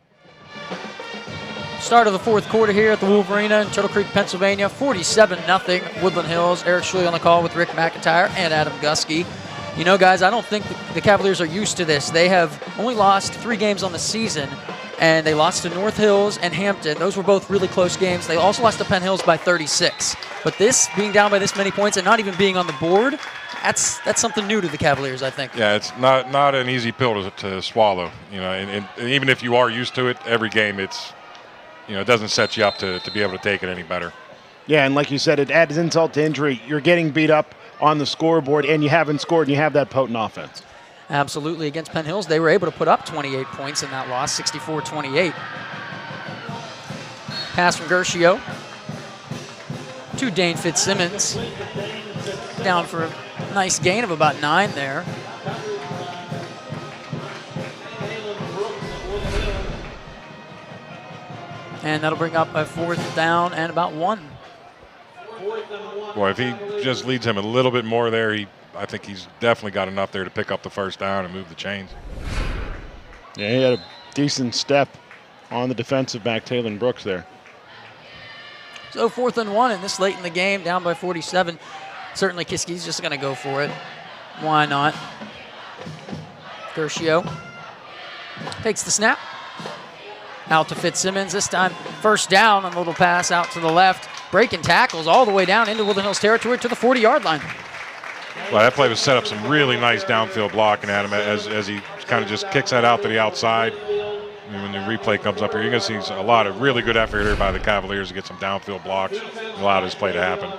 Start of the 4th quarter here at the Wolverina in Turtle Creek, Pennsylvania, 47-0 Woodland Hills. Eric Schulte on the call with Rick McIntyre and Adam Gusky. You know, guys, I don't think the Cavaliers are used to this. They have only lost 3 games on the season, and they lost to North Hills and Hampton. Those were both really close games. They also lost to Penn Hills by 36. But this, being down by this many points and not even being on the board, that's something new to the Cavaliers, I think. Yeah, it's not an easy pill to swallow. You know, and even if you are used to it, every game it doesn't set you up to be able to take it any better. Yeah, and like you said, it adds insult to injury. You're getting beat up on the scoreboard, and you haven't scored, and you have that potent offense. Absolutely. Against Penn Hills, they were able to put up 28 points in that loss, 64-28. Pass from Gershio to Dane Fitzsimmons. Down for a nice gain of about 9 there. And that'll bring up a 4th down and about 1. Boy, if he just leads him a little bit more there, I think he's definitely got enough there to pick up the first down and move the chains. Yeah, he had a decent step on the defensive back, Taylor Brooks there. So 4th and 1, and this late in the game, down by 47. Certainly Kiski's just going to go for it. Why not? Gershio takes the snap. Out to Fitzsimmons. This time, first down on a little pass out to the left. Breaking tackles all the way down into Woodland Hills territory to the 40-yard line. Well, that play was set up some really nice downfield blocking at him as he kind of just kicks that out to the outside. And when the replay comes up here, you're going to see a lot of really good effort here by the Cavaliers to get some downfield blocks and allow this play to happen.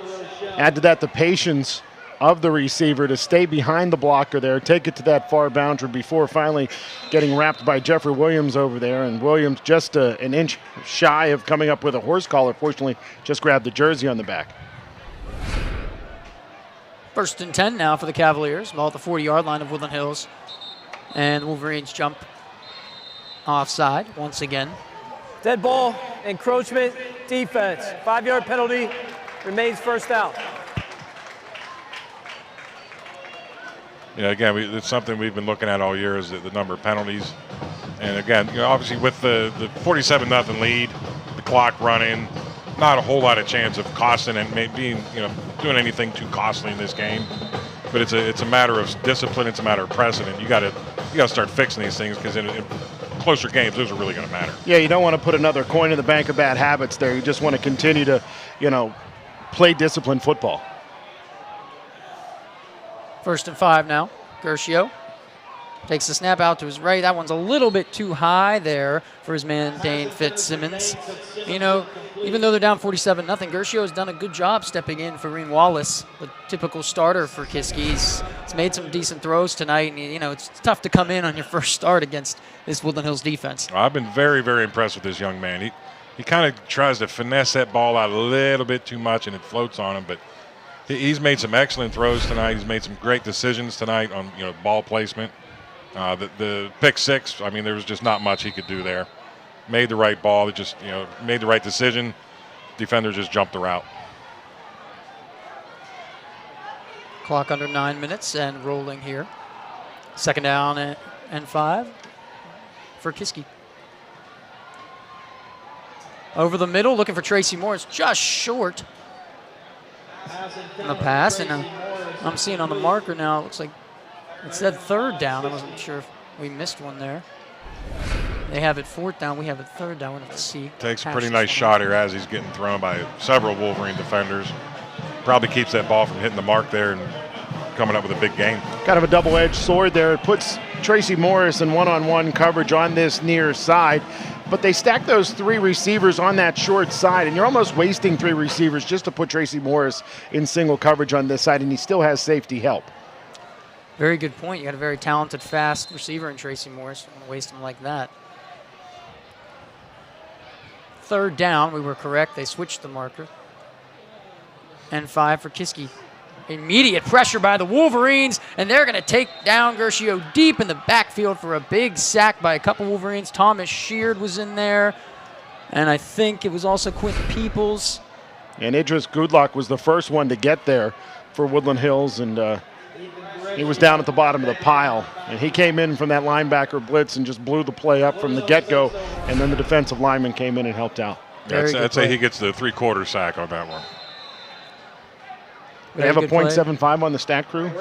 Add to that the patience of the receiver to stay behind the blocker there, take it to that far boundary before finally getting wrapped by Jeffrey Williams over there. And Williams just an inch shy of coming up with a horse collar. Fortunately, just grabbed the jersey on the back. 1st and 10 now for the Cavaliers, ball at the 40-yard line of Woodland Hills. And the Wolverines jump offside once again. Dead ball, encroachment, defense. 5-yard penalty, remains first down. Yeah, again, it's something we've been looking at all year is the number of penalties. And again, obviously with the 47-0 lead, the clock running, not a whole lot of chance of costing and being, doing anything too costly in this game. But it's a matter of discipline. It's a matter of precedent. You got to start fixing these things because in closer games, those are really going to matter. Yeah, you don't want to put another coin in the bank of bad habits there. You just want to continue to, play disciplined football. 1st and 5 now. Gershio takes the snap out to his right. That one's a little bit too high there for his man, Dane Fitzsimmons. Even though they're down 47-0, Gershio has done a good job stepping in for Reen Wallace, the typical starter for Kiski. He's made some decent throws tonight, and it's tough to come in on your first start against this Woodland Hills defense. I've been very, very impressed with this young man. He kind of tries to finesse that ball out a little bit too much, and it floats on him, but he's made some excellent throws tonight. He's made some great decisions tonight on ball placement. The pick six, there was just not much he could do there. Made the right ball, just made the right decision. Defender just jumped the route. Clock under 9 minutes and rolling here. 2nd down and 5 for Kiski. Over the middle, looking for Tracy Morris, just short. On the pass, and I'm seeing on the marker now, it looks like it said 3rd down. I wasn't sure if we missed one there. They have it 4th down. We have it 3rd down. We'll have to see. Takes a pretty nice shot here as he's getting thrown by several Wolverine defenders. Probably keeps that ball from hitting the mark there and coming up with a big gain. Kind of a double-edged sword there. It puts Tracy Morris in one-on-one coverage on this near side. But they stack those 3 receivers on that short side, and you're almost wasting 3 receivers just to put Tracy Morris in single coverage on this side, and he still has safety help. Very good point. You got a very talented, fast receiver in Tracy Morris. Don't want to waste him like that. 3rd down, we were correct. They switched the marker. And 5 for Kiski. Immediate pressure by the Wolverines, and they're going to take down Gershio deep in the backfield for a big sack by a couple Wolverines. Thomas Sheard was in there, and I think it was also Quentin Peoples. And Idris Goodluck was the first one to get there for Woodland Hills, and he was down at the bottom of the pile. And he came in from that linebacker blitz and just blew the play up from the get-go, and then the defensive lineman came in and helped out. I'd say he gets the 3/4 sack on that one. They have a .75 on the stat crew?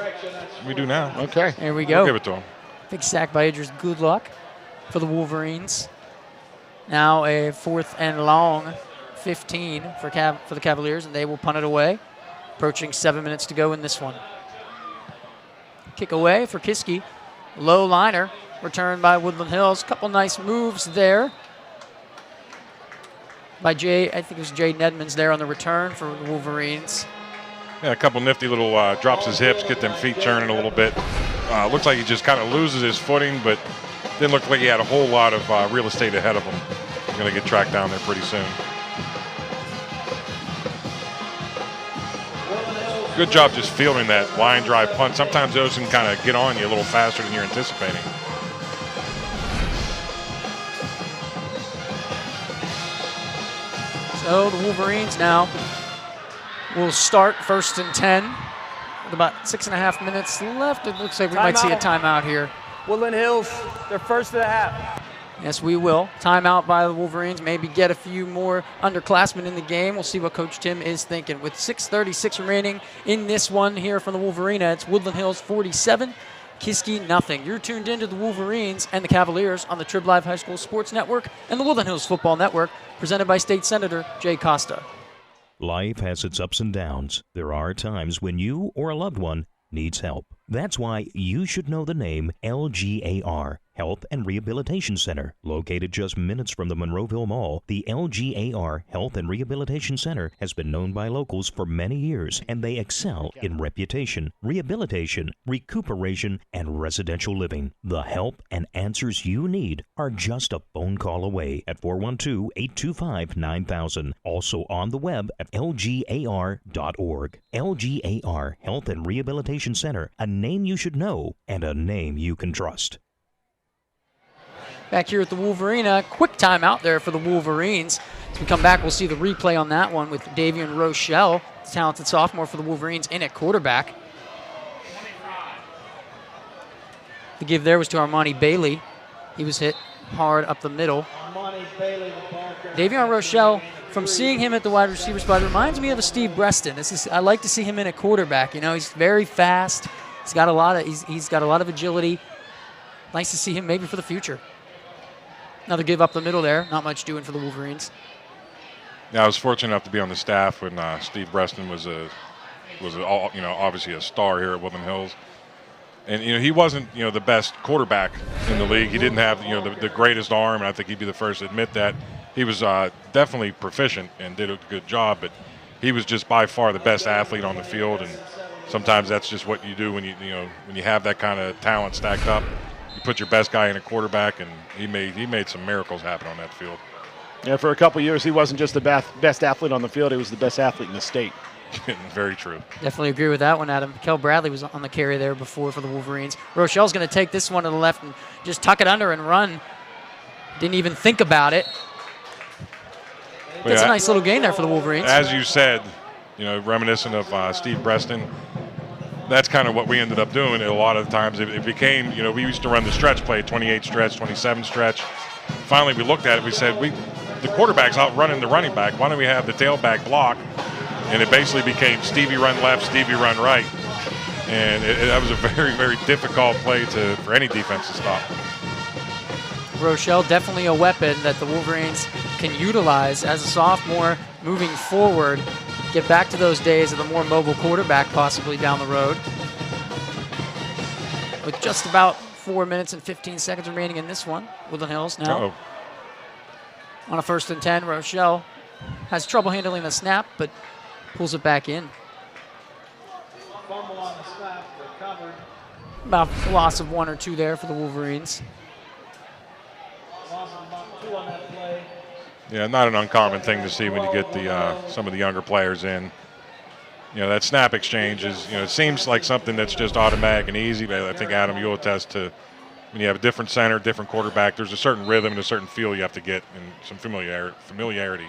We do now. Okay. Here we go. We'll give it to him. Big sack by Idris Goodluck for the Wolverines. Now a 4th and long, 15 for the Cavaliers, and they will punt it away. Approaching 7 minutes to go in this one. Kick away for Kiski. Low liner, returned by Woodland Hills. Couple nice moves there by I think it was Jay Nedmans there on the return for the Wolverines. Yeah, a couple nifty little drops his hips, get them feet turning a little bit. Looks like he just kind of loses his footing, but didn't look like he had a whole lot of real estate ahead of him. He's going to get tracked down there pretty soon. Good job just fielding that line drive punt. Sometimes those can kind of get on you a little faster than you're anticipating. So the Wolverines now will start 1st and 10 with about 6.5 minutes left. It looks like we might see a timeout here. Woodland Hills, they're first of the half. Yes, we will. Timeout by the Wolverines. Maybe get a few more underclassmen in the game. We'll see what Coach Tim is thinking. With 6:36 remaining in this one here from the Wolverina, it's Woodland Hills 47, Kiski nothing. You're tuned into the Wolverines and the Cavaliers on the Trib Live High School Sports Network and the Woodland Hills Football Network, presented by State Senator Jay Costa. Life has its ups and downs. There are times when you or a loved one needs help. That's why you should know the name LGAR, Health and Rehabilitation Center. Located just minutes from the Monroeville Mall, the LGAR Health and Rehabilitation Center has been known by locals for many years, and they excel in reputation, rehabilitation, recuperation, and residential living. The help and answers you need are just a phone call away at 412-825-9000. Also on the web at lgar.org. LGAR Health and Rehabilitation Center, a name you should know and a name you can trust. Back here at the Wolverina, quick timeout there for the Wolverines. As we come back, we'll see the replay on that one with Davian Rochelle, talented sophomore for the Wolverines, in at quarterback. The give there was to Armani Bailey. He was hit hard up the middle. Davian Rochelle, from seeing him at the wide receiver spot, reminds me of a Steve Breston. I like to see him in at quarterback. You know, he's very fast. He's got a lot of agility. Nice to see him maybe for the future. Another give up the middle there. Not much doing for the Wolverines. Yeah, I was fortunate enough to be on the staff when Steve Breston was obviously a star here at Woodland Hills. And he wasn't the best quarterback in the league. He didn't have the greatest arm, and I think he'd be the first to admit that. He was definitely proficient and did a good job, but he was just by far the best athlete on the field. And sometimes that's just what you do when you have that kind of talent stacked up. You put your best guy in a quarterback, and he made some miracles happen on that field. Yeah, for a couple years, he wasn't just the best athlete on the field; he was the best athlete in the state. Very true. Definitely agree with that one, Adam. Kel Bradley was on the carry there before for the Wolverines. Rochelle's going to take this one to the left and just tuck it under and run. Didn't even think about it. That's a nice little gain there for the Wolverines. As you said, reminiscent of Steve Breston. That's kind of what we ended up doing. A lot of times it became, we used to run the stretch play, 28 stretch, 27 stretch. Finally, we looked at it. We said, the quarterback's out running the running back. Why don't we have the tailback block? And it basically became Stevie run left, Stevie run right. And that was a very, very difficult play for any defense to stop. Rochelle, definitely a weapon that the Wolverines can utilize as a sophomore moving forward. Get back to those days of the more mobile quarterback possibly down the road. With just about 4 minutes and 15 seconds remaining in this one, Woodland Hills now. On a 1st and 10, Rochelle has trouble handling the snap, but pulls it back in. About a loss of 1 or 2 there for the Wolverines. Yeah, not an uncommon thing to see when you get some of the younger players in. That snap exchange is, it seems like something that's just automatic and easy, but I think, Adam, you'll attest to when you have a different center, different quarterback, there's a certain rhythm and a certain feel you have to get and some familiarity.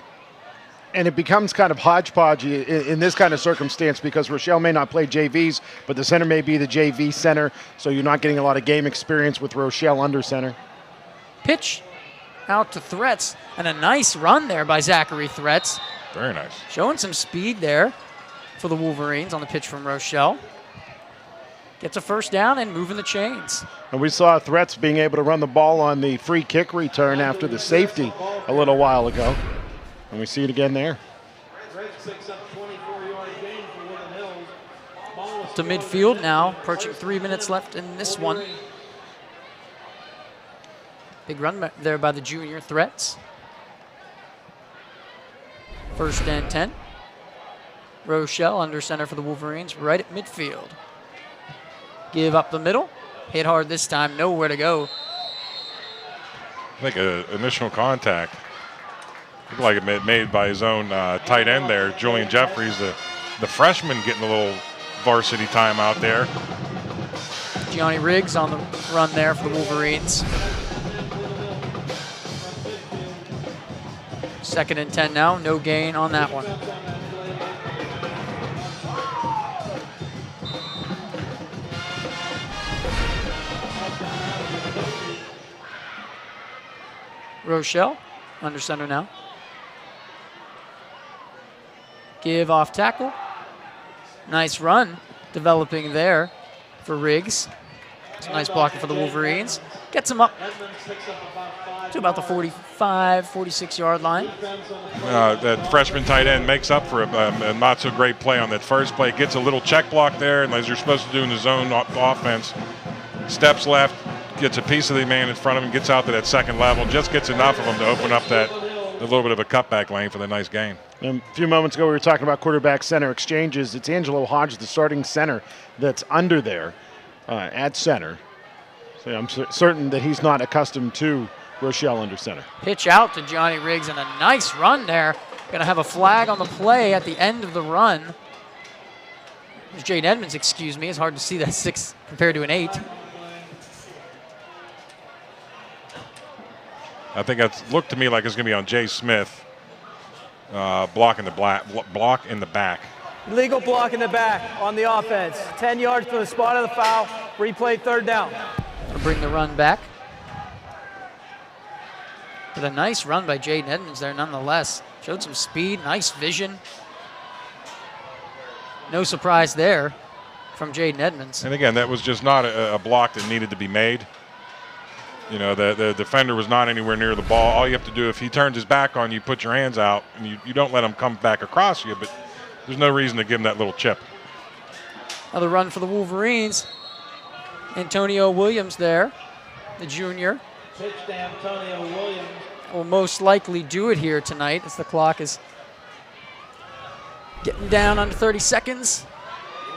And it becomes kind of hodgepodge in this kind of circumstance because Rochelle may not play JVs, but the center may be the JV center, so you're not getting a lot of game experience with Rochelle under center. Pitch out to Threats, and a nice run there by Zachary Threats. Very nice. Showing some speed there for the Wolverines on the pitch from Rochelle. Gets a first down and moving the chains. And we saw Threats being able to run the ball on the free kick return after the safety a little while ago. And we see it again there. To midfield now, approaching 3 minutes left in this one. Big run there by the junior Threats. 1st and 10. Rochelle under center for the Wolverines, right at midfield. Give up the middle. Hit hard this time, nowhere to go. I think initial contact looked like it made by his own tight end there, Julian Jeffries, the freshman, getting a little varsity time out there. Gianni Riggs on the run there for the Wolverines. 2nd and 10 now, no gain on that one. Rochelle under center now. Give off tackle. Nice run developing there for Riggs. It's a nice blocking for the Wolverines. Gets him up to about the 45, 46-yard line. That freshman tight end makes up for a not so great play on that first play. Gets a little check block there, and as you're supposed to do in the zone offense, steps left, gets a piece of the man in front of him, gets out to that second level, just gets enough of him to open up a little bit of a cutback lane for the nice gain. A few moments ago, we were talking about quarterback center exchanges. It's Angelo Hodge, the starting center, that's under there at center. So I'm certain that he's not accustomed to Rochelle under center. Pitch out to Johnny Riggs and a nice run there. Going to have a flag on the play at the end of the run. There's Jaden Edmonds, excuse me. It's hard to see that 6 compared to an 8. I think it looked to me like it's going to be on Jay Smith, block in the back. Illegal block in the back on the offense. 10 yards from the spot of the foul. Replay 3rd down. Gonna bring the run back. With a nice run by Jaden Edmonds there nonetheless. Showed some speed, nice vision. No surprise there from Jaden Edmonds. And again, that was just not a block that needed to be made. You know, the defender was not anywhere near the ball. All you have to do, if he turns his back on you, put your hands out, and you don't let him come back across you, but there's no reason to give him that little chip. Another run for the Wolverines. Antonio Williams there, the junior. Pitch to Antonio Williams. Will most likely do it here tonight as the clock is getting down under 30 seconds.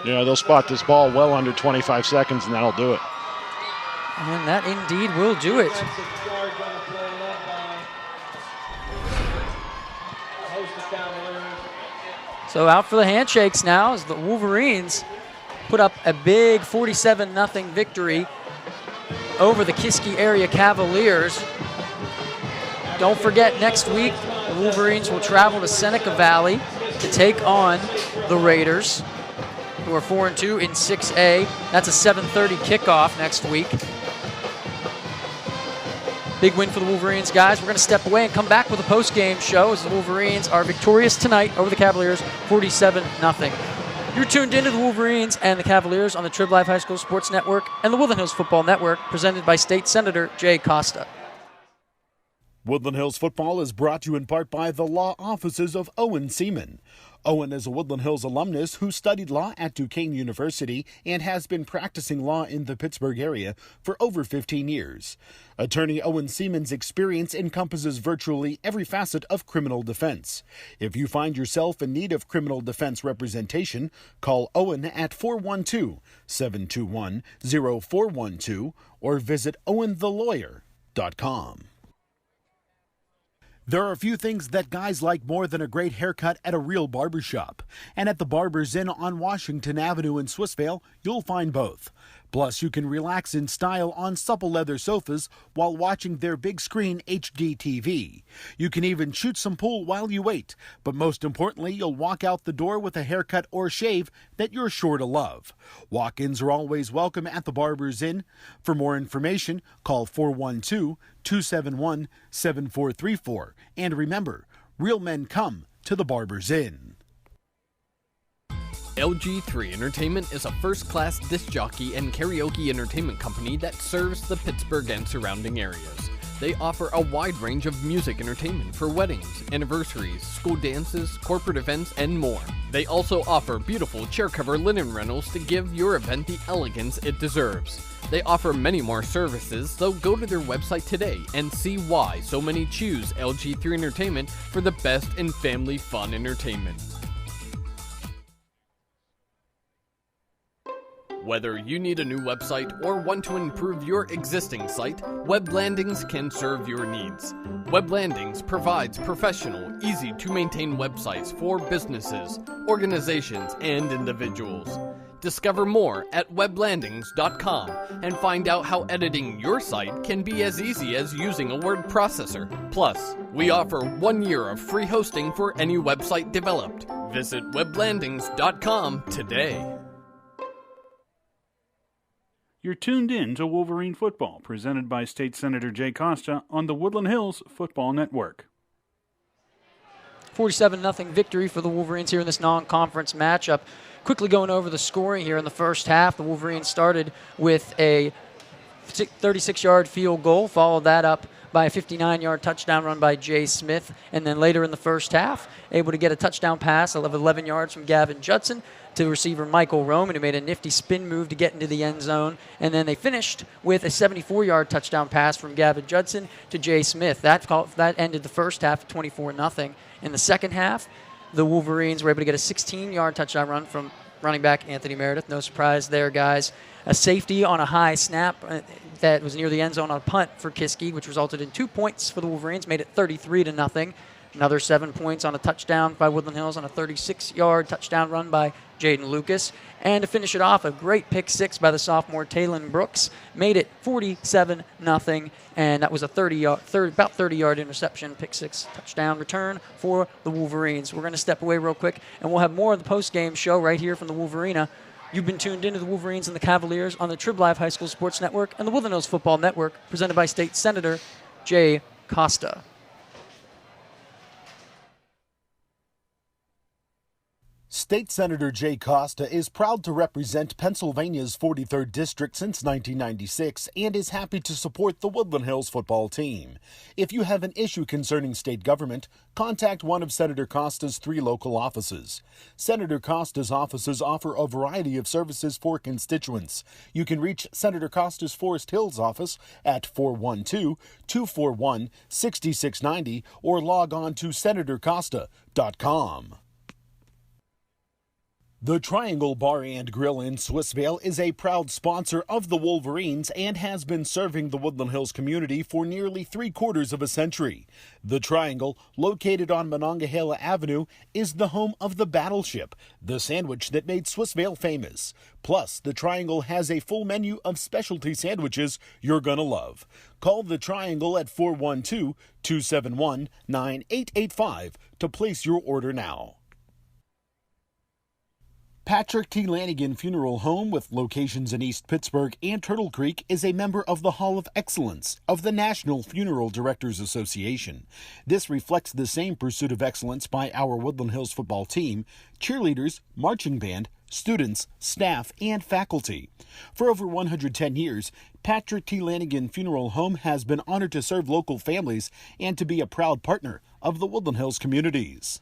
Yeah, they'll spot this ball well under 25 seconds, and that'll do it. And that indeed will do it. So out for the handshakes now as the Wolverines put up a big 47-0 victory over the Kiski area Cavaliers. Don't forget, next week, the Wolverines will travel to Seneca Valley to take on the Raiders, who are 4-2 in 6A. That's a 7:30 kickoff next week. Big win for the Wolverines, guys. We're going to step away and come back with a post-game show as the Wolverines are victorious tonight over the Cavaliers, 47-0. You're tuned into the Wolverines and the Cavaliers on the Trib Live High School Sports Network and the Woodland Hills Football Network, presented by State Senator Jay Costa. Woodland Hills Football is brought to you in part by the law offices of Owen Seaman. Owen is a Woodland Hills alumnus who studied law at Duquesne University and has been practicing law in the Pittsburgh area for over 15 years. Attorney Owen Seaman's experience encompasses virtually every facet of criminal defense. If you find yourself in need of criminal defense representation, call Owen at 412-721-0412 or visit owenthelawyer.com. There are a few things that guys like more than a great haircut at a real barbershop. And at the Barbers Inn on Washington Avenue in Swissvale, you'll find both. Plus, you can relax in style on supple leather sofas while watching their big screen HD TV. You can even shoot some pool while you wait. But most importantly, you'll walk out the door with a haircut or shave that you're sure to love. Walk-ins are always welcome at the Barbers Inn. For more information, call 412-271-7434. And remember, real men come to the Barbers Inn. LG3 Entertainment is a first-class disc jockey and karaoke entertainment company that serves the Pittsburgh and surrounding areas. They offer a wide range of music entertainment for weddings, anniversaries, school dances, corporate events, and more. They also offer beautiful chair cover linen rentals to give your event the elegance it deserves. They offer many more services, so go to their website today and see why so many choose LG3 Entertainment for the best in family fun entertainment. Whether you need a new website or want to improve your existing site, Web Landings can serve your needs. Web Landings provides professional, easy-to-maintain websites for businesses, organizations, and individuals. Discover more at weblandings.com and find out how editing your site can be as easy as using a word processor. Plus, we offer 1 year of free hosting for any website developed. Visit weblandings.com today. You're tuned in to Wolverine Football, presented by State Senator Jay Costa on the Woodland Hills Football Network. 47-0 victory for the Wolverines here in this non-conference matchup. Quickly going over the scoring here in the first half, the Wolverines started with a 36-yard field goal, followed that up by a 59-yard touchdown run by Jay Smith, and then later in the first half, able to get a touchdown pass of 11 yards from Gavin Judson to receiver Michael Roman, who made a nifty spin move to get into the end zone. And then they finished with a 74-yard touchdown pass from Gavin Judson to Jay Smith. That ended the first half 24-0. In the second half, the Wolverines were able to get a 16-yard touchdown run from running back Anthony Meredith. No surprise there, guys. A safety on a high snap that was near the end zone on a punt for Kiski, which resulted in 2 points for the Wolverines, made it 33-0. Another 7 points on a touchdown by Woodland Hills on a 36-yard touchdown run by Jaden Lucas. And to finish it off, a great pick six by the sophomore Taylon Brooks made it 47-0. And that was a about 30-yard interception, pick six touchdown return for the Wolverines. We're going to step away real quick, and we'll have more of the post-game show right here from the Wolverina. You've been tuned into the Wolverines and the Cavaliers on the Trib Live High School Sports Network and the Woodland Hills Football Network, presented by State Senator Jay Costa. State Senator Jay Costa is proud to represent Pennsylvania's 43rd District since 1996 and is happy to support the Woodland Hills football team. If you have an issue concerning state government, contact one of Senator Costa's 3 local offices. Senator Costa's offices offer a variety of services for constituents. You can reach Senator Costa's Forest Hills office at 412-241-6690 or log on to senatorcosta.com. The Triangle Bar and Grill in Swissvale is a proud sponsor of the Wolverines and has been serving the Woodland Hills community for nearly 3/4 of a century. The Triangle, located on Monongahela Avenue, is the home of the Battleship, the sandwich that made Swissvale famous. Plus, the Triangle has a full menu of specialty sandwiches you're gonna love. Call the Triangle at 412-271-9885 to place your order now. Patrick T. Lanigan Funeral Home, with locations in East Pittsburgh and Turtle Creek, is a member of the Hall of Excellence of the National Funeral Directors Association. This reflects the same pursuit of excellence by our Woodland Hills football team, cheerleaders, marching band, students, staff, and faculty. For over 110 years, Patrick T. Lanigan Funeral Home has been honored to serve local families and to be a proud partner of the Woodland Hills communities.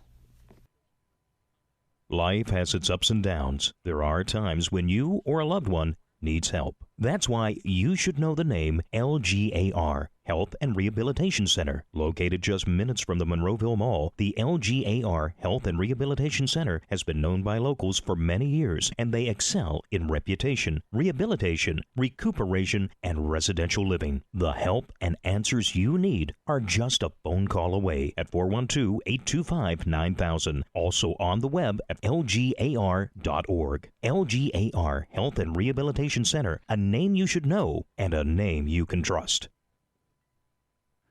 Life has its ups and downs. There are times when you or a loved one needs help. That's why you should know the name LGAR, Health and Rehabilitation Center. Located just minutes from the Monroeville Mall, the LGAR Health and Rehabilitation Center has been known by locals for many years, and they excel in reputation, rehabilitation, recuperation, and residential living. The help and answers you need are just a phone call away at 412-825-9000. Also on the web at lgar.org. LGAR Health and Rehabilitation Center, a name you should know and a name you can trust.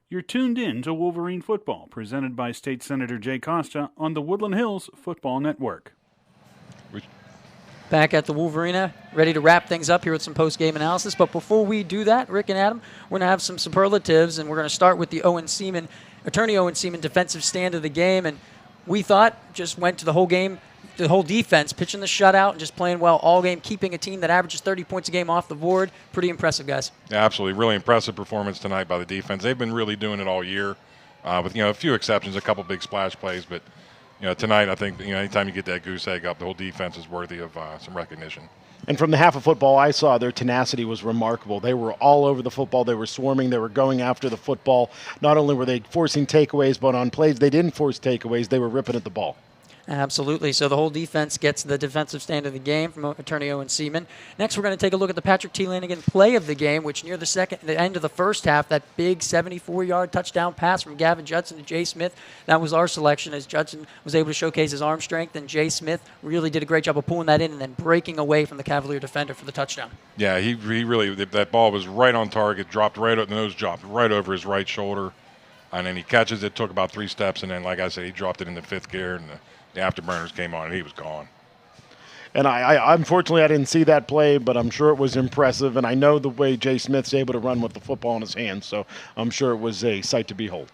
You're tuned in to Wolverine Football, presented by State Senator Jay Costa on the Woodland Hills Football Network. Back at the Wolverina, ready to wrap things up here with some post-game analysis. But before we do that, Rick and Adam, we're going to have some superlatives, and we're going to start with the Attorney Owen Seaman defensive stand of the game. And we thought just went to the whole game, the whole defense, pitching the shutout and just playing well all game, keeping a team that averages 30 points a game off the board. Pretty impressive, guys. Yeah, absolutely. Really impressive performance tonight by the defense. They've been really doing it all year with, a few exceptions, a couple big splash plays. But, tonight I think, anytime you get that goose egg up, the whole defense is worthy of some recognition. And from the half of football I saw, their tenacity was remarkable. They were all over the football. They were swarming. They were going after the football. Not only were they forcing takeaways, but on plays they didn't force takeaways, they were ripping at the ball. Absolutely. So the whole defense gets the defensive stand of the game from attorney Owen Seaman. Next, we're going to take a look at the Patrick T. Lanigan play of the game, which near the end of the first half, that big 74-yard touchdown pass from Gavin Judson to Jay Smith. That was our selection, as Judson was able to showcase his arm strength, and Jay Smith really did a great job of pulling that in and then breaking away from the Cavalier defender for the touchdown. Yeah, he really, that ball was right on target, dropped right, the nose dropped right over his right shoulder, and then he catches it, took about 3 steps, and then, like I said, he dropped it in the 5th gear, and the afterburners came on, and he was gone. And I unfortunately, I didn't see that play, but I'm sure it was impressive. And I know the way Jay Smith's able to run with the football in his hands, so I'm sure it was a sight to behold.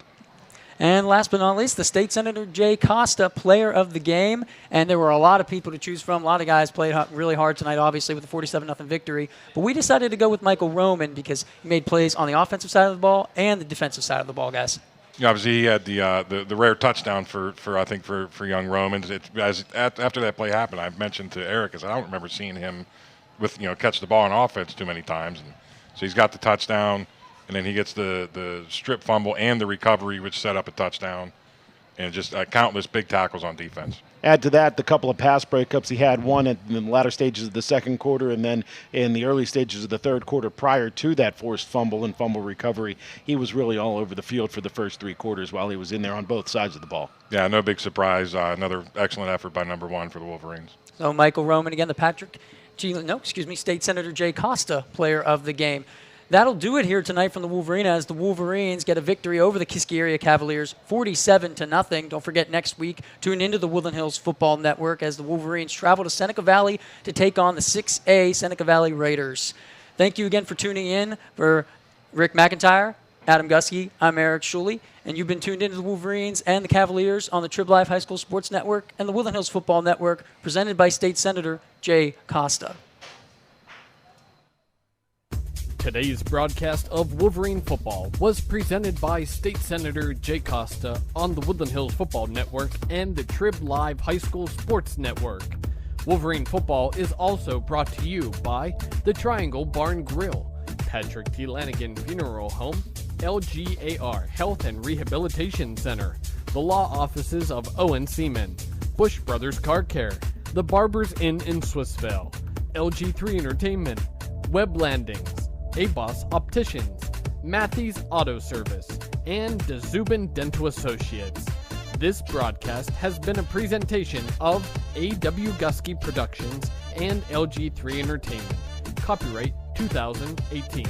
And last but not least, the State Senator Jay Costa, player of the game. And there were a lot of people to choose from. A lot of guys played really hard tonight, obviously, with the 47-0 victory. But we decided to go with Michael Roman because he made plays on the offensive side of the ball and the defensive side of the ball, guys. Yeah, obviously, he had the rare touchdown for young Romans. After that play happened, I mentioned to Eric, I don't remember seeing him catch the ball on offense too many times. And so he's got the touchdown, and then he gets the strip fumble and the recovery, which set up a touchdown, and just countless big tackles on defense. Add to that the couple of pass breakups. He had one in the latter stages of the second quarter, and then in the early stages of the third quarter prior to that forced fumble and fumble recovery. He was really all over the field for the first 3 quarters while he was in there on both sides of the ball. Yeah, no big surprise. Another excellent effort by number 1 for the Wolverines. So Michael Roman again, the State Senator Jay Costa, player of the game. That'll do it here tonight from the Wolverines as the Wolverines get a victory over the Kiski area Cavaliers 47-0. Don't forget next week, tune into the Woodland Hills Football Network as the Wolverines travel to Seneca Valley to take on the 6A Seneca Valley Raiders. Thank you again for tuning in. For Rick McIntyre, Adam Guskey, I'm Eric Schuley, and you've been tuned into the Wolverines and the Cavaliers on the Trib Live High School Sports Network and the Woodland Hills Football Network, presented by State Senator Jay Costa. Today's broadcast of Wolverine football was presented by State Senator Jay Costa on the Woodland Hills Football Network and the Trib Live High School Sports Network. Wolverine football is also brought to you by the Triangle Barn Grill, Patrick T. Lanigan Funeral Home, LGAR Health and Rehabilitation Center, the law offices of Owen Seaman, Bush Brothers Car Care, the Barbers Inn in Swissvale, LG3 Entertainment, Web Landings, A-Boss Opticians, Matthews Auto Service, and DeZubin Dental Associates. This broadcast has been a presentation of A.W. Guskey Productions and LG3 Entertainment. Copyright 2018.